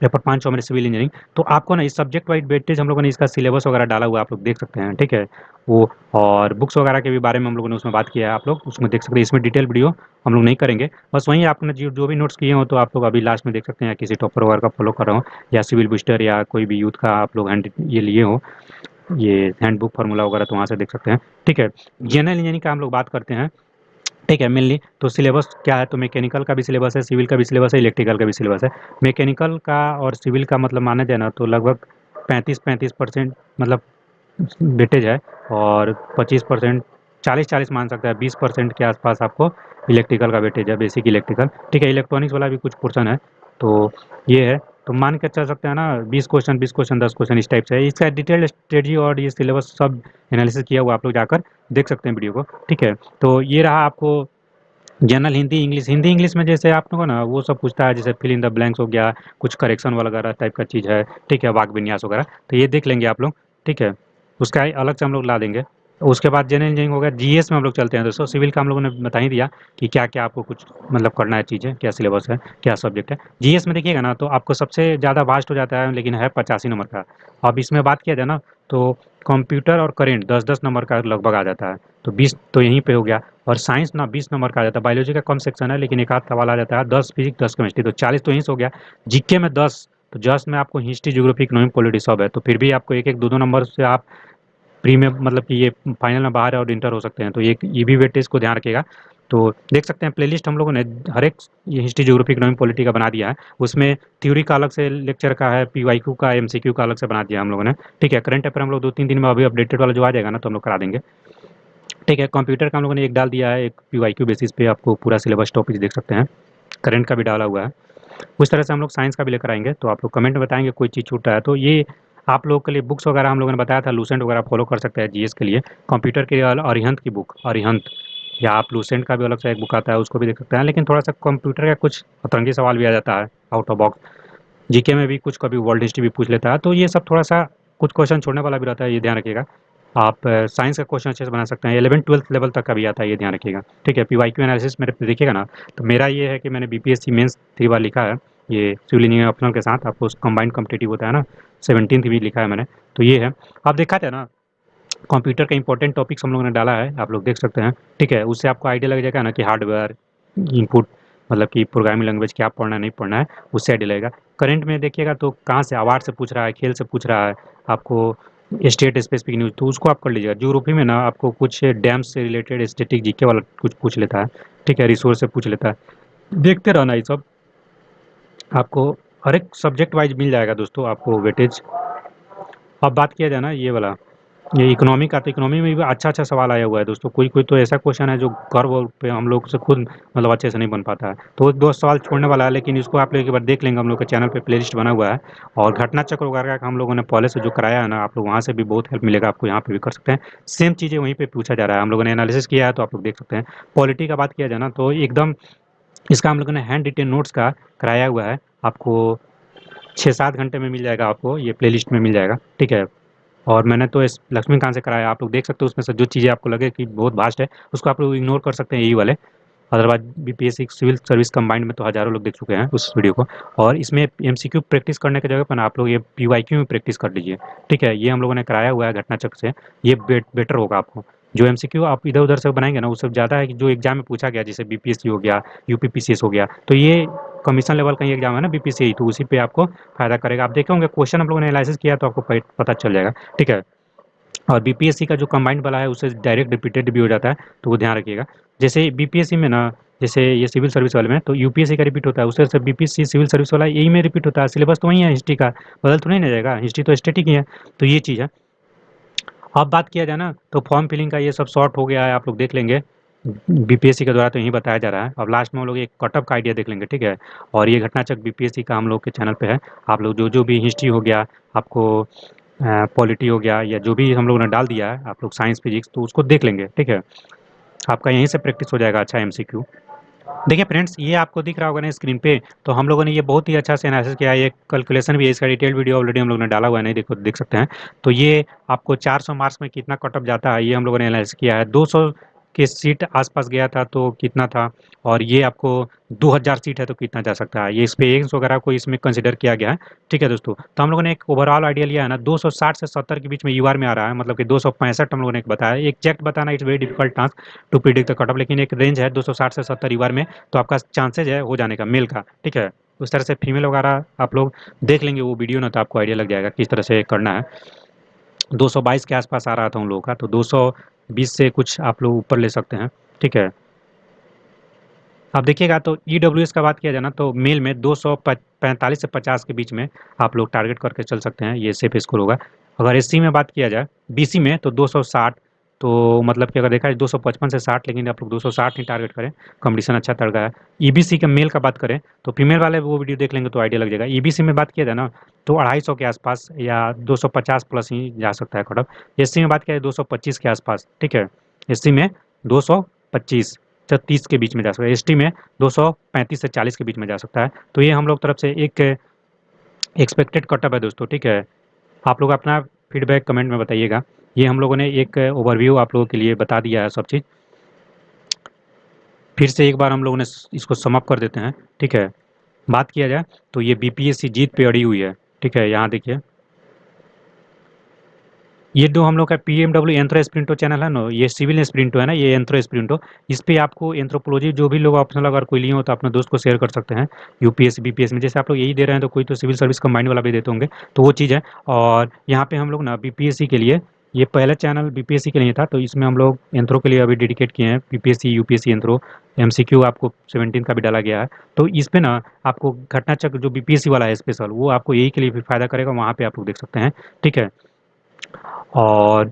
पेपर 5 और मेरे सिविल इंजीनियरिंग। तो आपको ना इस सब्जेक्ट वाइज वेटेज हम लोगों ने इसका सिलेबस वगैरह डाला हुआ है, आप लोग देख सकते हैं, ठीक है। वो और बुक्स वगैरह के भी बारे में हम लोगों ने उसमें बात किया है, आप लोग उसमें देख सकते हैं। इसमें डिटेल वीडियो हम लोग नहीं करेंगे, बस वहीं आपने जो जो भी नोट्स किए हो तो आप लोग अभी लास्ट में देख सकते हैं, या किसी टॉपर वगैरह का फॉलो कर रहे हो, या सिविल बूस्टर या कोई भी यूथ का आप लोग हैंड ये लिए हो, ये हैंडबुक फार्मूला वगैरह, तो वहाँ से देख सकते हैं, ठीक है। जनरल इंजीनियरिंग का हम लोग बात करते हैं, ठीक है। मेनली तो सिलेबस क्या है, तो मैकेनिकल का भी सिलेबस है, सिविल का भी सिलेबस है, इलेक्ट्रिकल का भी सिलेबस है। मैकेनिकल का और सिविल का मतलब माना जाए ना तो लगभग 35-35% मतलब वेटेज है, और 25%, 40-40 मान सकता है, 20% के आसपास आपको इलेक्ट्रिकल का वेटेज है, बेसिक इलेक्ट्रिकल, ठीक है। इलेक्ट्रॉनिक्स वाला भी कुछ पोर्सन है, तो ये है। तो मान के चल सकते हैं ना, 20 क्वेश्चन, 20 क्वेश्चन, 10 क्वेश्चन, इस टाइप से है। इसका डिटेल स्ट्रेटजी और ये सिलेबस सब एनालिसिस किया हुआ, आप लोग जाकर देख सकते हैं वीडियो को, ठीक है। तो ये रहा आपको general Hindi English. Hindi English में जैसे आप लोगों को ना वो सब पूछता है, जैसे फिल इन द ब्लैंक्स हो गया, कुछ करेक्शन वगैरह टाइप का चीज़ है, ठीक है, वाक्य विन्यास वगैरह, तो ये देख लेंगे आप लोग, ठीक है। उसका अलग से हम लोग ला देंगे। उसके बाद जनरल इंजीनियरिंग हो गया, जीएस में हम लोग चलते हैं दोस्तों। सिविल का हम लोगों ने बता ही दिया कि क्या क्या आपको कुछ मतलब करना है, चीज़ें क्या सिलेबस है, क्या सब्जेक्ट है। जीएस में देखिएगा ना तो आपको सबसे ज़्यादा वास्ट हो जाता है, लेकिन है 85 नंबर का। अब इसमें बात किया जाए ना तो कंप्यूटर और करेंट 10-10 नंबर का लगभग आ जाता है, तो 20 तो यहीं पे हो गया। और साइंस ना 20 नंबर का आ जाता है, बायोलॉजी का कम सेक्शन है लेकिन एक आध सवाल आ जाता है, 10 फिजिक्स, 10 केमिस्ट्री, तो 40 तो यहीं से हो गया। जीके में 10, तो जस्ट में आपको हिस्ट्री, ज्योग्राफी, इकोनॉमिक, पॉलिटी सब है, तो फिर भी आपको एक एक दो दो नंबर से आप प्री में मतलब कि ये फाइनल में बाहर और इंटर हो सकते हैं, तो ये भी वेटेज को ध्यान रखिएगा। तो देख सकते हैं प्लेलिस्ट हम लोगों ने हर एक ये हिस्ट्री, ज्योग्राफी, इकोनॉमिक, पॉलिटी का बना दिया है। उसमें थ्योरी का अलग से लेक्चर का है, पीवाईक्यू का, एमसीक्यू का अलग से बना दिया हम लोगों ने, ठीक है। करंट अफेयर हम लोग 2-3 दिन में अभी अपडेटेड वाला जो आ जाएगा ना तो हम लोग करा देंगे, ठीक है। कंप्यूटर का हम लोगों ने एक डाल दिया है, एक पीवाईक्यू बेसिस पे आपको पूरा सिलेबस टॉपिक देख सकते हैं, करंट का भी डाला हुआ है। उस तरह से हम लोग साइंस का भी लेकर आएंगे, तो आप लोग कमेंट में बताएंगे कोई चीज़ छूट रहा है तो ये आप लोगों के लिए बुक्स वगैरह हम लोगों ने बताया था, लूसेंट वगैरह फॉलो कर सकते हैं जीएस के लिए। कंप्यूटर के लिए अरिहंत की बुक, अरिहंत, या आप लूसेंट का भी अलग से एक बुक आता है, उसको भी देख सकते हैं। लेकिन थोड़ा सा कंप्यूटर का कुछ अतरंगी सवाल भी आ जाता है आउट ऑफ बॉक्स, जीके में भी कुछ कभी वर्ल्ड हिस्ट्री भी पूछ लेता है, तो ये सब थोड़ा सा कुछ क्वेश्चन छोड़ने वाला भी रहता है, ये ध्यान रखिएगा। आप साइंस का क्वेश्चन अच्छे से बना सकते हैं, 11th-12th लेवल तक का भी आता है, ये ध्यान रखिएगा, ठीक है। पीवाईक्यू एनालिसिस मेरे पे देखिएगा ना, तो मेरा ये है कि मैंने बीपीएससी मेंस 3 बार लिखा है, ये सिविल इंजीनियरिंग ऑप्शनल के साथ आपको कंबाइंड कॉम्पिटिटिव होता है ना, 17th भी लिखा है मैंने। तो ये है, आप देखा था ना कंप्यूटर का इंपॉर्टेंट टॉपिक्स हम लोगों ने डाला है, आप लोग देख सकते हैं। ठीक है, उससे आपको आइडिया लग जाएगा ना कि हार्डवेयर इनपुट, मतलब कि प्रोग्रामिंग लैंग्वेज क्या पढ़ना है नहीं पढ़ना है, उससे आइडिया लगेगा। करंट में देखिएगा तो कहाँ से अवार्ड से पूछ रहा है, खेल से पूछ रहा है, आपको स्टेट स्पेसिफिक न्यूज, तो उसको आप कर लीजिएगा। ज्योग्राफी में ना आपको कुछ डैम से रिलेटेड स्टेटिक जीके वाला कुछ पूछ लेता है। ठीक है, रिसोर्स से पूछ लेता है। देखते रहना ये सब, आपको हर एक सब्जेक्ट वाइज मिल जाएगा दोस्तों आपको वेटेज। अब बात किया जाए ना ये वाला, ये इकोनॉमी का, तो इकोनॉमी में भी अच्छा अच्छा सवाल आया हुआ है दोस्तों। कोई कोई तो ऐसा क्वेश्चन है जो गर्व पे हम लोग से खुद मतलब अच्छे से नहीं बन पाता है, तो एक दो सवाल छोड़ने वाला है, लेकिन इसको आप लोग एक बार देख लेंगे। हम लोग के चैनल पे प्लेलिस्ट बना हुआ है, और घटना चक्र वगैरह का हम लोगों ने पहले से जो कराया है ना, आप लोग वहाँ से भी बहुत हेल्प मिलेगा आपको, यहाँ पे भी कर सकते हैं। सेम चीज़ें वहीं पे पूछा जा रहा है, हम लोगों ने एनालिसिस किया है, तो आप लोग देख सकते हैं। पॉलिटी का बात किया जाए ना, तो एकदम इसका हम लोगों ने हैंड रिटेन नोट्स का कराया हुआ है, आपको 6-7 घंटे में मिल जाएगा, आपको ये प्लेलिस्ट में मिल जाएगा। ठीक है, और मैंने तो इस लक्ष्मीकांत से कराया, आप लोग देख सकते हो। उसमें से जो चीज़ें आपको लगे कि बहुत वास्ट है, उसको आप लोग इग्नोर कर सकते हैं, यही वाले। Otherwise BPSC civil service combined में तो हज़ारों लोग देख चुके हैं उस वीडियो को। और इसमें एमसीक्यू प्रैक्टिस करने की जगह पर ना आप लोग ये पीवाईक्यू में प्रैक्टिस कर लीजिए। ठीक है, ये हम लोगों ने कराया हुआ है घटना चक्र से, ये बेटर होगा आपको। जो एमसीक्यू आप इधर उधर से बनाएंगे ना, वो सब ज़्यादा है कि जो एग्जाम में पूछा गया, जैसे बीपीएससी हो गया, यूपीपीसीएस हो गया, तो ये कमीशन लेवल का ही एग्जाम है ना बीपीसीआई, तो उसी पे आपको फायदा करेगा। आप देखे होंगे क्वेश्चन हम लोगों ने एनालिसिस किया, तो आपको पता चल जाएगा। ठीक है, और बीपीएससी का जो कंबाइंड वाला है उससे डायरेक्ट रिपीटेड भी हो जाता है, तो वो ध्यान रखिएगा। जैसे बीपीएससी में ना, जैसे ये सिविल सर्विस वाले में तो यूपीएससी का रिपीट होता है, उससे से बीपीएससी सिविल सर्विस वाला यही में रिपीट होता है। सिलेबस तो वही है हिस्ट्री का, बदल तो नहीं ना जाएगा, हिस्ट्री तो स्टेटिक ही है। तो ये चीज़ है। अब बात किया जाए ना, तो फॉर्म फिलिंग का ये सब शॉर्ट हो गया है, आप लोग देख लेंगे। बीपीएससी के द्वारा तो यही बताया जा रहा है। अब लास्ट में हम लोग एक कटअप का आइडिया देख लेंगे। ठीक है, और ये घटनाचक्र बीपीएससी का हम लोग के चैनल पे है। आप लोग जो जो भी हिस्ट्री हो गया, आपको पॉलिटी हो गया, या जो भी हम लोगों ने डाल दिया है, आप लोग साइंस फिजिक्स, तो उसको देख लेंगे। ठीक है, आपका यहीं से प्रैक्टिस हो जाएगा अच्छा एमसीक्यू। देखिए फ्रेंड्स, ये आपको दिख रहा होगा ना स्क्रीन पे, तो हम लोगों ने ये बहुत ही अच्छा से एनालिसिस किया है। ये कैलकुलेशन भी है, इसका डिटेल वीडियो ऑलरेडी हम लोगों ने डाला हुआ है, नहीं देखो देख सकते हैं। तो ये आपको 400 मार्क्स में कितना कट ऑफ जाता है, ये हम लोगों ने एनालिसिस किया है। 200 के सीट आसपास गया था तो कितना था, और ये आपको 2000 सीट है तो कितना जा सकता है, ये एक्सपीरियंस वगैरह को इसमें कंसिडर किया गया है। ठीक है दोस्तों, तो हम लोगों ने एक ओवरऑल आइडिया लिया है ना, 260 से 70 के बीच में यूआर में आ रहा है, मतलब कि 265 हम लोगों ने एक बताया। एग्जैक्ट बताना it's very difficult task to predict the cut off, लेकिन एक रेंज है 260 से 70 यूआर में, तो आपका चांसेज है हो जाने का मेल का। ठीक है, उस तरह से फीमेल वगैरह आप लोग देख लेंगे वो वीडियो ना, तो आपको आइडिया लग जाएगा किस तरह से करना है। 222 के आसपास आ रहा था उन लोगों का, तो 220 से कुछ आप लोग ऊपर ले सकते हैं। ठीक है, अब देखिएगा तो ईडब्ल्यूएस का बात किया जाए ना, तो मेल में 245 से 50 के बीच में आप लोग टारगेट करके चल सकते हैं, ये सेफ स्कोर होगा। अगर एससी में बात किया जाए, बीसी में तो 260, तो मतलब कि अगर देखा जाए 255 से 60, लेकिन आप लोग 260 ही टारगेट करें, कंपटीशन अच्छा तड़ रहा है। ईबीसी के मेल का बात करें तो फीमेल वाले वो वीडियो देख लेंगे तो आइडिया लग जाएगा। ईबीसी में बात किया जाए ना, तो 250 के आसपास या 250 प्लस ही जा सकता है कटअप। एससी में बात किया जाए 225 के आसपास। ठीक है, एससी में 225 से 30 के बीच में जा सकता है, एसटी में 235 से 40 के बीच में जा सकता है। तो ये हम लोग तरफ से एक एक्सपेक्टेड कटअप है दोस्तों। ठीक है, आप लोग अपना फीडबैक कमेंट में बताइएगा। ये हम लोगों ने एक ओवरव्यू आप लोगों के लिए बता दिया है सब चीज़। फिर से एक बार हम लोगों ने इसको समअप कर देते हैं। ठीक है, बात किया जाए तो ये बीपीएससी जीत पे अड़ी हुई है। ठीक है, यहाँ देखिए, ये जो हम लोग का पीएमडब्ल्यू एंथ्रो स्प्रिंटो चैनल है ना, ये सिविल स्प्रिंटो है ना, ये एंथ्रो स्प्रिंटो, इस पे आपको एंथ्रोपोलॉजी जो भी लोग ऑप्शनल अगर कोई लिए हो तो अपने दोस्त को शेयर कर सकते हैं। यूपीएससी बीपीएससी में जैसे आप लोग यही दे रहे हैं, तो कोई तो सिविल सर्विस कंबाइंड वाला भी देते होंगे, तो वो चीज़ है। और यहाँ पे हम लोग ना बीपीएससी के लिए, ये पहला चैनल बीपीएससी के लिए था, तो इसमें हम लोग एंथ्रो के लिए अभी डेडिकेट किए हैं, बीपीएससी यूपीएससी एंथ्रो। एमसीक्यू आपको 17 का भी डाला गया है, तो इस पे ना आपको घटना चक्र जो बीपीएससी वाला है स्पेशल, वो आपको यही के लिए भी फायदा करेगा, वहाँ पे आप लोग देख सकते हैं। ठीक है, और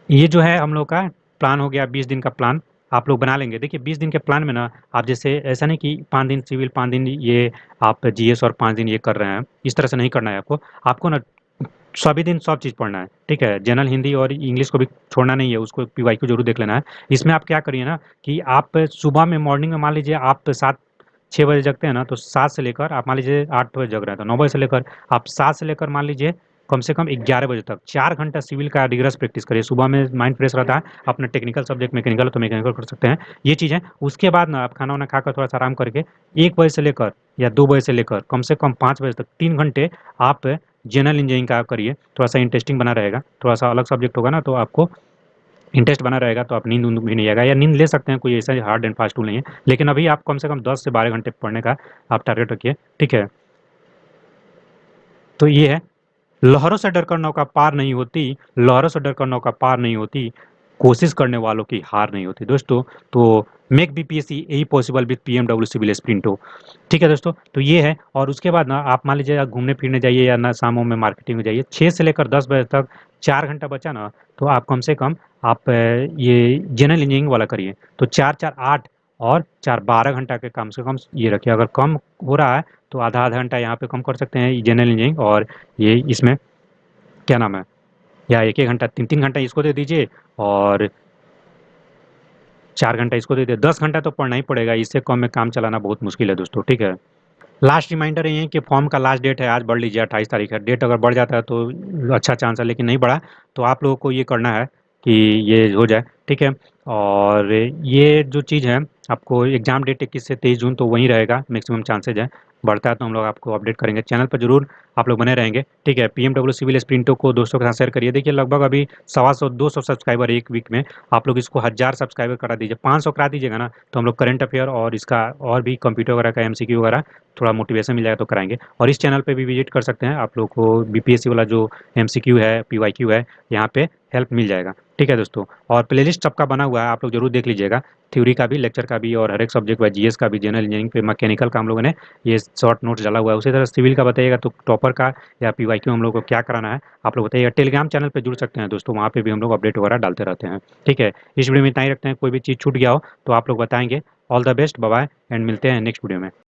ये जो है हम लोग का प्लान हो गया, 20 दिन का प्लान आप लोग बना लेंगे। देखिए 20 दिन के प्लान में ना, आप जैसे ऐसा नहीं कि 5 दिन सिविल, 5 दिन ये आप जीएस, और 5 दिन ये कर रहे हैं, इस तरह से नहीं करना है आपको। आपको ना सभी दिन सब चीज़ पढ़ना है। ठीक है, जनरल हिंदी और इंग्लिश को भी छोड़ना नहीं है, उसको पीवाईक्यू जरूर देख लेना है। इसमें आप क्या करिए ना, कि आप सुबह में मॉर्निंग में मान लीजिए आप 7-6 बजे जगते हैं ना, तो 7 से लेकर आप मान लीजिए 8 बजे जग रहे हैं, तो 9 बजे से लेकर आप 7 से लेकर मान लीजिए कम से कम 11 बजे तक 4 घंटा सिविल का रिगरस प्रैक्टिस करिए। सुबह में माइंड फ्रेश रहता है, अपना टेक्निकल सब्जेक्ट मैकेनिकल तो मैकेनिकल कर सकते हैं, ये चीज़ है। उसके बाद ना आप खाना वाना खाकर थोड़ा सा आराम करके 1 बजे से लेकर या 2 बजे से लेकर कम से कम 5 बजे तक 3 घंटे आप जनरल इंजीनियरिंग का करिए। थोड़ा सा इंटरेस्टिंग बना रहेगा, थोड़ा सा अलग सब्जेक्ट होगा ना, तो आपको इंटरेस्ट बना रहेगा, तो आप नींद उंद भी नहीं आएगा, या नींद ले सकते हैं, कोई ऐसा हार्ड एंड फास्ट टूल नहीं है। लेकिन अभी आप कम से कम 10 से 12 घंटे पढ़ने का आप टारगेट रखिए, ठीक है। तो ये है, लहरों से डरकर नौका पार नहीं होती, लहरों से डरकर नौका पार नहीं होती, कोशिश करने वालों की हार नहीं होती दोस्तों। तो मेक बीपीएससी यही पॉसिबल विद पीएमडब्ल्यू सिविल स्प्रिंटो, ठीक है दोस्तों। तो ये है, और उसके बाद ना आप मान लीजिए घूमने फिरने जाइए या ना शामों में मार्केटिंग में जाइए, 6 से लेकर 10 बजे तक 4 घंटा बचा ना, तो आप कम से कम आप ये जनरल इंजीनियरिंग वाला करिए। तो 4 4 8 और 4 12 घंटा के कम से कम ये रखिए। अगर कम हो रहा है तो आधा आधा घंटा यहाँ पे कम कर सकते हैं जनरल इंजीनियरिंग, और ये इसमें क्या नाम है, या एक एक घंटा 3 3 घंटा इसको दे दीजिए, और 4 घंटा इसको दे दीजिए। 10 घंटा तो पढ़ना ही पड़ेगा, इससे कम में काम चलाना बहुत मुश्किल है दोस्तों, ठीक है। लास्ट रिमाइंडर ये है कि फॉर्म का लास्ट डेट है आज, बढ़ लीजिए, 28 तारीख है। डेट अगर बढ़ जाता है तो अच्छा चांस है, लेकिन नहीं बढ़ा तो आप लोगों को ये करना है कि ये हो जाए, ठीक है। और ये जो चीज़ है, आपको एग्जाम डेट 21 से 23 जून तो वहीं रहेगा, मैक्सिमम चांसेज है। बढ़ता है तो हम लोग आपको अपडेट करेंगे, चैनल पर जरूर आप लोग बने रहेंगे, ठीक है। पीएमडब्ल्यू सिविल स्प्रिंटो को दोस्तों के साथ शेयर करिए। देखिए लगभग अभी 125 200 सब्सक्राइबर एक वीक में, आप लोग इसको 1000 सब्सक्राइबर करा दीजिए, 500 करा दीजिएगा ना, तो हम लोग करंट अफेयर और इसका और भी कंप्यूटर वगैरह का एमसीक्यू वगैरह थोड़ा मोटिवेशन मिल जाएगा तो कराएंगे। और इस चैनल पे भी विजिट कर सकते हैं, आप लोग को बीपीएससी वाला जो एमसीक्यू है, पीवाईक्यू है, यहाँ पे हेल्प मिल जाएगा, ठीक है दोस्तों। और प्लेलिस्ट सबका बना हुआ है, आप लोग जरूर देख लीजिएगा, थ्योरी का भी, लेक्चर का भी, और हर एक सब्जेक्ट का, जीएस का भी, जनरल इंजीनियरिंग पे, मैकेनिकल का हम लोगों ने ये शॉर्ट नोट्स डाला हुआ है। उसी तरह सिविल का बताइएगा तो टॉपर का या पीवाईक्यू हम लोग को क्या कराना है आप लोग बताइएगा। टेलीग्राम चैनल पे जुड़ सकते हैं दोस्तों, वहाँ पे भी हम लोग अपडेट वगैरह डालते रहते हैं, ठीक है। इस वीडियो में इतना ही रखते हैं, कोई भी चीज़ छूट गया हो तो आप लोग बताएंगे। All the best, bye bye, and मिलते हैं नेक्स्ट वीडियो में।